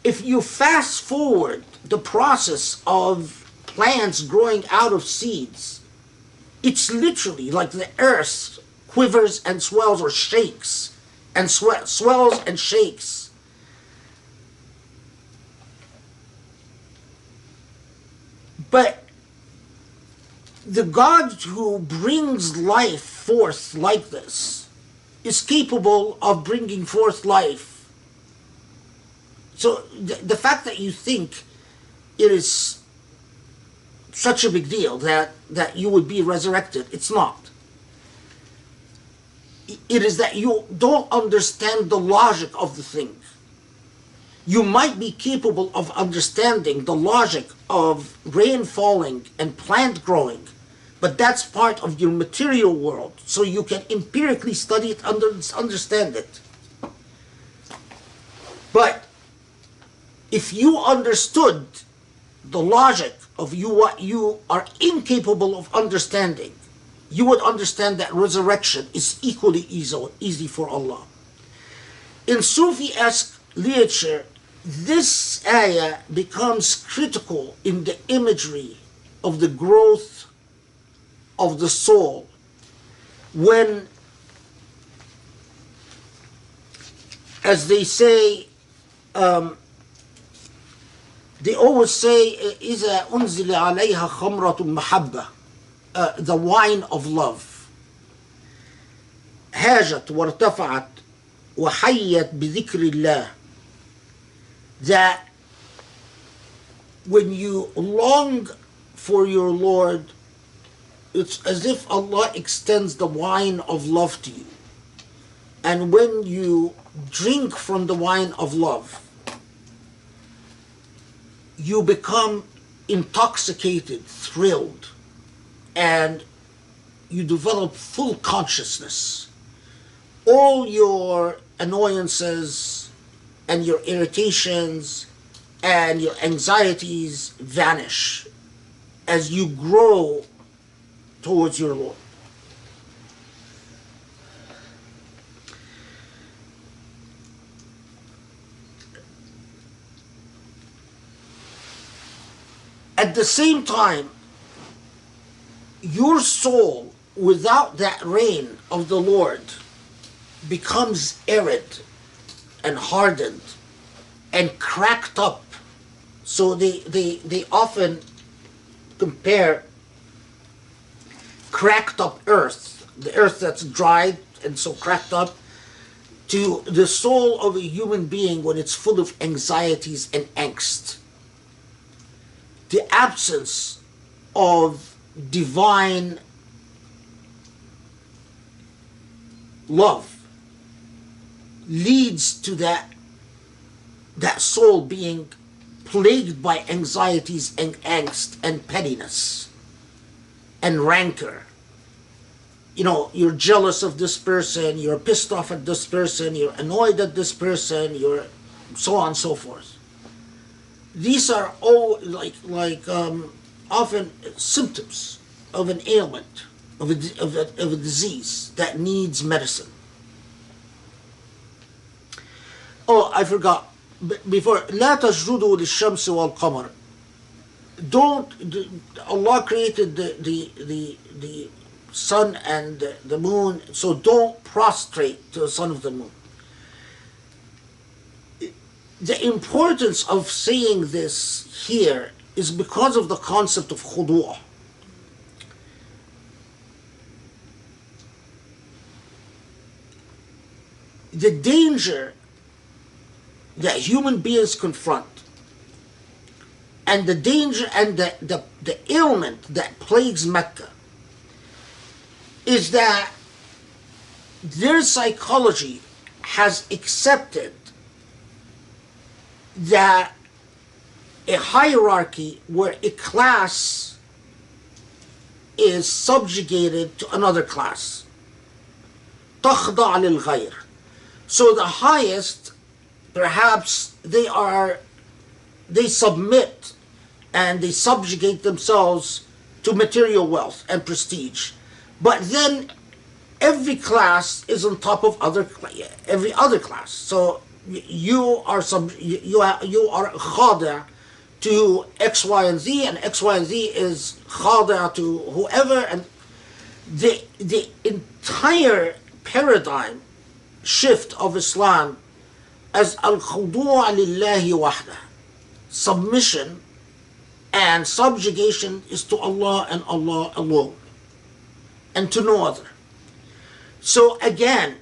If you fast forward the process of plants growing out of seeds, it's literally like the earth quivers and swells or shakes and swells and shakes. But the God who brings life forth like this is capable of bringing forth life. So the fact that you think it is such a big deal that you would be resurrected, it's not. It is that you don't understand the logic of the thing. You might be capable of understanding the logic of rain falling and plant growing, but that's part of your material world, so you can empirically study it, understand it. But if you understood the logic of what you are incapable of understanding, you would understand that resurrection is equally easy for Allah. In Sufi-esque literature, this ayah becomes critical in the imagery of the growth of the soul when, as they say, they always say, إِذَا أُنزِلَ عَلَيْهَا خَمْرَةٌ مَحَبَّةٌ, the wine of love. هاجت وارتفعت وحيت بذكر الله. That when you long for your Lord, it's as if Allah extends the wine of love to you. And when you drink from the wine of love, you become intoxicated, thrilled, and you develop full consciousness. All your annoyances and your irritations and your anxieties vanish as you grow towards your Lord. At the same time, your soul, without that rain of the Lord, becomes arid and hardened and cracked up. So they often compare cracked up earth, the earth that's dried and so cracked up, to the soul of a human being when it's full of anxieties and angst. The absence of divine love leads to that soul being plagued by anxieties and angst and pettiness and rancor. You know, you're jealous of this person, you're pissed off at this person, you're annoyed at this person, you're so on and so forth. These are all often symptoms of an ailment, of a disease that needs medicine. Oh, I forgot. Before, لا تسجدوا للشمس والقمر. Allah created the sun and the moon, so don't prostrate to the sun of the moon. The importance of saying this here is because of the concept of khudu'. The danger that human beings confront, and the danger and the ailment that plagues Mecca, is that their psychology has accepted that a hierarchy where a class is subjugated to another class. تخضع للغير. So the highest, perhaps they submit and they subjugate themselves to material wealth and prestige. But then every class is on top of every other class. So you are khada to X, Y, and Z, and X, Y, and Z is khada to whoever, and the entire paradigm shift of Islam as al-khudu' lillahi wahda. Submission and subjugation is to Allah and Allah alone, and to no other. So again,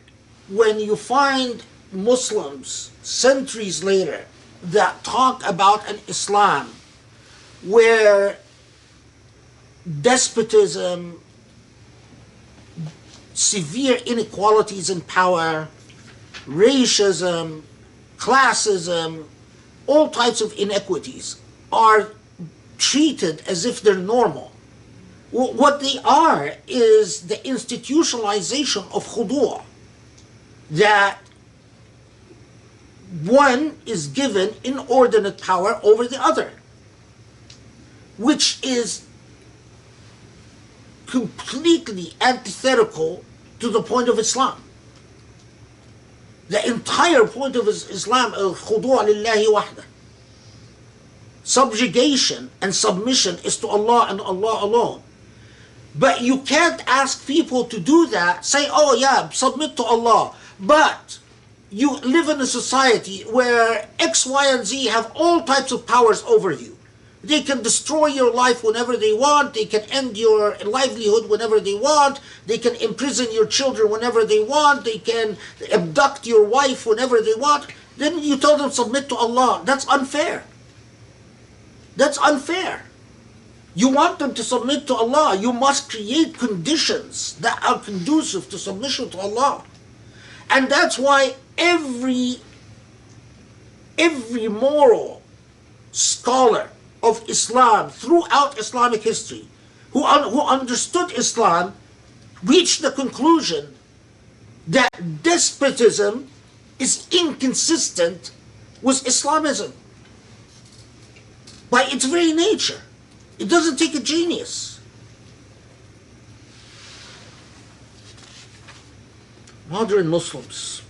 when you find Muslims centuries later that talk about an Islam where despotism, severe inequalities in power, racism, classism, all types of inequities are treated as if they're normal. What they are is the institutionalization of khudu', that one is given inordinate power over the other, which is completely antithetical to the point of Islam. The entire point of Islam is khudu' lillahi wahda. Subjugation and submission is to Allah and Allah alone. But you can't ask people to do that, say, oh yeah, submit to Allah. But you live in a society where X, Y, and Z have all types of powers over you. They can destroy your life whenever they want. They can end your livelihood whenever they want. They can imprison your children whenever they want. They can abduct your wife whenever they want. Then you tell them submit to Allah. That's unfair. That's unfair. You want them to submit to Allah. You must create conditions that are conducive to submission to Allah. And that's why every moral scholar of Islam throughout Islamic history who understood Islam reached the conclusion that despotism is inconsistent with Islamism by its very nature. It doesn't take a genius. Modern Muslims.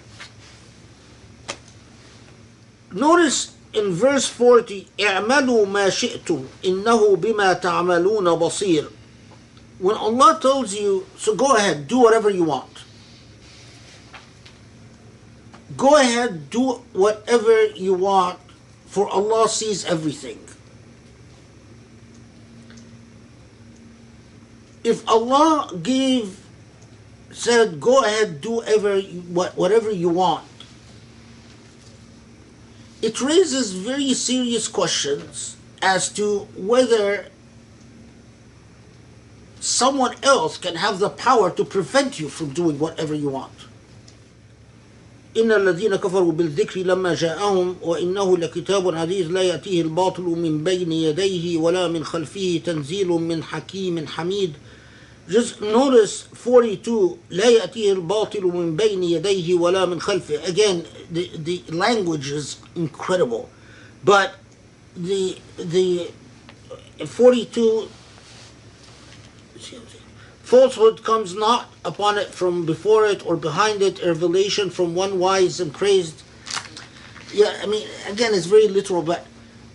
Notice in verse 40, اعملوا ما شئتم إنه بما تعملون بصير. When Allah tells you, so go ahead, do whatever you want. Go ahead, do whatever you want, for Allah sees everything. If Allah said, go ahead, do whatever you want, it raises very serious questions as to whether someone else can have the power to prevent you from doing whatever you want. إن الذين كفروا بالذكر لما جاءهم وإنه لكتاب عزيز لا يأتيه الباطل من بين يديه ولا من خلفه تنزيل من حكيم حميد. Just notice 42, لا يأتيه الباطل من بين يديه ولا من خلفه. Again, the language is incredible, but the 42, falsehood comes not upon it from before it or behind it, a revelation from one wise and praised. Yeah, I mean, again, it's very literal, but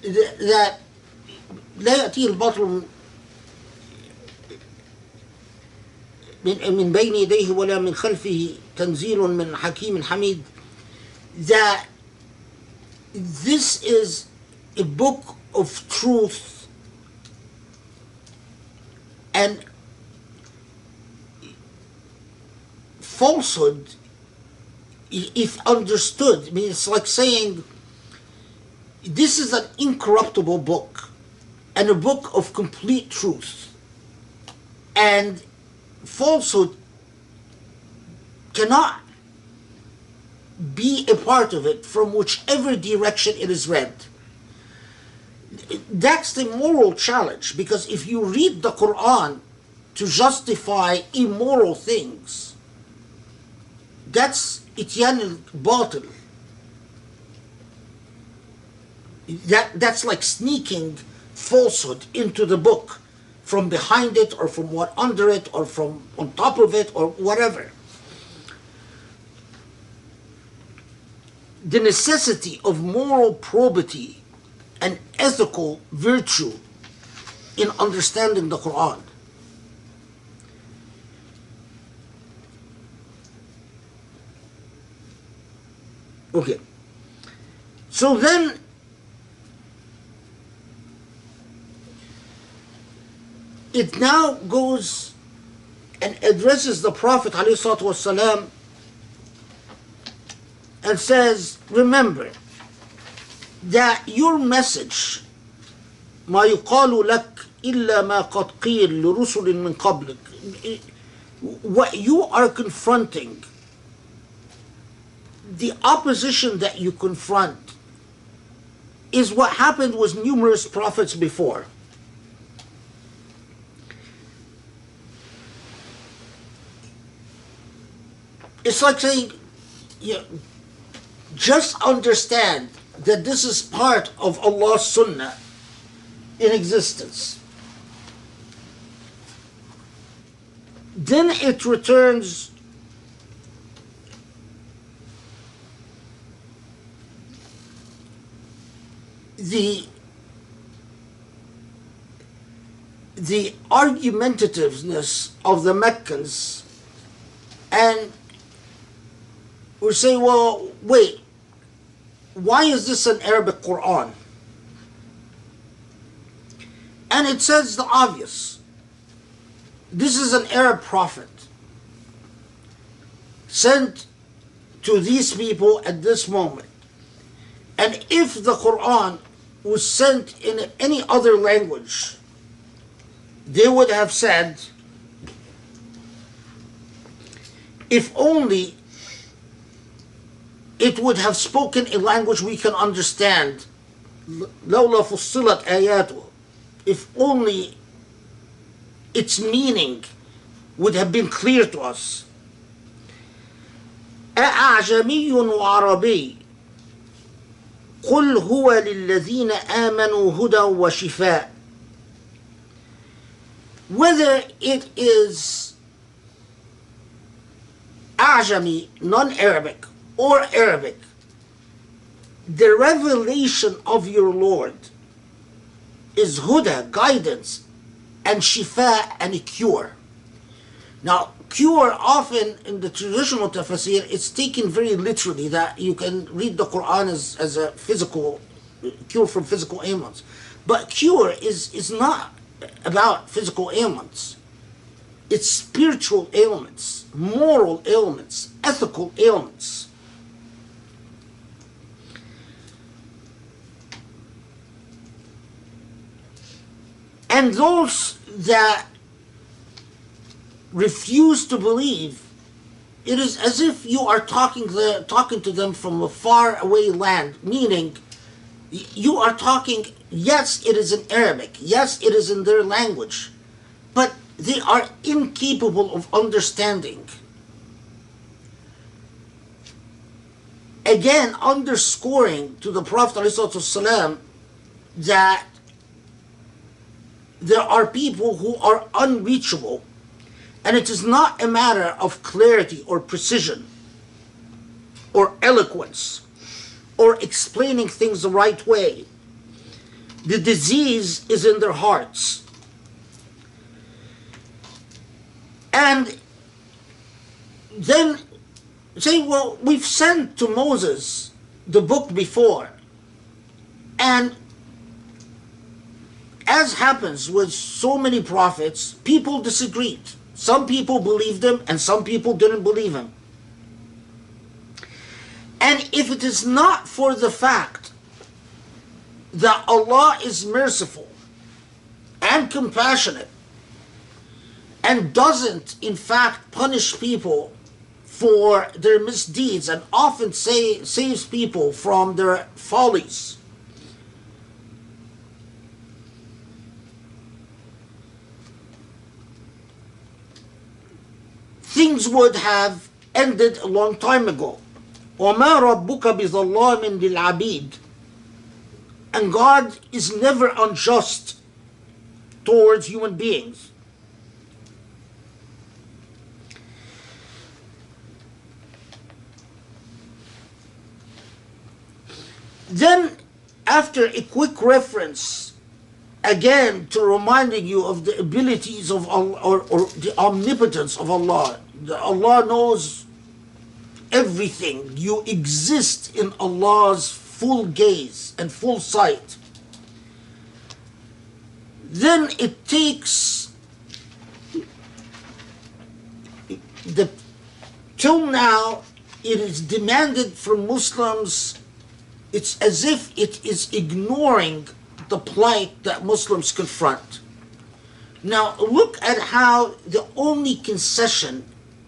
that لا يأتيه الباطل من بين يديه ولا من خلفه تنزيل من حكيم حميد, that this is a book of truth and falsehood, if understood. I mean, it's like saying this is an incorruptible book and a book of complete truth, and falsehood cannot be a part of it from whichever direction it is read. That's the moral challenge, because if you read the Quran to justify immoral things, that's ityan al-batil. That's like sneaking falsehood into the book from behind it, or from what under it, or from on top of it, or whatever. The necessity of moral probity and ethical virtue in understanding the Quran. Okay. So then, it now goes and addresses the Prophet ﷺ and says, remember that your message, ما يقال لك إلا ما قد قيل لرسل من قبلك, what you are confronting, the opposition that you confront, is what happened with numerous prophets before. It's like saying, just understand that this is part of Allah's sunnah in existence. Then it returns the argumentativeness of the Meccans, and we say, well, wait, why is this an Arabic Quran? And it says the obvious. This is an Arab prophet sent to these people at this moment. And if the Quran was sent in any other language, they would have said, if only it would have spoken a language we can understand. لولا فصلت آياته. If only its meaning would have been clear to us. أعجمي وعربي قل هو للذين آمنوا هدى وشفاء. Whether it is أعجمي, non-Arabic, or Arabic, the revelation of your Lord is huda, guidance, and shifa, and a cure. Now, cure, often in the traditional tafsir, it's taken very literally, that you can read the Quran as a physical cure from physical ailments. But cure is not about physical ailments. It's spiritual ailments, moral ailments, ethical ailments. And those that refuse to believe, it is as if you are talking to them from a far away land, meaning you are talking, yes, it is in Arabic, yes, it is in their language, but they are incapable of understanding. Again, underscoring to the Prophet ﷺ that there are people who are unreachable, and it is not a matter of clarity or precision or eloquence or explaining things the right way. The disease is in their hearts. And then say, well, we've sent to Moses the book before, and as happens with so many prophets, people disagreed. Some people believed him and some people didn't believe him. And if it is not for the fact that Allah is merciful and compassionate and doesn't in fact punish people for their misdeeds and often saves people from their follies, things would have ended a long time ago. وَمَا رَبُّكَ بِظَلَّامٍ لِلْعَبِيدِ. And God is never unjust towards human beings. Then, after a quick reference, again to reminding you of the abilities of Allah, or the omnipotence of Allah, that Allah knows everything. You exist in Allah's full gaze and full sight. Then it takes till now it is demanded from Muslims, it's as if it is ignoring the plight that Muslims confront. Now look at how the only concession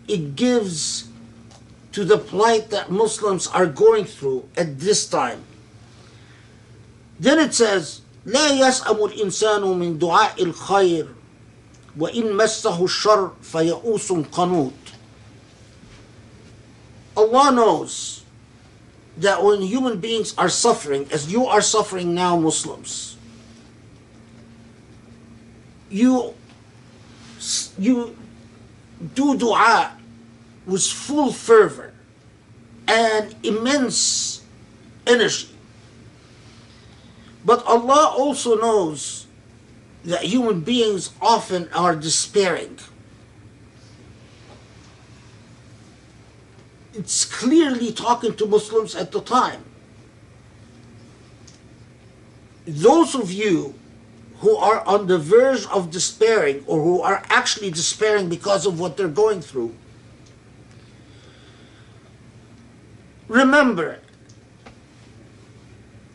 it gives to the plight that Muslims are going through at this time. Then it says, لا يسأم الإنسان من دعاء الخير وإن مسه الشر فيئوس قنوط. Allah knows that when human beings are suffering, as you are suffering now, Muslims, you do dua with full fervor and immense energy. But Allah also knows that human beings often are despairing. It's clearly talking to Muslims at the time. Those of you who are on the verge of despairing, or who are actually despairing because of what they're going through, remember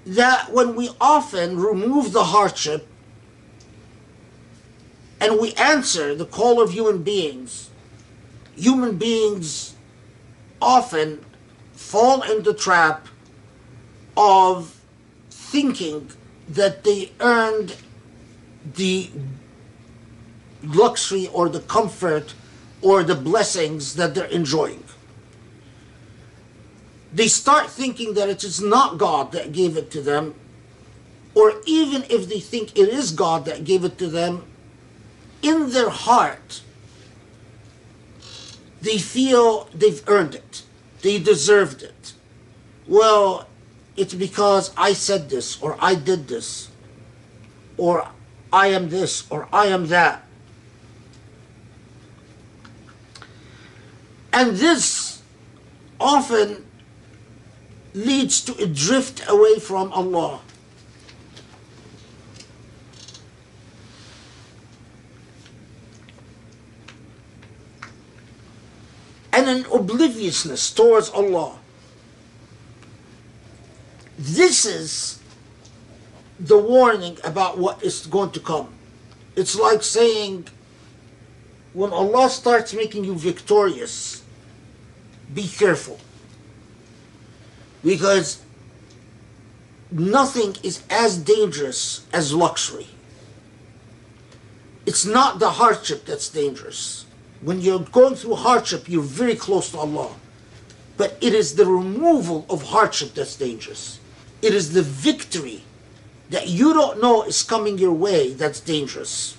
that when we often remove the hardship and we answer the call of human beings often fall in the trap of thinking that they earned the luxury or the comfort or the blessings that they're enjoying. They start thinking that it is not God that gave it to them, or even if they think it is God that gave it to them, in their heart, they feel they've earned it. They deserved it. Well, it's because I said this, or I did this, or I am this, or I am that. And this often leads to a drift away from Allah. And an obliviousness towards Allah. This is the warning about what is going to come. It's like saying, when Allah starts making you victorious, be careful. Because nothing is as dangerous as luxury. It's not the hardship that's dangerous. When you're going through hardship, you're very close to Allah. But it is the removal of hardship that's dangerous. It is the victory that you don't know is coming your way that's dangerous.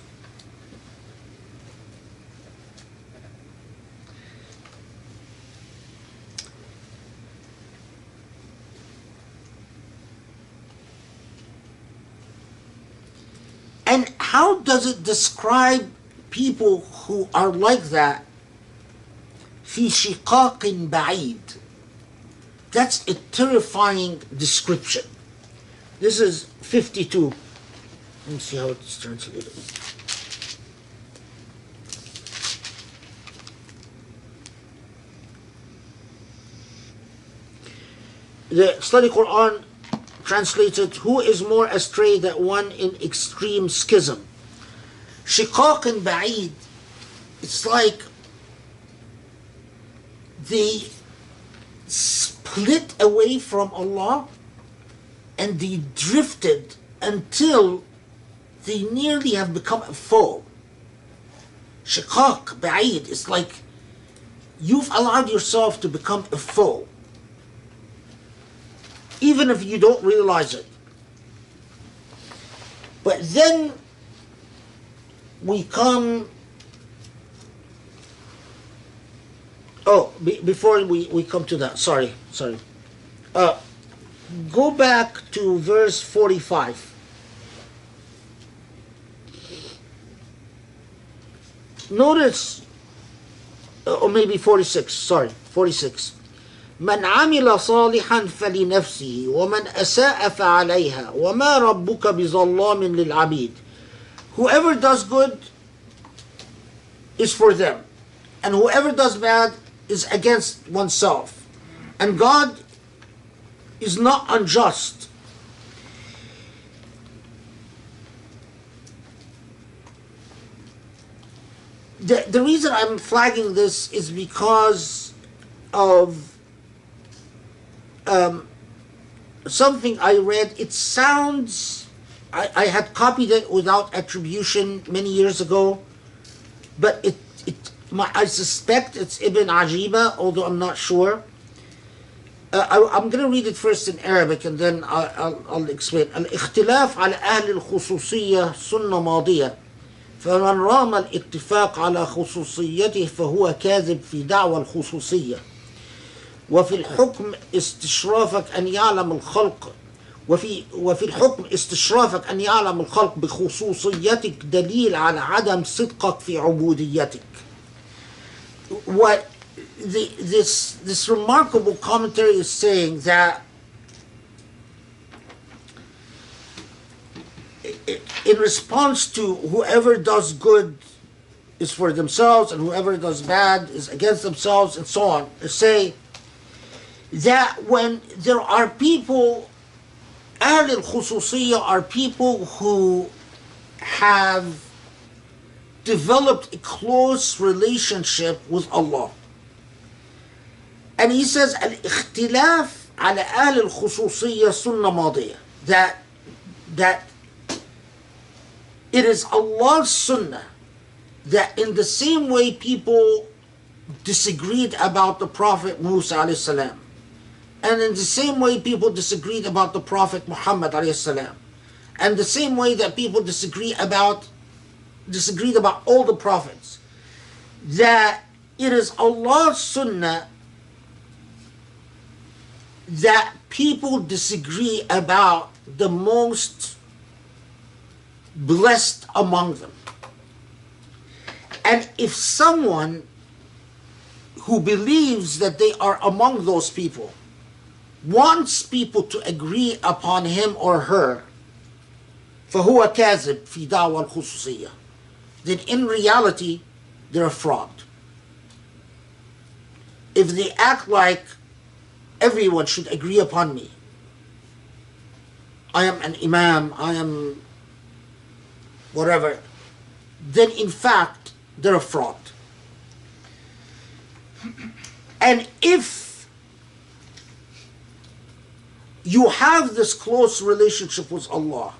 And how does it describe people who are like that? في شقاق بعيد. That's a terrifying description. This is 52. Let me see how it's translated. The Study Quran translated, who is more astray than one in extreme schism? Shiqaq and Ba'id, it's like they split away from Allah and they drifted until they nearly have become a foe. Shiqaq, Ba'id, it's like you've allowed yourself to become a foe, even if you don't realize it. But then we come, before we come to that, sorry. Go back to verse 45. Notice, or maybe 46, 46. من عمل صالحا فلنفسه ومن أساء فعليها وما ربك بظلام للعبيد. Whoever does good is for them, and whoever does bad is against oneself. And God is not unjust. The reason I'm flagging this is because of something I read. It sounds, I had copied it without attribution many years ago, but I suspect it's Ibn Ajiba, although I'm not sure. I'm going to read it first in Arabic and then I'll explain. الاختلاف على أهل الخصوصية سنة ماضية، فمن رام الاتفاق على خصوصيته فهو كاذب في دعوى الخصوصية. وفي الحكم استشرافك أن يعلم الخلق وفي الحكم استشرافك أن يعلم الخلق بخصوصيتك دليل على عدم صدقك في عبوديتك. What this remarkable commentary is saying, that in response to whoever does good is for themselves and whoever does bad is against themselves and so on, say that when there are people, Ahl al-Khususiyya are people who have developed a close relationship with Allah. And he says, al-ikhtilaf ala Ahl al-Khususiyya sunnah madiyah, that it is Allah's sunnah that in the same way people disagreed about the Prophet Musa alayhi salam, and in the same way people disagreed about the Prophet Muhammad alayhi salam, and the same way that people disagreed about all the prophets, that it is Allah's sunnah that people disagree about the most blessed among them. And if someone who believes that they are among those people wants people to agree upon him or her, فهو كاذب في دعوى الخصوصية, then in reality they're a fraud. If they act like everyone should agree upon me, I am an imam, I am whatever, then in fact they're a fraud. And if you have this close relationship with Allah,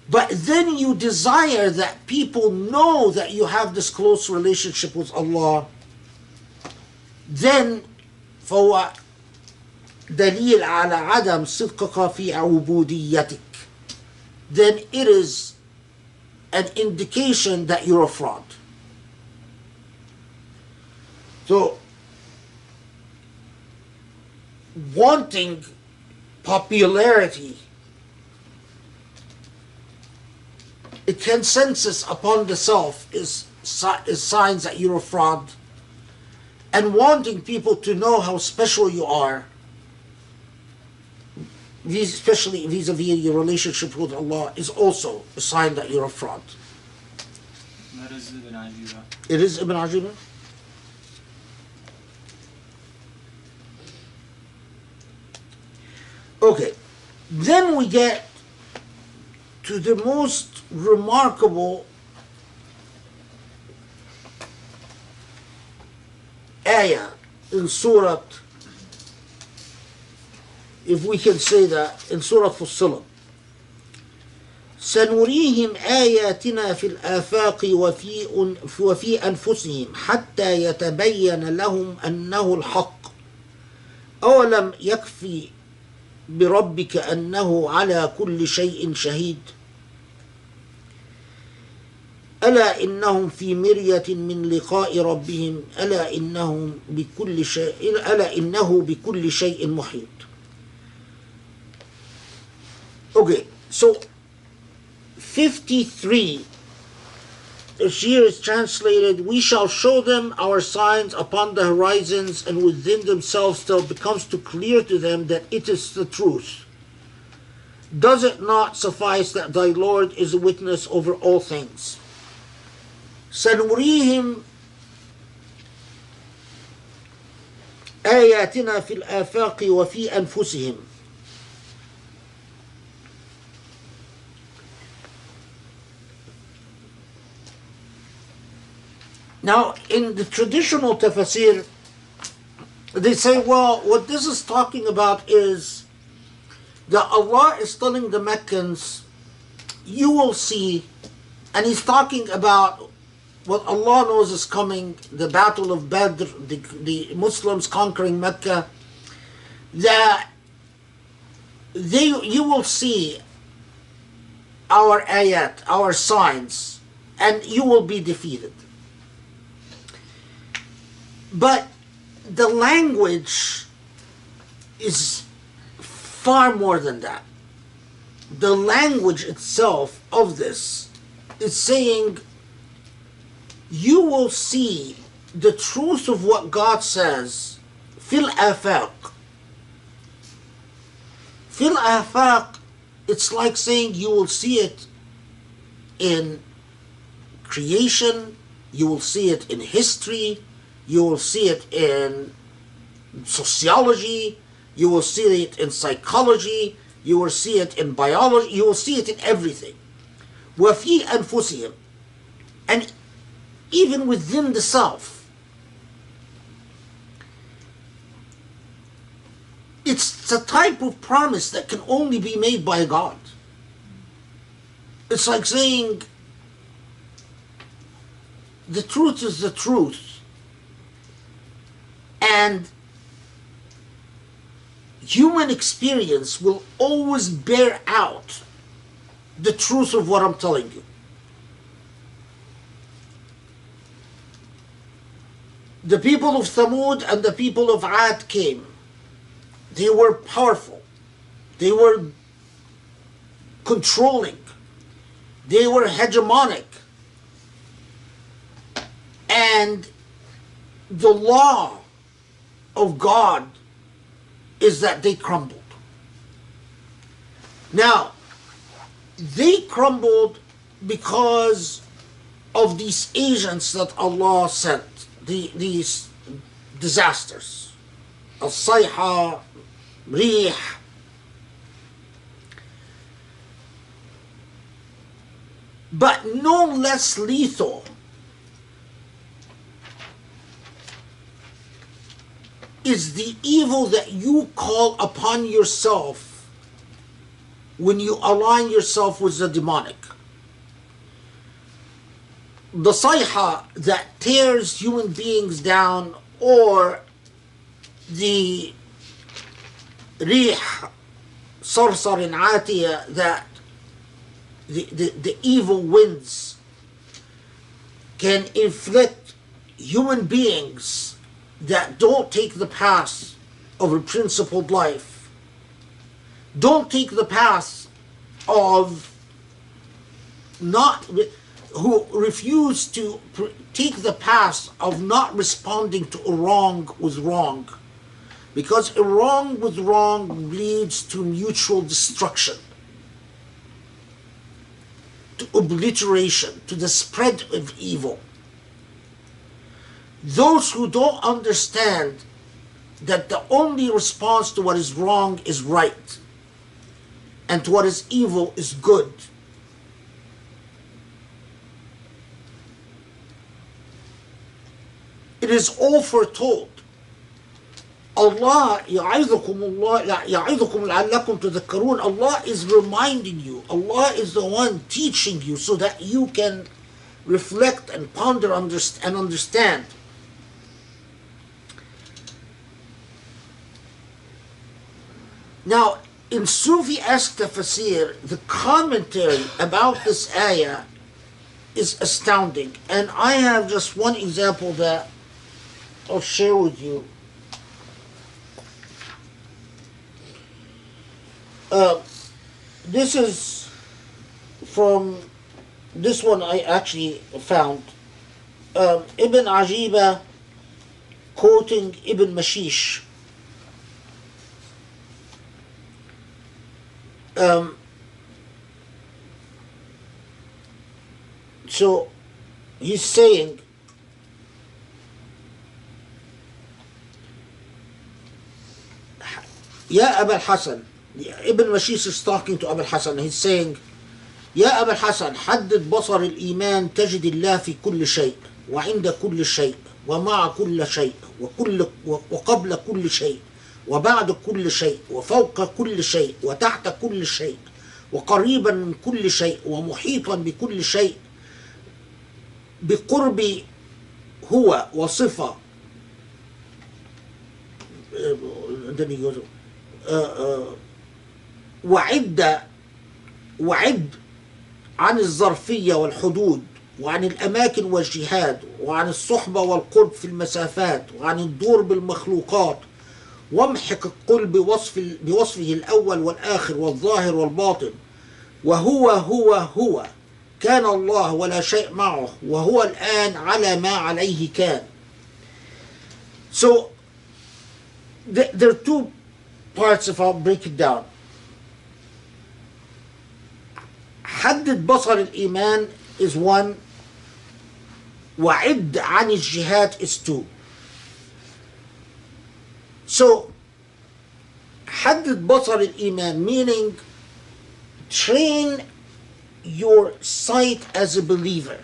but then you desire that people know that you have this close relationship with Allah, then فهو دليل على عدم صدقك في عبوديتك. Then it is an indication that you're a fraud. So, wanting popularity, a consensus upon the self is signs that you're a fraud. and wanting people to know how special you are, especially vis-a-vis your relationship with Allah, is also a sign that you're a fraud. That is Ibn Ajiba. It is Ibn Ajiba? Okay, then we get to the most remarkable ayah in Surah, if we can say that, in Surah Fussilat. سنريهم آياتنا في الآفاق وفي أنفسهم حتى يتبين لهم أنه الحق أولم يكفي بربك أنه على كل شيء شهيد ألا إنهم في مرية من لقاء ربهم ألا إنه بكل شيء محيط. Okay, so 53, here is translated, we shall show them our signs upon the horizons and within themselves till it becomes too clear to them that it is the truth. Does it not suffice that thy Lord is a witness over all things? سنريهم آياتنا في الآفاق وفي أنفسهم. Now, in the traditional tafsir, they say, well, what this is talking about is that Allah is telling the Meccans, you will see, and He's talking about what Allah knows is coming, the Battle of Badr, the Muslims conquering Mecca, that you will see our ayat, our signs, and you will be defeated. But the language is far more than that. The language itself of this is saying, you will see the truth of what God says, fil afaq. Fil afaq, it's like saying you will see it in creation, you will see it in history, you will see it in sociology, you will see it in psychology, you will see it in biology, you will see it in everything. وَفِي أَنفُسِهِمْ, and even within the self. It's a type of promise that can only be made by God. It's like saying, the truth is the truth. And human experience will always bear out the truth of what I'm telling you. The people of Thamud and the people of Ad came. They were powerful. They were controlling. They were hegemonic. And the law of God is that they crumbled. Now, they crumbled because of these agents that Allah sent, these disasters. Al-Sayha, Rih. But no less lethal is the evil that you call upon yourself when you align yourself with the demonic. The sayha that tears human beings down, or the rih, sarsarin atiya, that the evil winds can inflict human beings that don't take the path of a principled life, don't take the path of not who refuse to take the path of not responding to a wrong with wrong, because a wrong with wrong leads to mutual destruction, to obliteration, to the spread of evil. Those who don't understand that the only response to what is wrong is right, and to what is evil is good. It is all foretold. Allah يعظكم لعلكم تذكرون. Allah is reminding you. Allah is the one teaching you so that you can reflect and ponder and understand. Now, in Sufi-esque tafsir, the commentary about this ayah is astounding. And I have just one example that I'll share with you. This is from, this one I actually found. Ibn Ajiba quoting Ibn Mashish. So he's saying, Ya Abu al-Hasan, Ibn Mashish is talking to Abu al-Hasan. He's saying, يا أبا الحسن حدد بصر الإيمان تجد الله في كل شيء وعند كل شيء ومع كل شيء وقبل كل شيء وبعد كل شيء وفوق كل شيء وتحت كل شيء وقريبا من كل شيء ومحيطا بكل شيء بقرب هو وصفة. وعد عن الظرفية والحدود وعن الأماكن والجهاد وعن الصحبة والقرب في المسافات وعن الدور بالمخلوقات وامحق القل بوصفه الأول والآخر والظاهر والباطن وهو كان الله ولا شيء معه وهو الآن على ما عليه كان. So there are two parts if I'll break it down. حدد بصر الإيمان is one, وعد عن الجهاد is two. So حدد بصر الإيمان meaning train your sight as a believer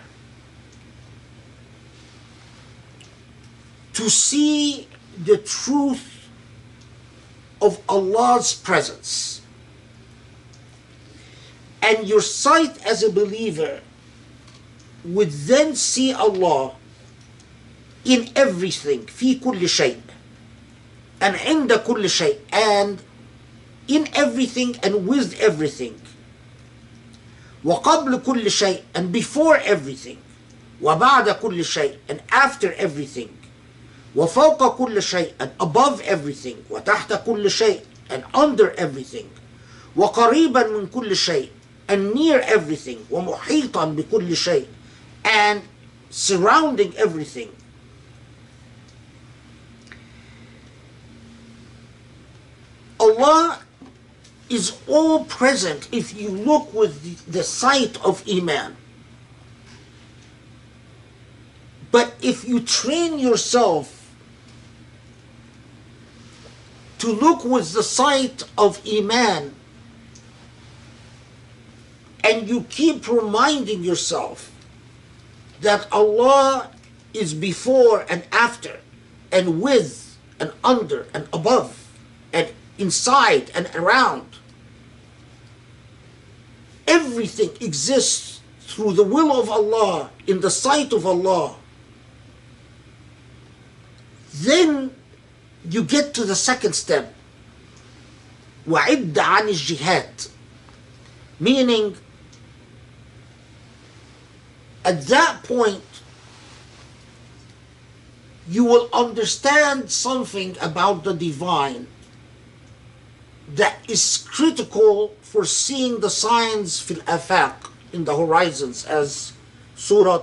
to see the truth of Allah's presence. And your sight as a believer would then see Allah in everything, في كل شيء, and عند كل شيء, and in everything and with everything. وقبل كل شيء, and before everything. وبعد كل شيء, and after everything. وفوق كل شيء, and above everything. وتحت كل شيء, and under everything. وقريبا من كل شيء, and near everything. ومحيطا بكل شيء, and surrounding everything. Allah is all present if you look with the sight of Iman. But if you train yourself to look with the sight of Iman, and you keep reminding yourself that Allah is before and after, and with and under and above, and inside and around. Everything exists through the will of Allah, in the sight of Allah. Then you get to the second step. وَعِدَّ عَنِ الجهاد, meaning at that point you will understand something about the divine that is critical for seeing the signs fil afaq, in the horizons, as Surah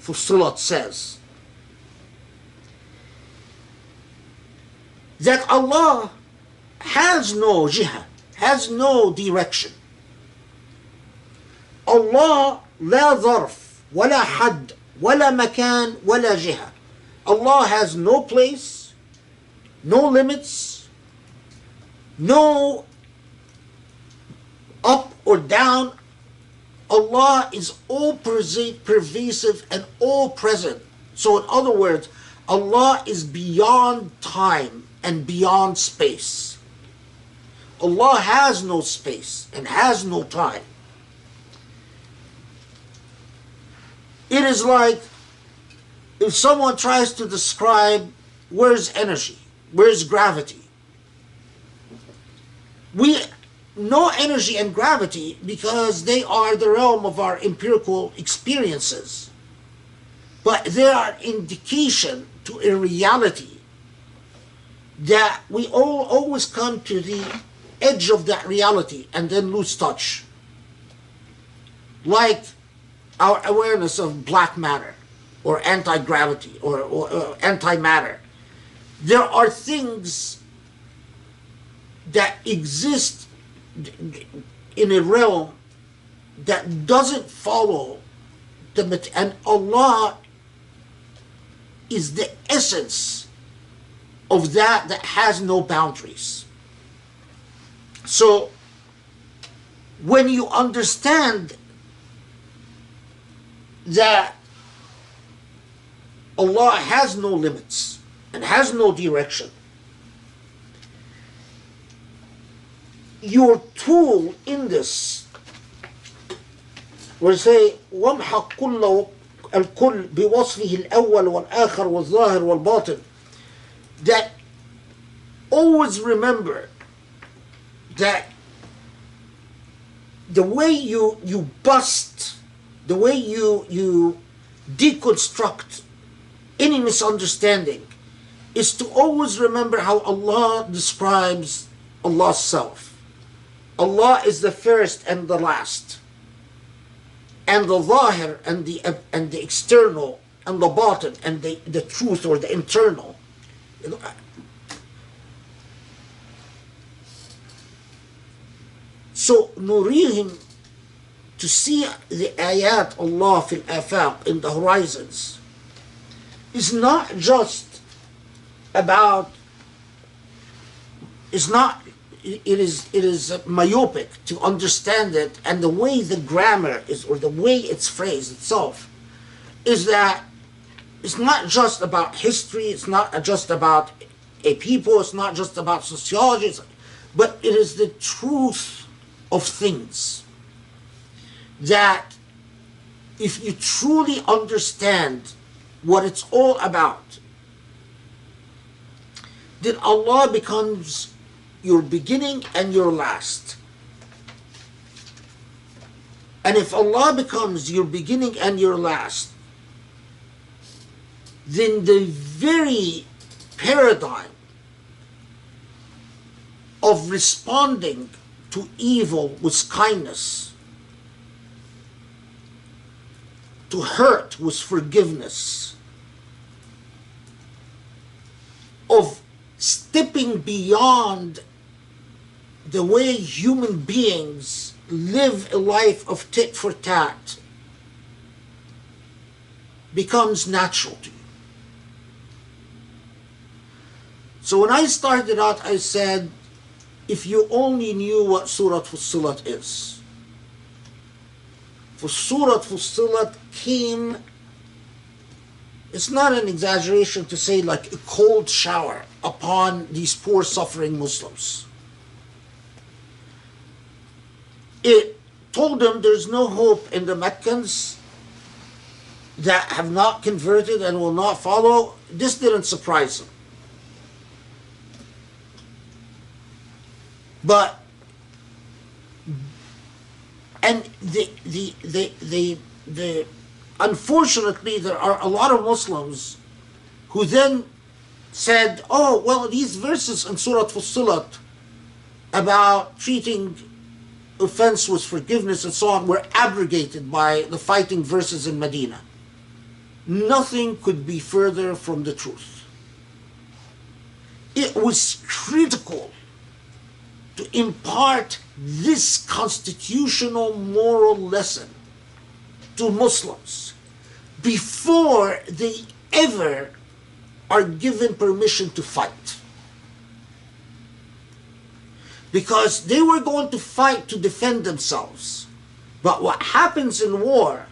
Fussilat says that Allah has no jihah, has no direction. Allah لا ظرف ولا حد ولا مكان ولا جهة. Allah has no place, no limits, no up or down. Allah is all pervasive and all present. So in other words, Allah is beyond time and beyond space. Allah has no space and has no time. It is like if someone tries to describe where's energy, where's gravity. We know energy and gravity because they are the realm of our empirical experiences. But they are indication to a reality that we all always come to the edge of that reality and then lose touch. Like our awareness of black matter or anti-gravity or antimatter. There are things that exist in a realm that doesn't follow the, and Allah is the essence of that has no boundaries. So when you understand that Allah has no limits and has no direction, your tool in this will say وَامْحَقْ كُلَّ الكل بوصفه الأول والآخر والظاهر والباطن. That always remember that the way you bust, the way you deconstruct any misunderstanding is to always remember how Allah describes Allah's self. Allah is the first and the last, and the zahir and the external, and the batin and the truth or the internal. So نريهم, to see the ayat Allah fil afaq, in the horizons, is not just about, it is myopic to understand it, and the way the grammar is, or the way it's phrased itself, is that it's not just about history, it's not just about a people, it's not just about sociology, but it is the truth of things. That if you truly understand what it's all about, then Allah becomes your beginning and your last. And if Allah becomes your beginning and your last, then the very paradigm of responding to evil with kindness, to hurt with forgiveness, of stepping beyond the way human beings live a life of tit for tat, becomes natural to you. So when I started out, I said, if you only knew what Surah Fussilat is. For Surah Fussilat came, it's not an exaggeration to say, like a cold shower upon these poor suffering Muslims. It told them there's no hope in the Meccans that have not converted and will not follow. This didn't surprise them. But and the unfortunately there are a lot of Muslims who then said, oh well, these verses in Surah Fussilat about treating offense was forgiveness and so on were abrogated by the fighting verses in Medina. Nothing could be further from the truth. It was critical to impart this constitutional moral lesson to Muslims before they ever are given permission to fight. Because they were going to fight to defend themselves. But what happens in war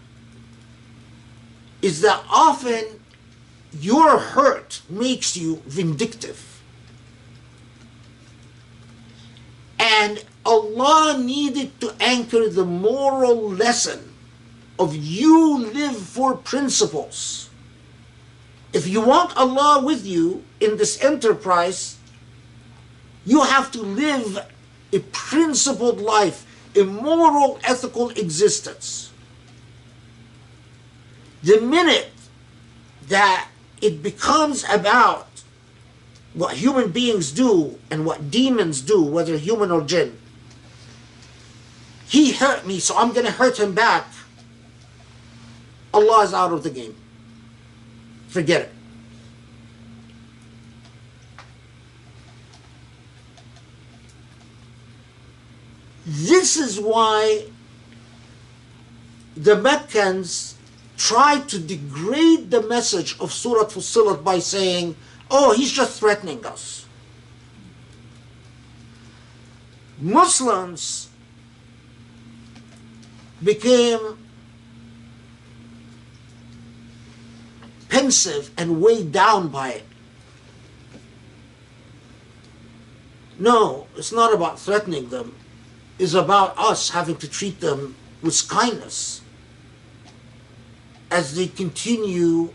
is that often your hurt makes you vindictive. And Allah needed to anchor the moral lesson of you live for principles. If you want Allah with you in this enterprise, you have to live a principled life, a moral, ethical existence. The minute that it becomes about what human beings do and what demons do, whether human or jinn, he hurt me, so I'm going to hurt him back, Allah is out of the game. Forget it. This is why the Meccans tried to degrade the message of Surah Fussilat by saying, oh, he's just threatening us. Muslims became pensive and weighed down by it. No, it's not about threatening them. It's about us having to treat them with kindness as they continue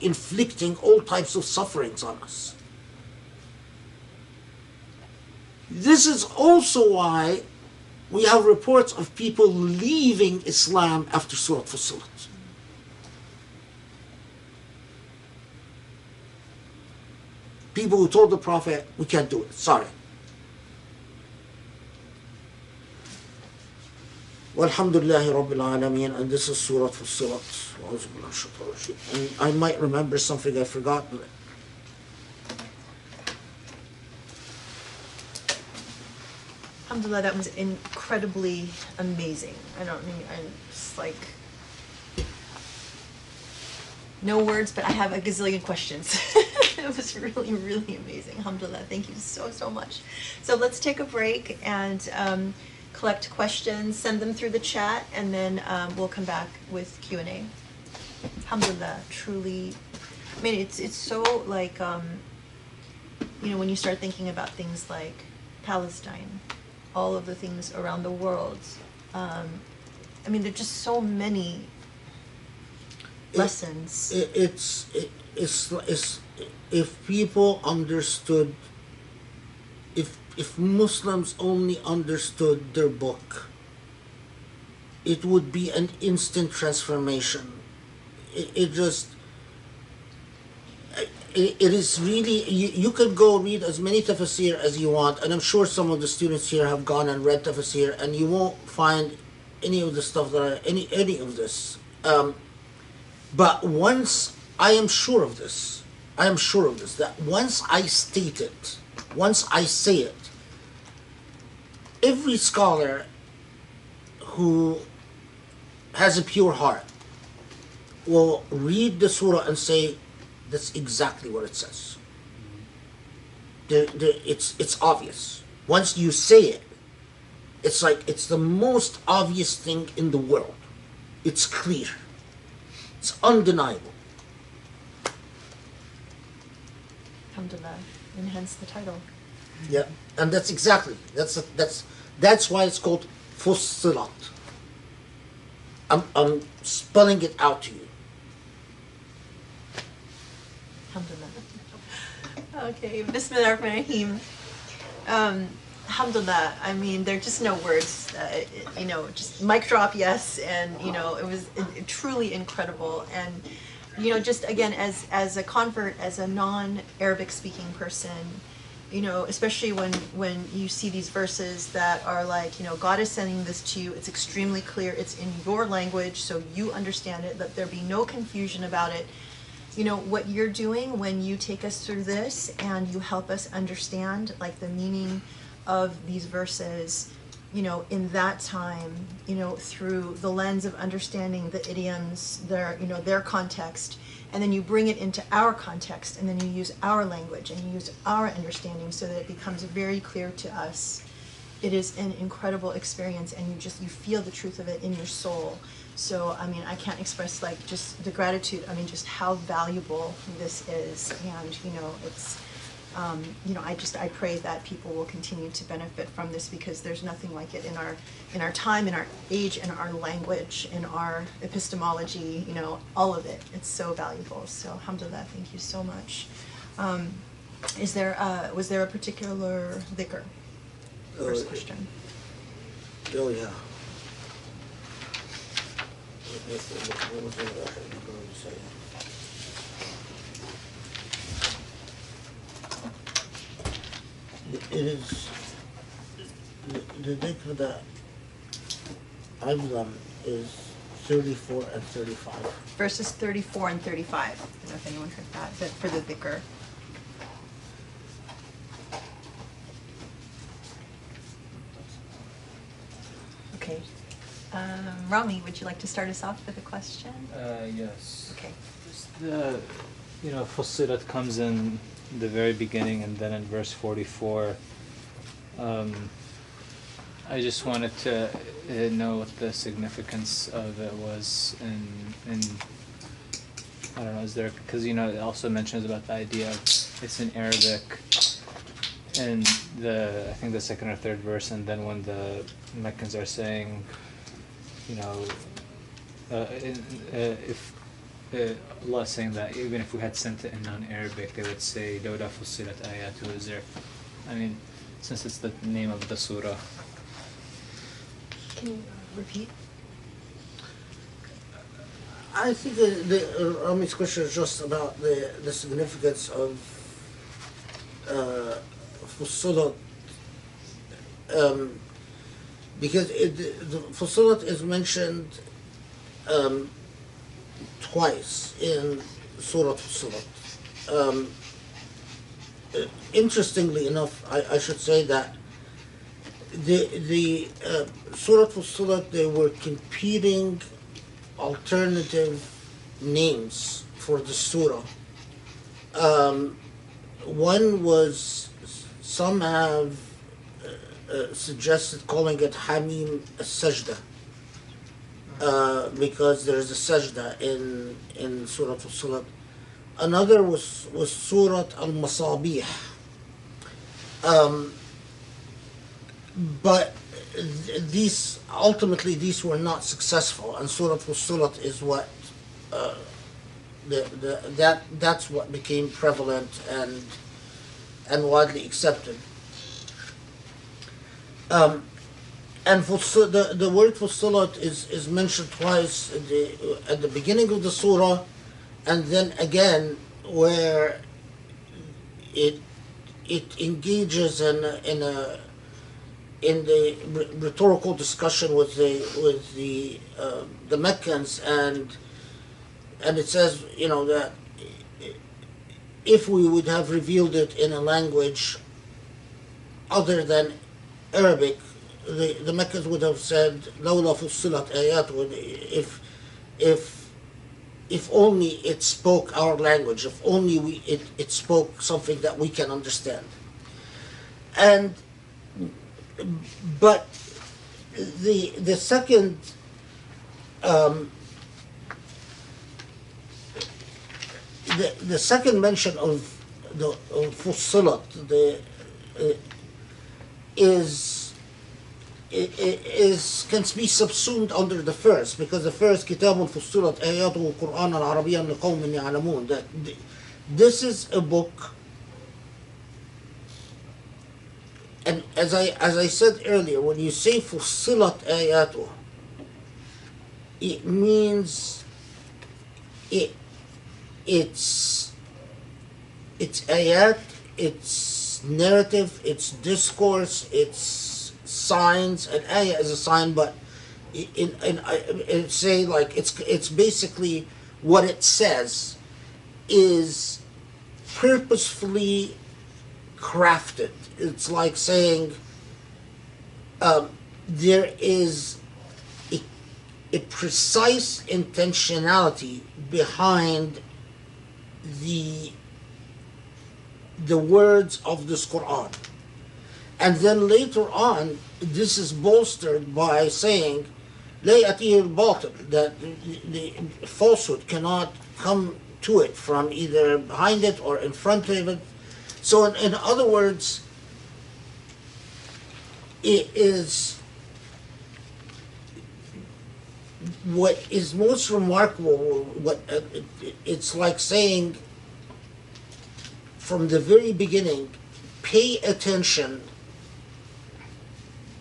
inflicting all types of sufferings on us. This is also why we have reports of people leaving Islam after Surah Fussilat. People who told the Prophet, we can't do it, sorry. Walhamdulillahi Rabbil Alameen, and this is Surah Fussilat. And I might remember something I forgot. Alhamdulillah, that was incredibly amazing. I'm just like, no words, but I have a gazillion questions. It was really, really amazing. Alhamdulillah, thank you so much. So let's take a break and collect questions, send them through the chat, and then we'll come back with Q&A. Alhamdulillah, truly, I mean, it's so like, when you start thinking about things like Palestine, all of the things around the world, I mean, there are just so many lessons. It's if people understood, if Muslims only understood their book, it would be an instant transformation. It is really, you can go read as many tafsir as you want, and I'm sure some of the students here have gone and read tafsir, and you won't find any of the stuff that any of this. But once I am sure of this, that once I state it, once I say it, every scholar who has a pure heart will read the surah and say, that's exactly what it says. It's obvious. Once you say it, it's like it's the most obvious thing in the world. It's clear. It's undeniable. Alhamdulillah, and hence the title. Yeah, and that's why it's called Fussilat. I'm spelling it out to you. Alhamdulillah. Okay, Bismillahirrahmanirrahim. Alhamdulillah, I mean, there are just no words, just mic drop, yes, and, it was truly incredible. And, just again, as a convert, as a non-Arabic speaking person, especially when you see these verses that are like, God is sending this to you. It's extremely clear. It's in your language, so you understand it. Let there be no confusion about it. What you're doing when you take us through this and you help us understand like the meaning of these verses, in that time, through the lens of understanding the idioms, their context, and then you bring it into our context, and then you use our language and you use our understanding so that it becomes very clear to us. It is an incredible experience, and you feel the truth of it in your soul. So, I can't express like just the gratitude, just how valuable this is, and, it's, I pray that people will continue to benefit from this, because there's nothing like it in our time, in our age, in our language, in our epistemology, all of it. It's so valuable. So, alhamdulillah, thank you so much. Was there a particular dhikr? First question. Oh, yeah. What was it going to say? It is the dhikr that I've done is 34 and 35. Verses 34 and 35. I don't know if anyone heard that, but for the dhikr. Okay. Rami, would you like to start us off with a question? Yes. Okay. Just the, Fussilat comes in the very beginning, and then in verse 44. I just wanted to know what the significance of it was, in I don't know, is there, because it also mentions about the idea of it's in Arabic, and I think the second or third verse, and then when the Meccans are saying, if Allah is saying that even if we had sent it in non-Arabic, they would say "Lawla fussilat ayatu." Is there, since it's the name of the surah. Can you repeat? I think the Rami's question is just about the significance of Fussilat, because the Fussilat is mentioned twice in Surah Fussilat. Interestingly enough, I should say that the Surah Fussilat, they were competing alternative names for the surah. One was, some have suggested calling it Hamim al-Sajda, because there is a sajda in Surah Fussilat. Another was Surah al-Masabih. But these were not successful, and Surah Fussilat is what that's what became prevalent and widely accepted. And the word Fussilat is mentioned twice at the beginning of the surah, and then again where it engages in the rhetorical discussion with the Meccans, and it says, that if we would have revealed it in a language other than Arabic, the Meccans would have said, "Lawla fussilat ayatu," if only it spoke our language, if only it spoke something that we can understand. But the second the second mention of the Fussilat can be subsumed under the first, because the first Kitabul Fussilat Ayatuhu Qur'anan Arabiyan liqawmin ya'lamun, that this is a book. And as I said earlier, when you say Fussilat Ayatuh, it means it's ayat, it's it's narrative, it's discourse, it's signs. An ayah is a sign, but in say like it's basically what it says is purposefully crafted. It's like saying there is a precise intentionality behind the words of this Quran. And then later on, this is bolstered by saying, لا يأتيه الباطل, that the falsehood cannot come to it from either behind it or in front of it. So in other words, it is what is most remarkable. It's like saying from the very beginning, pay attention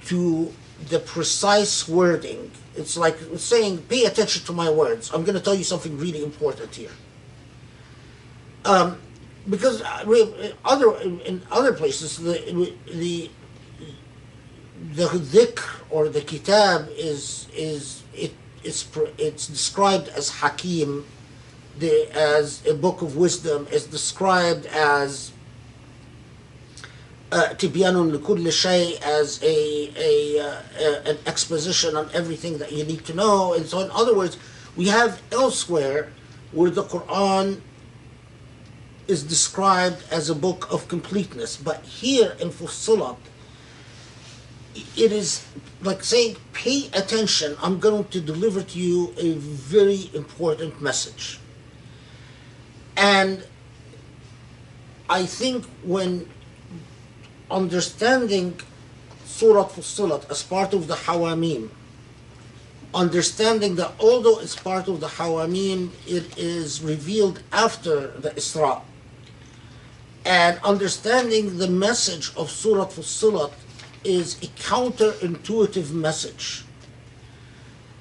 to the precise wording. It's like saying, pay attention to my words. I'm going to tell you something really important here. Because in other places, the dhikr or the kitab it's described as hakim, as a book of wisdom, is described as tibyanun likulli shay, as an exposition on everything that you need to know. And so in other words, we have elsewhere where the Quran is described as a book of completeness, but here in Fussilat, it is like saying, pay attention, I'm going to deliver to you a very important message. And I think when understanding Surah Fussilat as part of the Hawamim, understanding that although it's part of the Hawamim, it is revealed after the Isra, and understanding the message of Surah Fussilat is a counterintuitive message,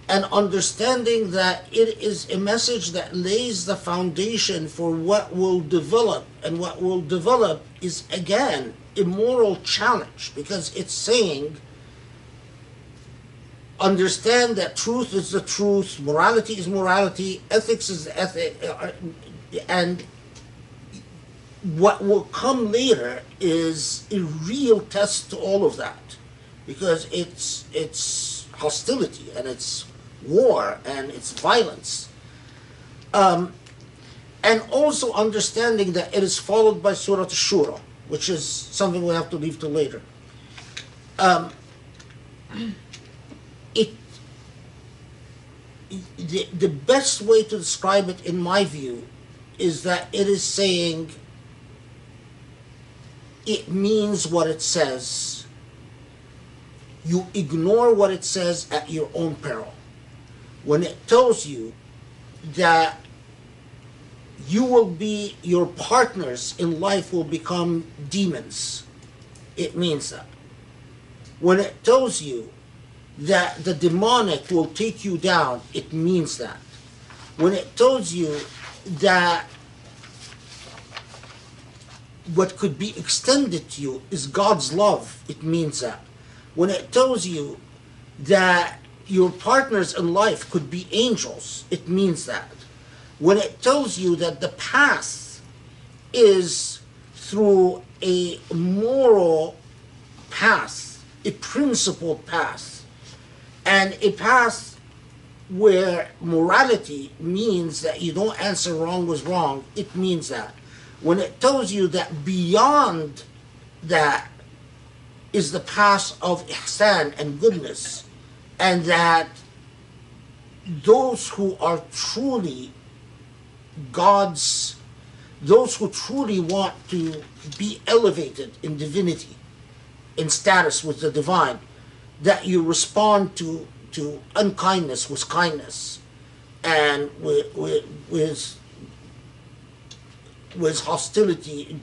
and understanding that it is a message that lays the foundation for what will develop, and what will develop is again a moral challenge, because it's saying, understand that truth is the truth, morality is morality, ethics is ethic, and what will come later is a real test to all of that, because it's hostility and it's war and it's violence, and also understanding that it is followed by Surah Shura, which is something we have to leave to later. The best way to describe it, in my view, is that it is saying, it means what it says. You ignore what it says at your own peril. When it tells you that your partners in life will become demons, it means that. When it tells you that the demonic will take you down, it means that. When it tells you that what could be extended to you is God's love, it means that. When it tells you that your partners in life could be angels, it means that. When it tells you that the path is through a moral path, a principled path, and a path where morality means that you don't answer wrong with wrong, it means that. When it tells you that beyond that is the path of ihsan and goodness, and that those who are truly God's, those who truly want to be elevated in divinity, in status with the divine, that you respond to unkindness with kindness, and with hostility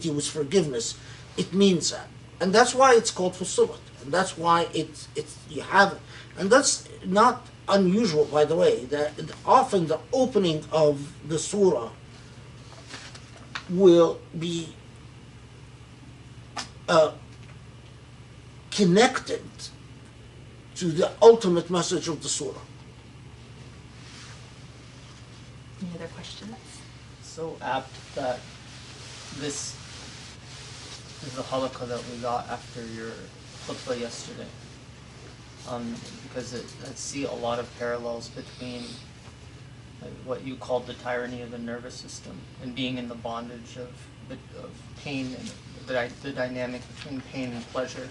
with forgiveness, it means that. And that's why it's called Fussilat, and that's why it's you have, and that's not unusual, by the way, that often the opening of the surah will be connected to the ultimate message of the surah. Any other questions? So apt that this is the halakha that we got after your khutbah yesterday. Because I see a lot of parallels between what you called the tyranny of the nervous system and being in the bondage of pain and the dynamic between pain and pleasure,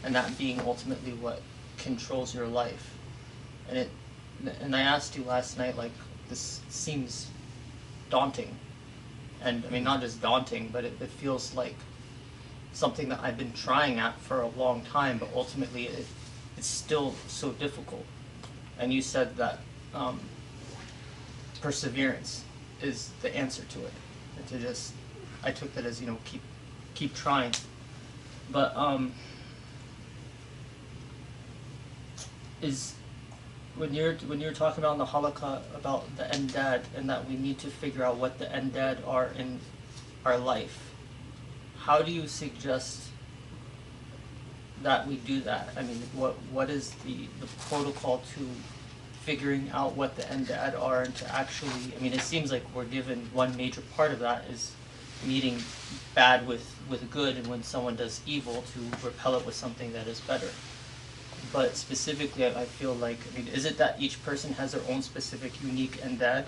and that being ultimately what controls your life. And I asked you last night, like, this seems daunting, and I mean not just daunting, but it feels like something that I've been trying at for a long time, but ultimately it's still so difficult. And you said that perseverance is the answer to it. And to just, I took that as, you know, keep trying. But is when you're talking about in the halakha about the endad and that we need to figure out what the endad are in our life, how do you suggest that we do that? I mean, what is the protocol to figuring out what the endad are and to actually, I mean, it seems like we're given one major part of that is meeting bad with good, and when someone does evil to repel it with something that is better. But specifically, I feel like, I mean, is it that each person has their own specific unique endad?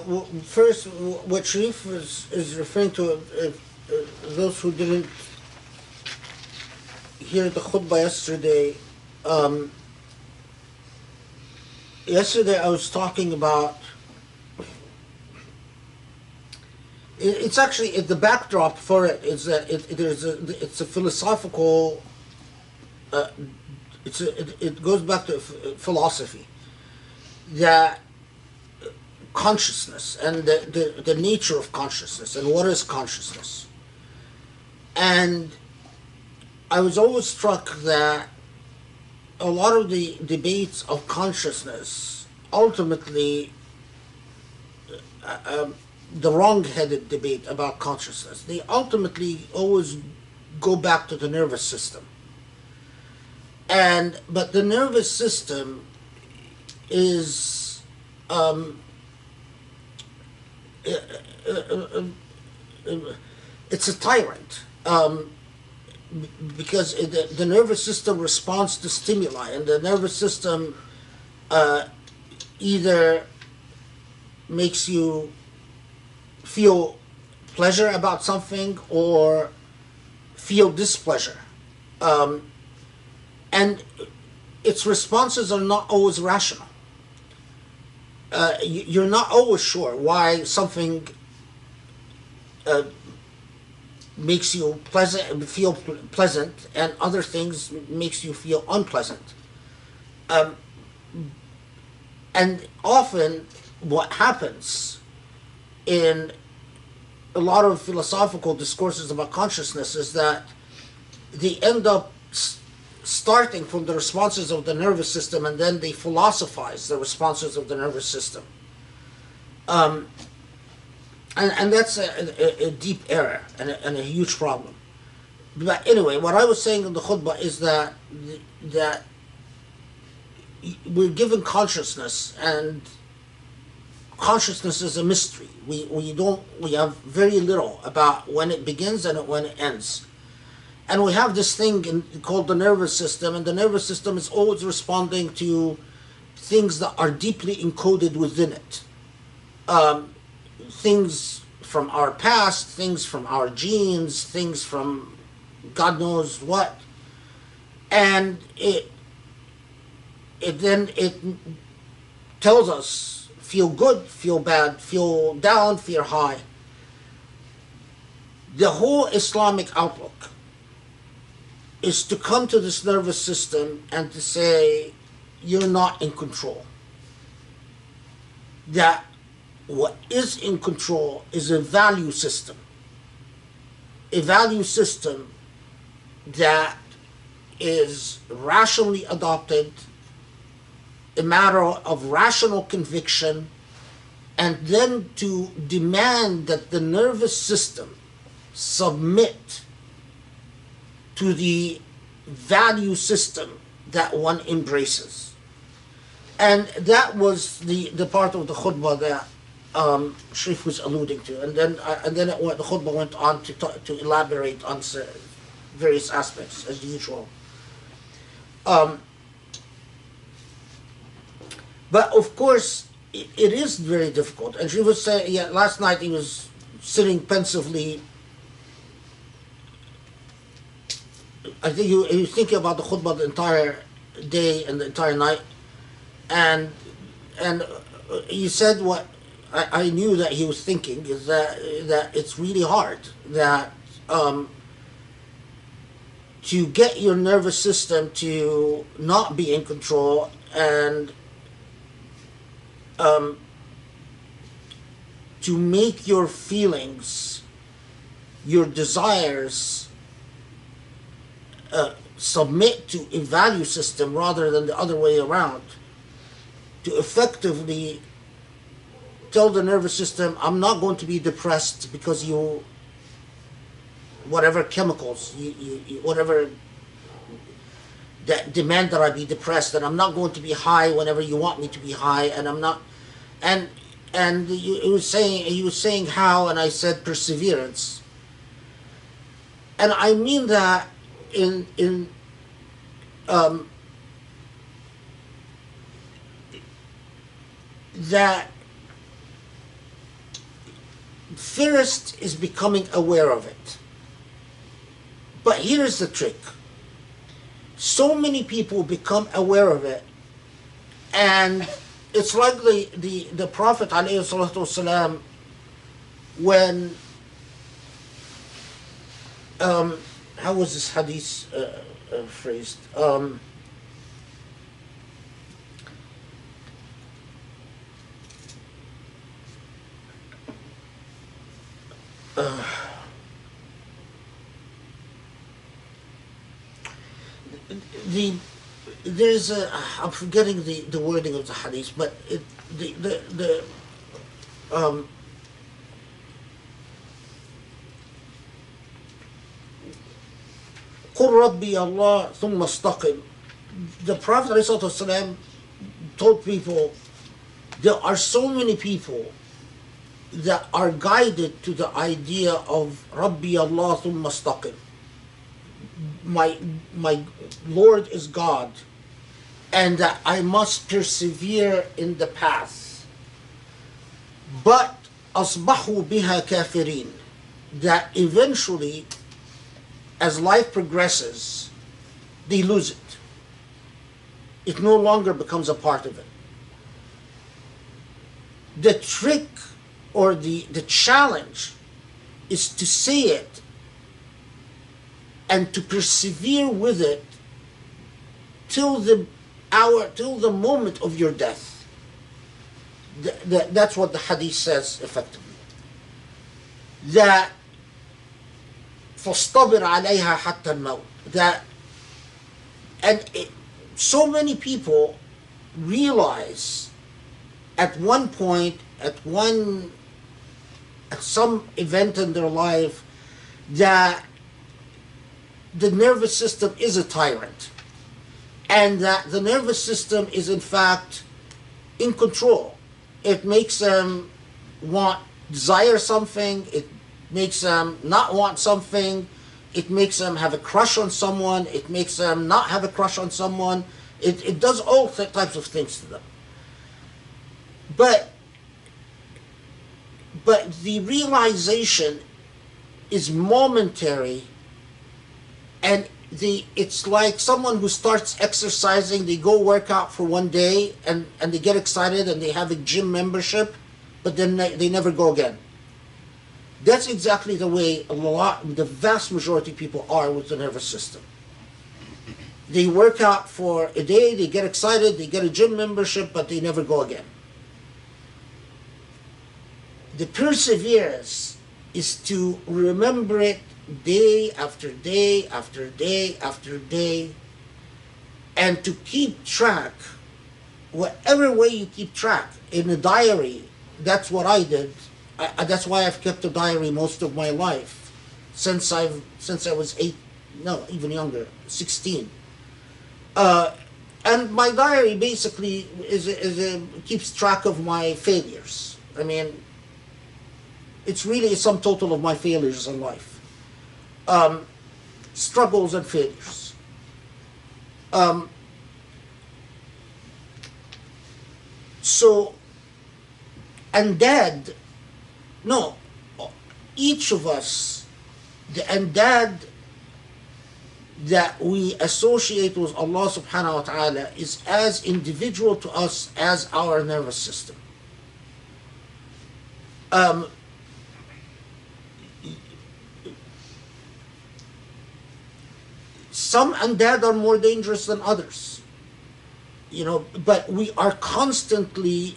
Well, first, what Sharif is referring to, those who didn't hear the khutbah yesterday, yesterday I was talking about, it's actually, the backdrop for it is that it's a philosophical, it goes back to philosophy, that consciousness and the nature of consciousness and what is consciousness. And I was always struck that a lot of the debates of consciousness ultimately, the wrong-headed debate about consciousness, they ultimately always go back to the nervous system. But the nervous system is it's a tyrant, because the nervous system responds to stimuli, and the nervous system either makes you feel pleasure about something or feel displeasure. And its responses are not always rational. You're not always sure why something makes you feel pleasant, and other things makes you feel unpleasant. And often what happens in a lot of philosophical discourses about consciousness is that they end up starting from the responses of the nervous system, and then they philosophize the responses of the nervous system. And that's a deep error and a huge problem. But anyway, what I was saying in the khutbah is that we're given consciousness, and consciousness is a mystery. We have very little about when it begins and when it ends. And we have this thing called the nervous system, and the nervous system is always responding to things that are deeply encoded within it. Things from our past, things from our genes, things from God knows what. And it tells us, feel good, feel bad, feel down, feel high. The whole Islamic outlook is to come to this nervous system and to say, you're not in control. That what is in control is a value system. A value system that is rationally adopted, a matter of rational conviction, and then to demand that the nervous system submit to the value system that one embraces. And that was the part of the khutbah that Sharif was alluding to. And then the khutbah went on to elaborate on various aspects, as usual. But of course, it is very difficult. And Sharif was saying, yeah, last night he was sitting pensively. I think he was thinking about the khutbah the entire day and the entire night. And he said what I knew that he was thinking is that it's really hard that to get your nervous system to not be in control and to make your feelings, your desires submit to a value system rather than the other way around, to effectively tell the nervous system, I'm not going to be depressed because you, whatever chemicals, you whatever that demand that I be depressed, and I'm not going to be high whenever you want me to be high, and I'm not, and he was saying how, and I said perseverance, and I mean that in that first is becoming aware of it. But here's the trick. So many people become aware of it, and it's like the Prophet ﷺ, when how was this hadith phrased? There's I'm forgetting the wording of the hadith, but قُلْ رَبِّي اللَّهُ ثُمَّ اسْتَقِمْ. The Prophet ﷺ told people, there are so many people that are guided to the idea of Rabbi Allah thumma istaqim. My Lord is God, and that I must persevere in the path. But asbahu biha kafirin, that eventually, as life progresses, they lose it. It no longer becomes a part of it. The trick or the challenge is to say it and to persevere with it till the moment of your death. That's what the hadith says effectively. That فَاصْطَبِرْ عَلَيْهَا حَتَّى الْمَوْتِ. That, and so many people realize at one point, at some event in their life, that the nervous system is a tyrant, and that the nervous system is in fact in control. It makes them desire something, it makes them not want something, it makes them have a crush on someone, it makes them not have a crush on someone, it does all types of things to them. But the realization is momentary, and it's like someone who starts exercising, they go work out for one day and they get excited and they have a gym membership, but then they never go again. That's exactly the way the vast majority of people are with the nervous system. They work out for a day, they get excited, they get a gym membership, but they never go again. The perseverance is to remember it day after day after day after day, and to keep track, whatever way you keep track. In a diary, that's what I did. That's why I've kept a diary most of my life, since I was 8, no, even younger, 16. And my diary basically keeps track of my failures. I mean, it's really a sum total of my failures in life, struggles and failures. So, and dad, no, each of us, and dad that we associate with Allah subhanahu wa ta'ala is as individual to us as our nervous system. Some andad are more dangerous than others, you know, but we are constantly,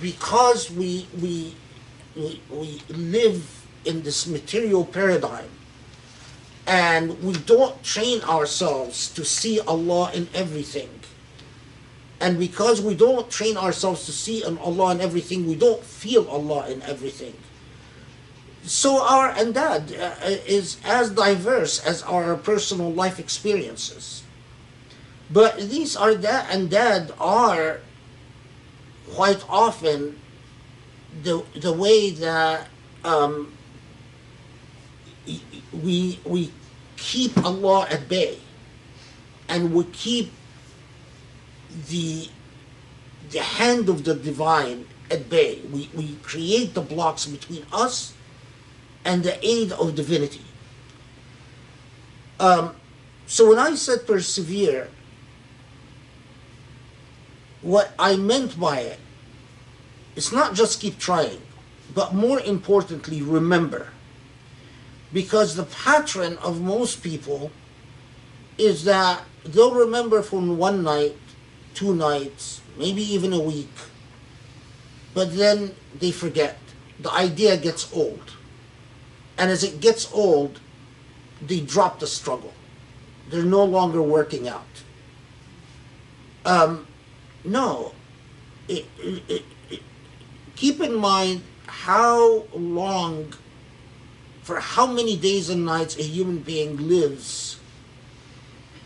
because we live in this material paradigm, and we don't train ourselves to see Allah in everything. And because we don't train ourselves to see Allah in everything, we don't feel Allah in everything. So our andad is as diverse as our personal life experiences. But these are andad are quite often the way that we keep Allah at bay, and we keep the hand of the divine at bay. We create the blocks between us and the aid of divinity. So when I said persevere, what I meant by it, it's not just keep trying, but more importantly, remember. Because the pattern of most people is that they'll remember from one night, 2 nights, maybe even a week, but then they forget. The idea gets old. And as it gets old, they drop the struggle. They're no longer working out. No. Keep in mind how long, for how many days and nights a human being lives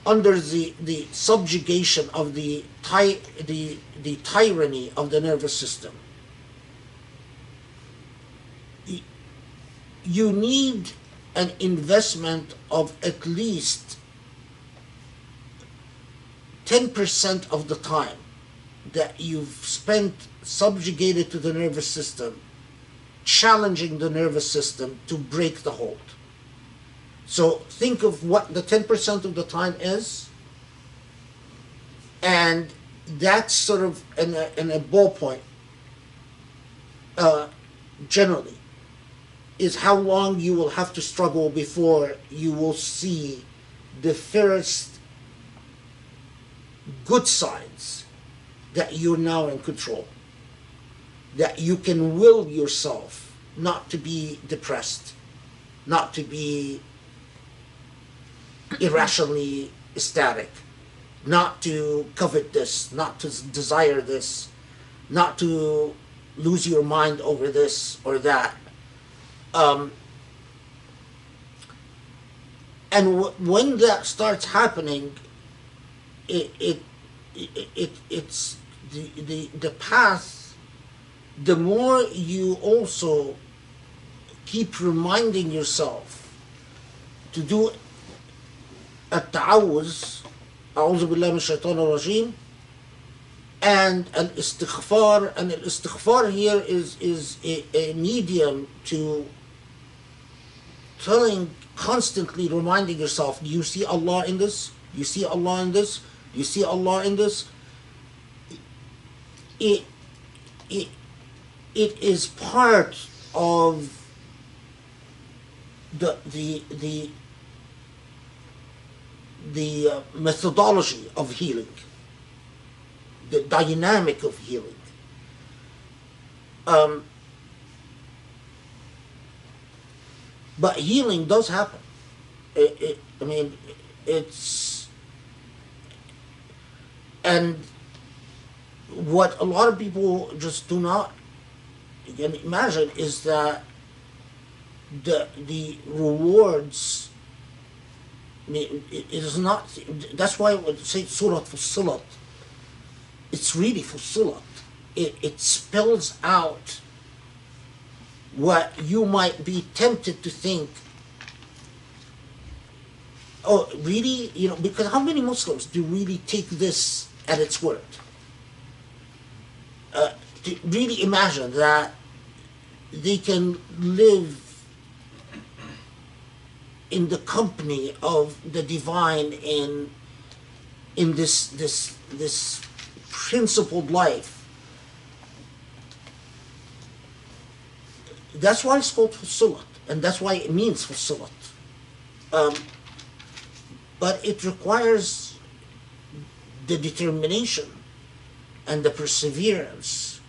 under the subjugation of the tyranny of the nervous system. You need an investment of at least 10% of the time that you've spent subjugated to the nervous system, challenging the nervous system to break the hold. So think of what the 10% of the time is, and that's sort of in a ballpoint, generally, is how long you will have to struggle before you will see the first good signs that you're now in control, that you can will yourself not to be depressed, not to be irrationally ecstatic, not to covet this, not to desire this, not to lose your mind over this or that. And when that starts happening, it's the path. The more you also keep reminding yourself to do التعوذ أعوذ بالله من الشيطان الرجيم and الاستغفار, and الاستغفار here is a medium to constantly reminding yourself, do you see Allah in this? Do you see Allah in this? Do you see Allah in this? It is part of the methodology of healing, the dynamic of healing. But healing does happen. I mean, it's, and what a lot of people just do not imagine is that the rewards. I mean, it is not. That's why I would say Surah Fussilat. It's really Fussilat. It spells out what you might be tempted to think. Oh, really? You know, because how many Muslims do really take this at its word? To really imagine that they can live in the company of the divine in this principled life. That's why it's called Fussilat, and that's why it means Fussilat. But it requires the determination and the perseverance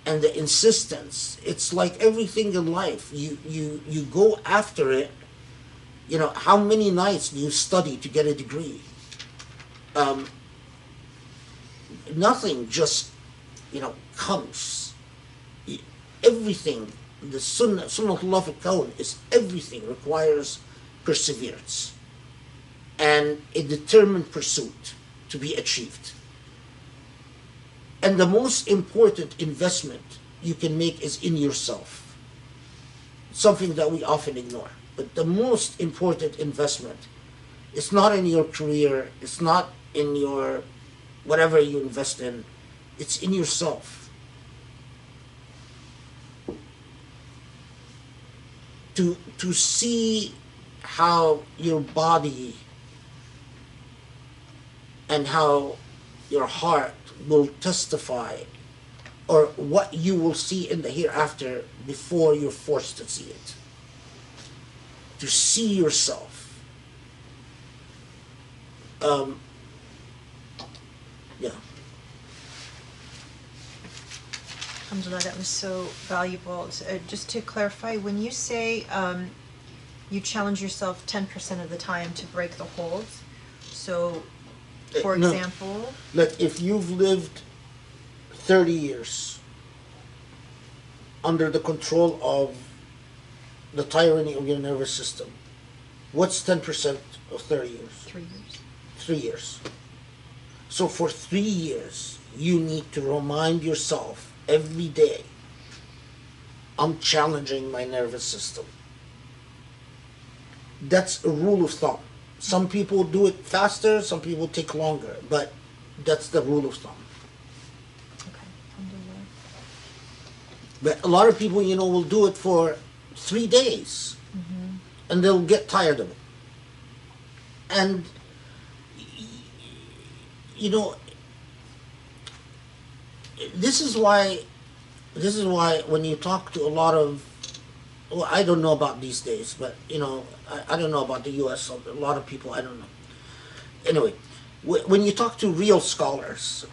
and the insistence. It's like everything in life. You go after it. You know, how many nights do you study to get a degree? Nothing just, comes. Everything, the Sunnatullah fil Kawn is everything requires perseverance and a determined pursuit to be achieved. And the most important investment you can make is in yourself. Something that we often ignore. But the most important investment is not in your career, it's not in your whatever you invest in, it's in yourself. To see how your body and how your heart will testify, or what you will see in the hereafter before you're forced to see it. To see yourself. Yeah. Alhamdulillah, that was so valuable. So, just to clarify, when you say you challenge yourself 10% of the time to break the holds, so for No. example, Like if you've lived 30 years under the control of the tyranny of your nervous system, what's 10% of 30 years? 3 years. 3 years. So for 3 years, you need to remind yourself every day, I'm challenging my nervous system. That's a rule of thumb. Some people do it faster, some people take longer, but that's the rule of thumb. Okay, alhamdulillah. But a lot of people, will do it for 3 days, and they'll get tired of it. And, this is why when you talk to a lot of, well, I don't know about these days, but, I don't know about the U.S., a lot of people, I don't know. Anyway, when you talk to real scholars,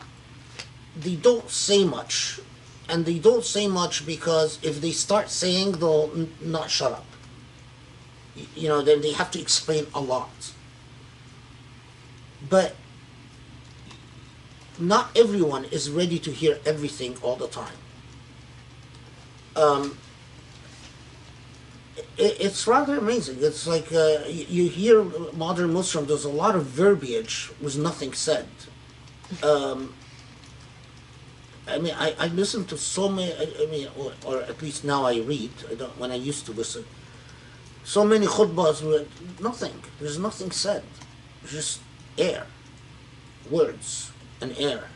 they don't say much. And they don't say much because if they start saying, they'll not shut up. Then they have to explain a lot. But not everyone is ready to hear everything all the time. It's rather amazing. It's like you hear modern Muslim, there's a lot of verbiage with nothing said. I listen to so many, or at least now I read, when I used to listen, so many khutbahs with nothing. There's nothing said. It's just air, words, and air.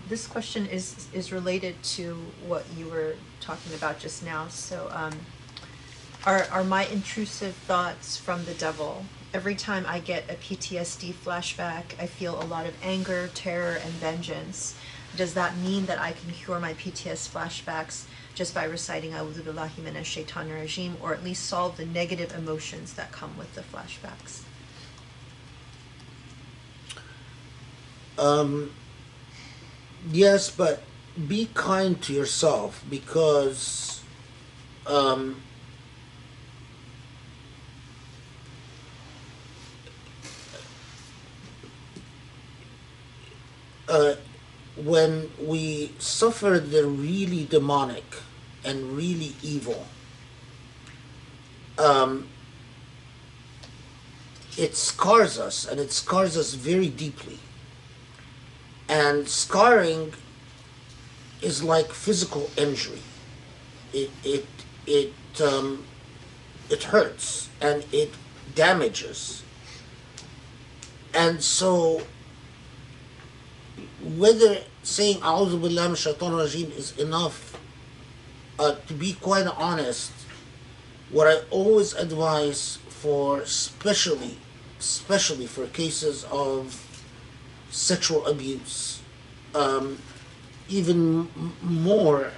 This question is related to what you were talking about just now. So, are my intrusive thoughts from the devil? Every time I get a PTSD flashback, I feel a lot of anger, terror, and vengeance. Does that mean that I can cure my PTSD flashbacks just by reciting A'udhu Billahi Minash Shaitanir Rajim, or at least solve the negative emotions that come with the flashbacks? Yes, but be kind to yourself, because when we suffer the really demonic and really evil, it scars us, and it scars us very deeply. And scarring is like physical injury. It it it hurts and it damages. And so, whether saying "A'udhu billahi min shaitan rajim" is enough, to be quite honest, what I always advise for, especially for cases of sexual abuse, even more,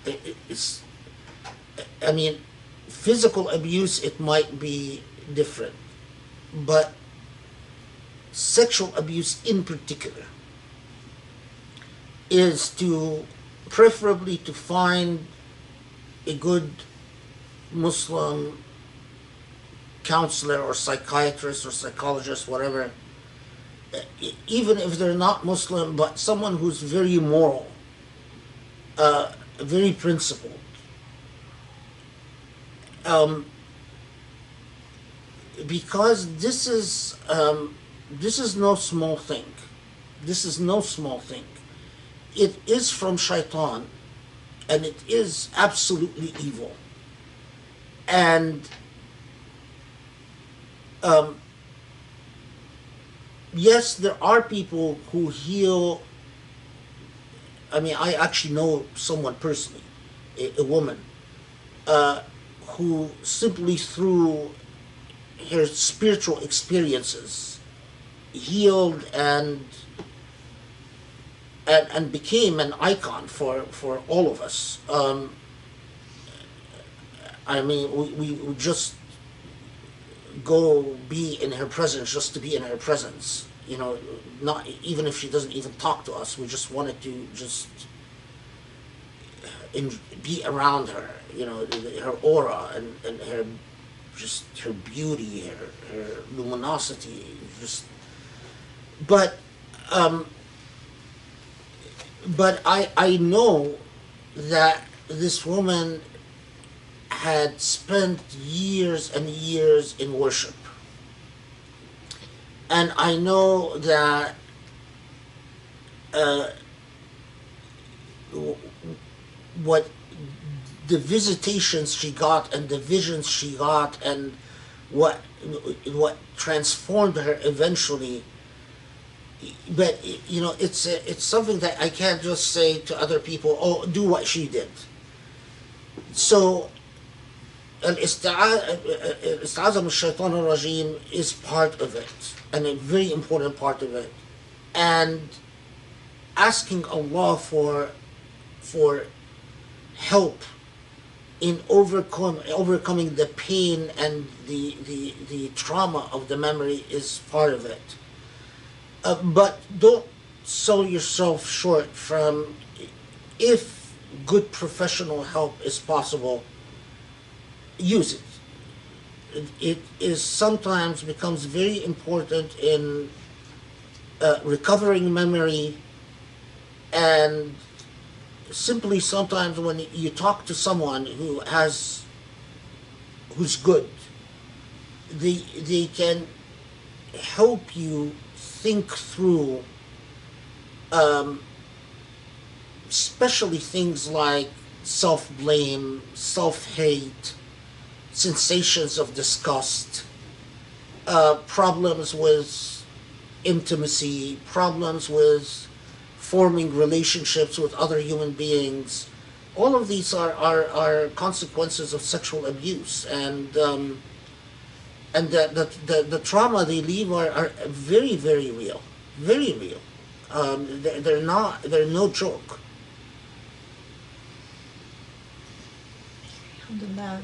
it's, I mean, physical abuse, it might be different, but sexual abuse in particular is to preferably to find a good Muslim counselor or psychiatrist or psychologist, whatever, even if they're not Muslim, but someone who's very moral, very principled. Because this is no small thing. This is no small thing. It is from shaitan, and it is absolutely evil. And yes, there are people who heal. I mean, I actually know someone personally, a woman, who simply through her spiritual experiences healed and became an icon for all of us. I mean, we just go be in her presence just to be in her presence. You know, not even if she doesn't even talk to us. We just wanted to just be around her. You know, her aura and her just her beauty, her luminosity. Just, but I know that this woman had spent years and years in worship. And I know that what the visitations she got and the visions she got and what transformed her eventually. But you know, it's something that I can't just say to other people, "Oh, do what she did." So, al-isti'aza min shaitan al-rajim is part of it, and a very important part of it. And asking Allah for help in overcoming the pain and the trauma of the memory is part of it. But don't sell yourself short from, if good professional help is possible, use it. It is sometimes becomes very important in recovering memory, and simply sometimes when you talk to someone who's good, they can help you think through, especially things like self-blame, self-hate, sensations of disgust, problems with intimacy, problems with forming relationships with other human beings. All of these are consequences of sexual abuse, and the trauma they leave are very, very real, very real. They're no joke. Alhamdulillah.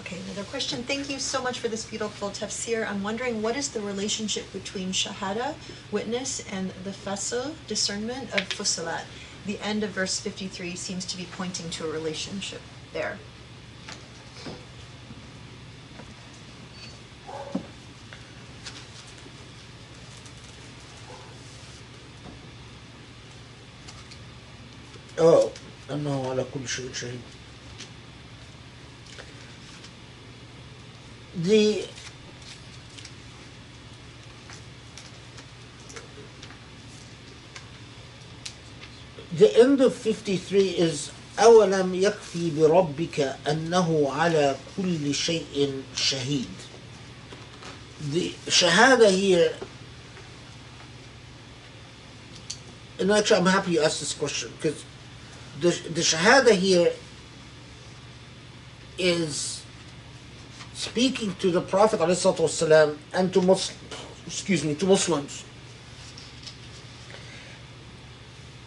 Okay, another question. Thank you so much for this beautiful tafsir. I'm wondering, what is the relationship between Shahada, witness, and the Fessel, discernment of Fussilat? The end of verse 53 seems to be pointing to a relationship there. Oh, أنه على كل شيء شهيد. The end of 53 is أولم يكفي بربك أنه على كل شيء شهيد. The Shahada here, and actually I'm happy you asked this question, because the Shahada here is speaking to the Prophet ﷺ and to Muslims,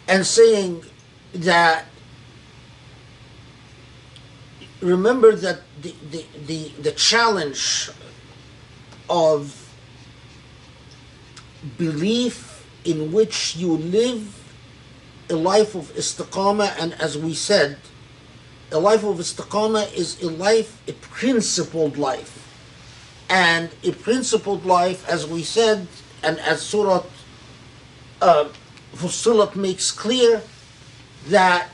and saying that remember that the challenge of belief in which you live a life of istiqamah, and as we said, a life of istiqamah is a principled life. And a principled life, as we said, and as Surah Fussilat makes clear, that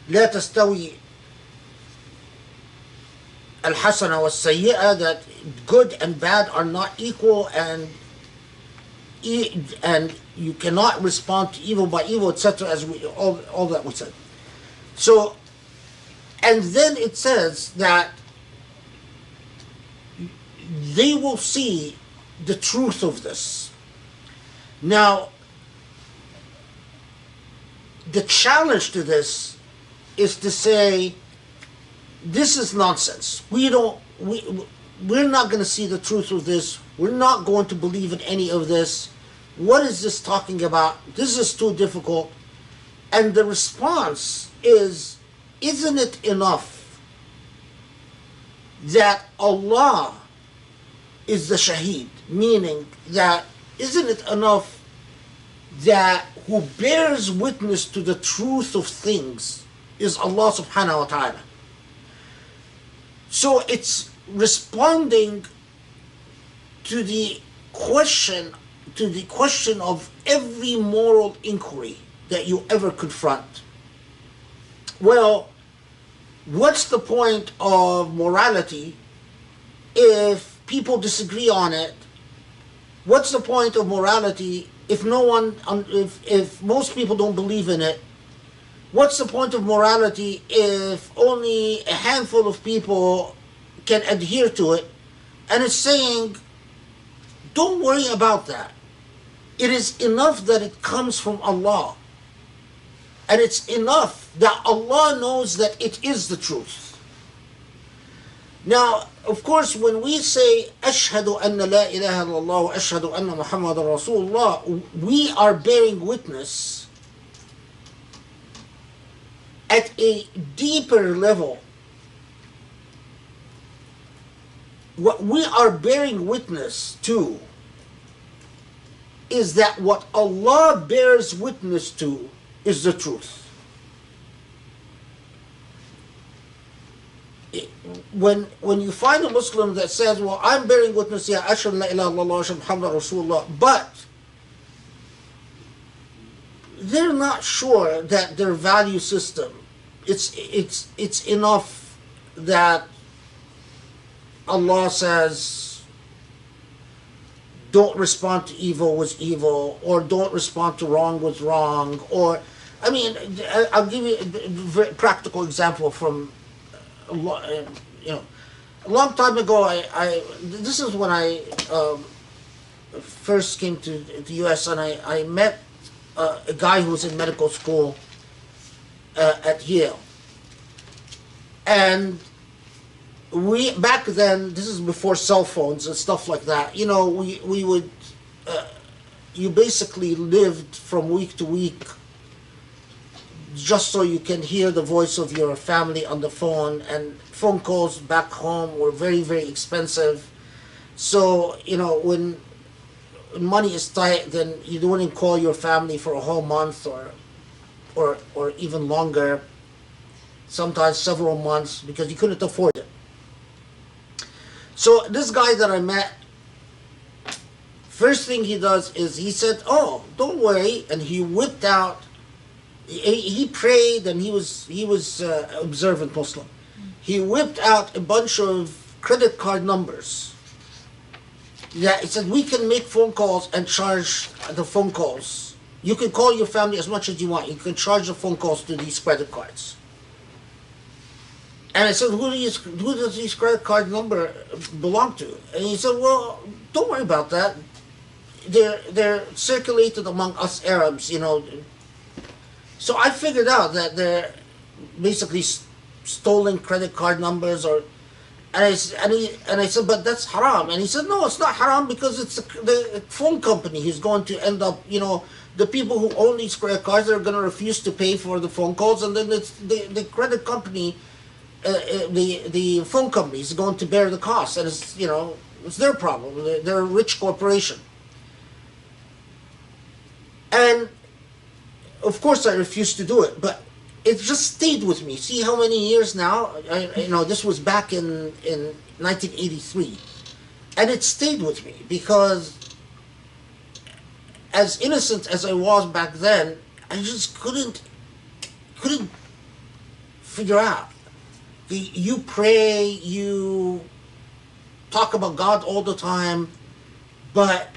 لا تستوي الحسنة والسيئة, that good and bad are not equal, and you cannot respond to evil by evil, etc., as we all that we said. So, and then it says that they will see the truth of this. Now, the challenge to this is to say, this is nonsense. We're not going to see the truth of this. We're not going to believe in any of this. What is this talking about? This is too difficult. And the response is, isn't it enough that Allah is the Shaheed? Meaning that, isn't it enough that who bears witness to the truth of things is Allah subhanahu wa ta'ala? So it's responding to the question of every moral inquiry that you ever confront. Well, what's the point of morality if people disagree on it? What's the point of morality if if most people don't believe in it? What's the point of morality if only a handful of people can adhere to it? And it's saying, don't worry about that. It is enough that it comes from Allah. And it's enough that Allah knows that it is the truth. Now, of course, when we say, Ashhadu anna la ilaha illallah wa ashhadu anna Muhammadan Rasulullah, we are bearing witness at a deeper level. What we are bearing witness to is that what Allah bears witness to is the truth. When you find a Muslim that says, well, I'm bearing witness, yeah, ashhadu la ilaha illallah wa ashhadu Muhammadan Rasulullah, but they're not sure that their value system, it's enough that Allah says, don't respond to evil with evil, or don't respond to wrong with wrong, or, I mean, I'll give you a very practical example from, a long time ago. This is when I first came to the U.S., and I met a guy who was in medical school at Yale, and we back then, this is before cell phones and stuff like that, we would you basically lived from week to week just so you can hear the voice of your family on the phone, and phone calls back home were very, very expensive. So when money is tight, then you wouldn't call your family for a whole month or even longer, sometimes several months, because you couldn't afford it. So this guy that I met, first thing he does is he said, oh, don't worry, and he whipped out he prayed, and he was observant Muslim. He whipped out a bunch of credit card numbers. Yeah, he said, we can make phone calls and charge the phone calls. You can call your family as much as you want. You can charge the phone calls to these credit cards. And I said, who does these credit card number belong to? And he said, well, don't worry about that. They're circulated among us Arabs, you know. So I figured out that they're basically stolen credit card numbers, and I said, but that's haram. And he said, no, it's not haram, because it's the phone company who's going to end up, you know, the people who own these credit cards are going to refuse to pay for the phone calls, and then it's the credit company, the phone company is going to bear the cost, and it's, you know, it's their problem. They're a rich corporation. And of course I refused to do it, but it just stayed with me. See how many years now? You know, this was back in 1983. And it stayed with me, because as innocent as I was back then, I just couldn't figure out. You pray, you talk about God all the time, but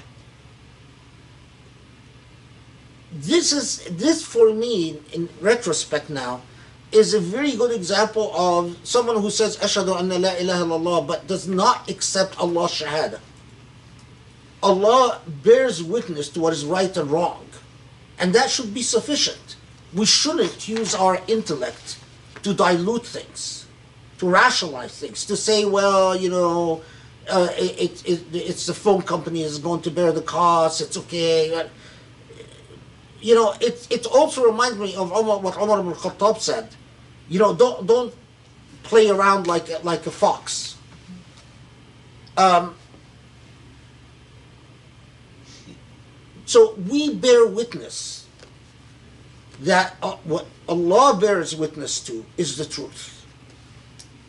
this for me, in retrospect now, is a very good example of someone who says Ashhadu anna la ilaha illallah but does not accept Allah's Shahada. Allah bears witness to what is right and wrong, and that should be sufficient. We shouldn't use our intellect to dilute things, to rationalize things, to say, well, you know, it's the phone company is going to bear the cost, it's okay. You know, it also reminds me of what Umar ibn Khattab said. You know, don't play around like a fox. So we bear witness that what Allah bears witness to is the truth.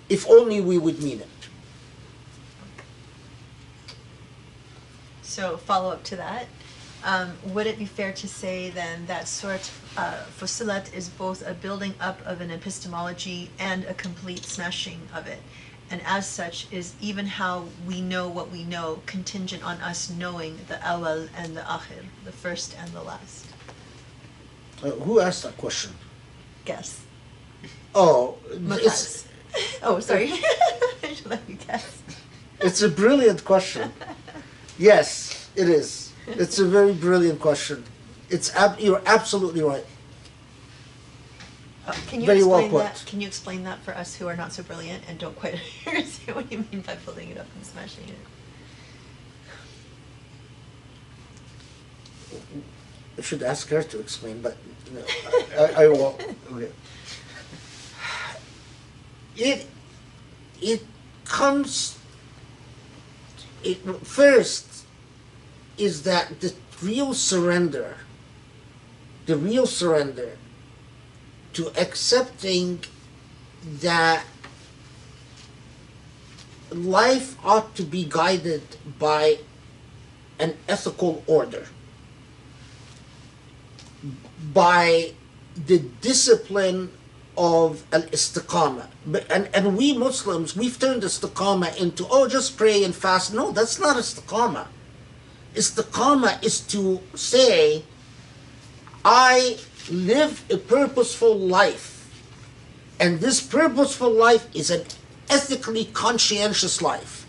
If only we would mean it. So follow up to that. Would it be fair to say then that Surah Fussilat is both a building up of an epistemology and a complete smashing of it? And as such, is even how we know what we know contingent on us knowing the awal and the akhir, the first and the last? Who asked that question? Guess. Oh, Makaz. Oh, sorry. I should let you guess. It's a brilliant question. Yes, it is. It's a very brilliant question. You're absolutely right. Can you Very well explain put. that? Can you explain that for us who are not so brilliant and don't quite understand what you mean by building it up and smashing it? I should ask her to explain, but no, I won't. Okay. It comes. First is that the real surrender to accepting that life ought to be guided by an ethical order, by the discipline of al-istiqamah. And we Muslims, we've turned istiqamah into, oh, just pray and fast. No, that's not istiqamah. Istiqamah is to say, I live a purposeful life, and this purposeful life is an ethically conscientious life.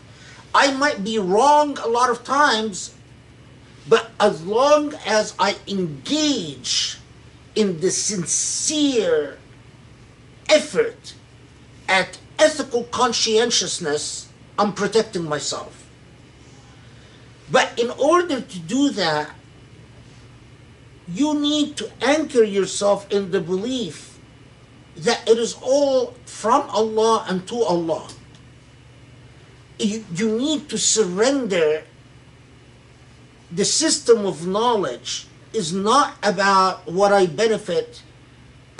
I might be wrong a lot of times, but as long as I engage in the sincere effort at ethical conscientiousness, I'm protecting myself. But in order to do that, you need to anchor yourself in the belief that it is all from Allah and to Allah. You need to surrender. The system of knowledge is not about what I benefit,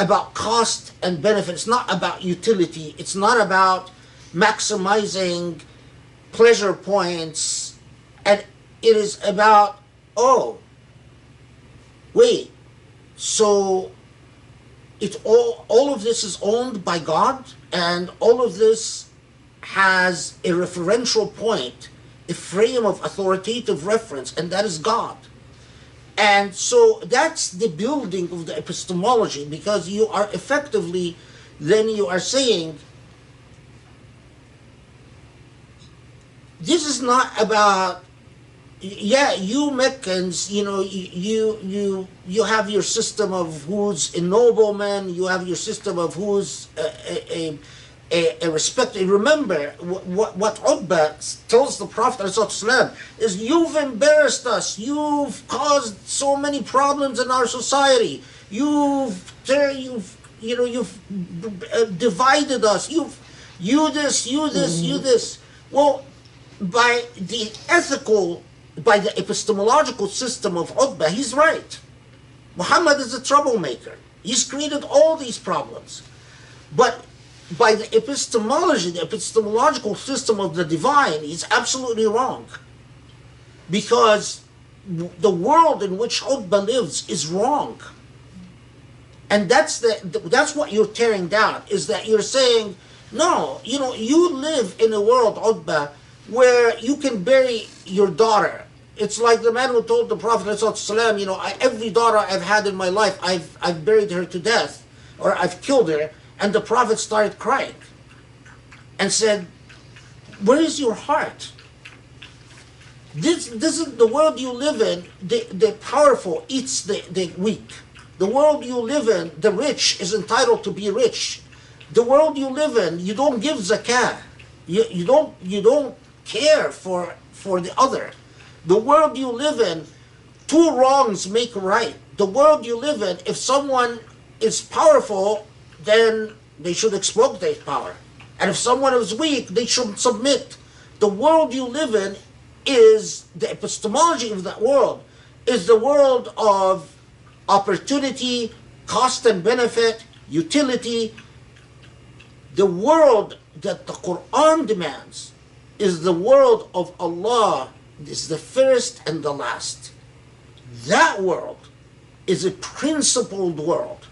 about cost and benefit. It's not about utility. It's not about maximizing pleasure points. And it is about, oh, wait, so all of this is owned by God, and all of this has a referential point, a frame of authoritative reference, and that is God. And so that's the building of the epistemology, because you are effectively, then you are saying, this is not about, yeah, you Meccans, you have your system of who's a nobleman, you have your system of who's a respected. Remember, what Utbah tells the Prophet ﷺ is, you've embarrassed us, you've caused so many problems in our society, you've divided us, you this. Well, by the epistemological system of Utbah, he's right. Muhammad is a troublemaker. He's created all these problems. But by the epistemological system of the divine, he's absolutely wrong. Because the world in which Utbah lives is wrong. And that's what you're tearing down, is that you're saying, no, you live in a world, Utbah, where you can bury your daughter. It's like the man who told the Prophet ﷺ, every daughter I've had in my life, I've buried her to death, or I've killed her. And the Prophet started crying and said, where is your heart? This is the world you live in. The powerful eats the weak. The world you live in, the rich is entitled to be rich. The world you live in, you don't give zakah. You don't care for the other. The world you live in, two wrongs make a right. The world you live in, if someone is powerful, then they should exploit power. And if someone is weak, they should submit. The world you live in is, the epistemology of that world, is the world of opportunity, cost and benefit, utility. The world that the Quran demands is the world of Allah, is the first and the last. That world is a principled world.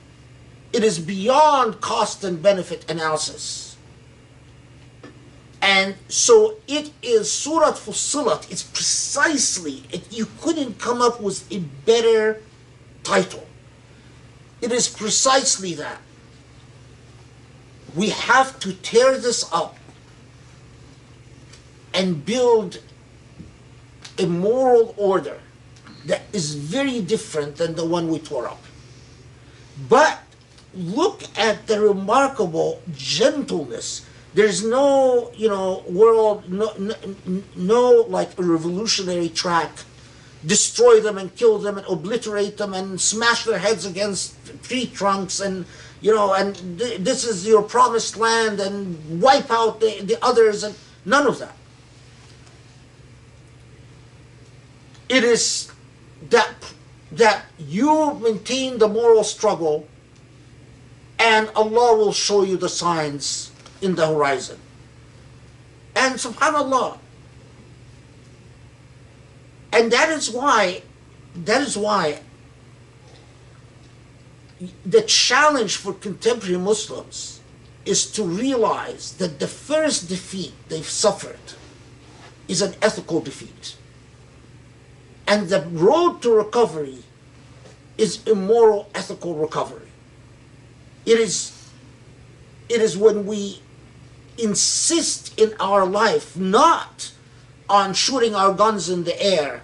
It is beyond cost and benefit analysis. And so it is Surah Fussilat. It's precisely, you couldn't come up with a better title. It is precisely that. We have to tear this up and build a moral order that is very different than the one we tore up. But look at the remarkable gentleness. There's no, world, no like a revolutionary track. Destroy them and kill them and obliterate them and smash their heads against tree trunks and, this is your promised land and wipe out the others, and none of that. It is that you maintain the moral struggle, and Allah will show you the signs in the horizon. And subhanAllah. And that is why the challenge for contemporary Muslims is to realize that the first defeat they've suffered is an ethical defeat. And the road to recovery is a moral, ethical recovery. It is when we insist in our life not on shooting our guns in the air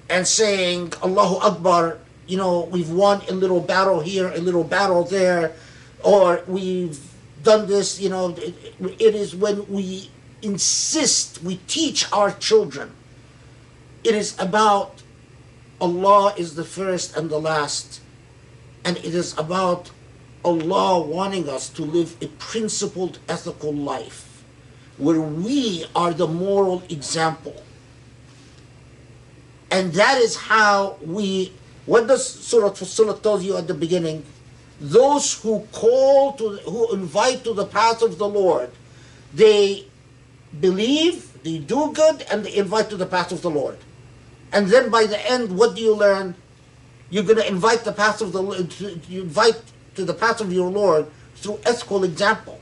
and saying, Allahu Akbar, we've won a little battle here, a little battle there, or we've done this, it is when we insist, we teach our children. It is about Allah is the first and the last, and it is about Allah wanting us to live a principled, ethical life, where we are the moral example. And that is how what does Surah Fussilat tell you at the beginning? Those who who invite to the path of the Lord, they believe, they do good, and they invite to the path of the Lord. And then by the end, what do you learn? You're going to invite the path of the Lord, you invite to the path of your Lord through ethical example.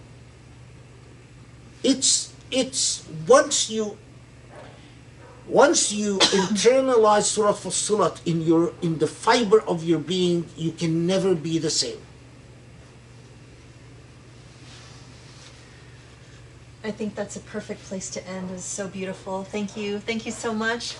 It's once you internalize Surah Fussilat in the fiber of your being, you can never be the same. I think that's a perfect place to end. It's so beautiful. Thank you so much.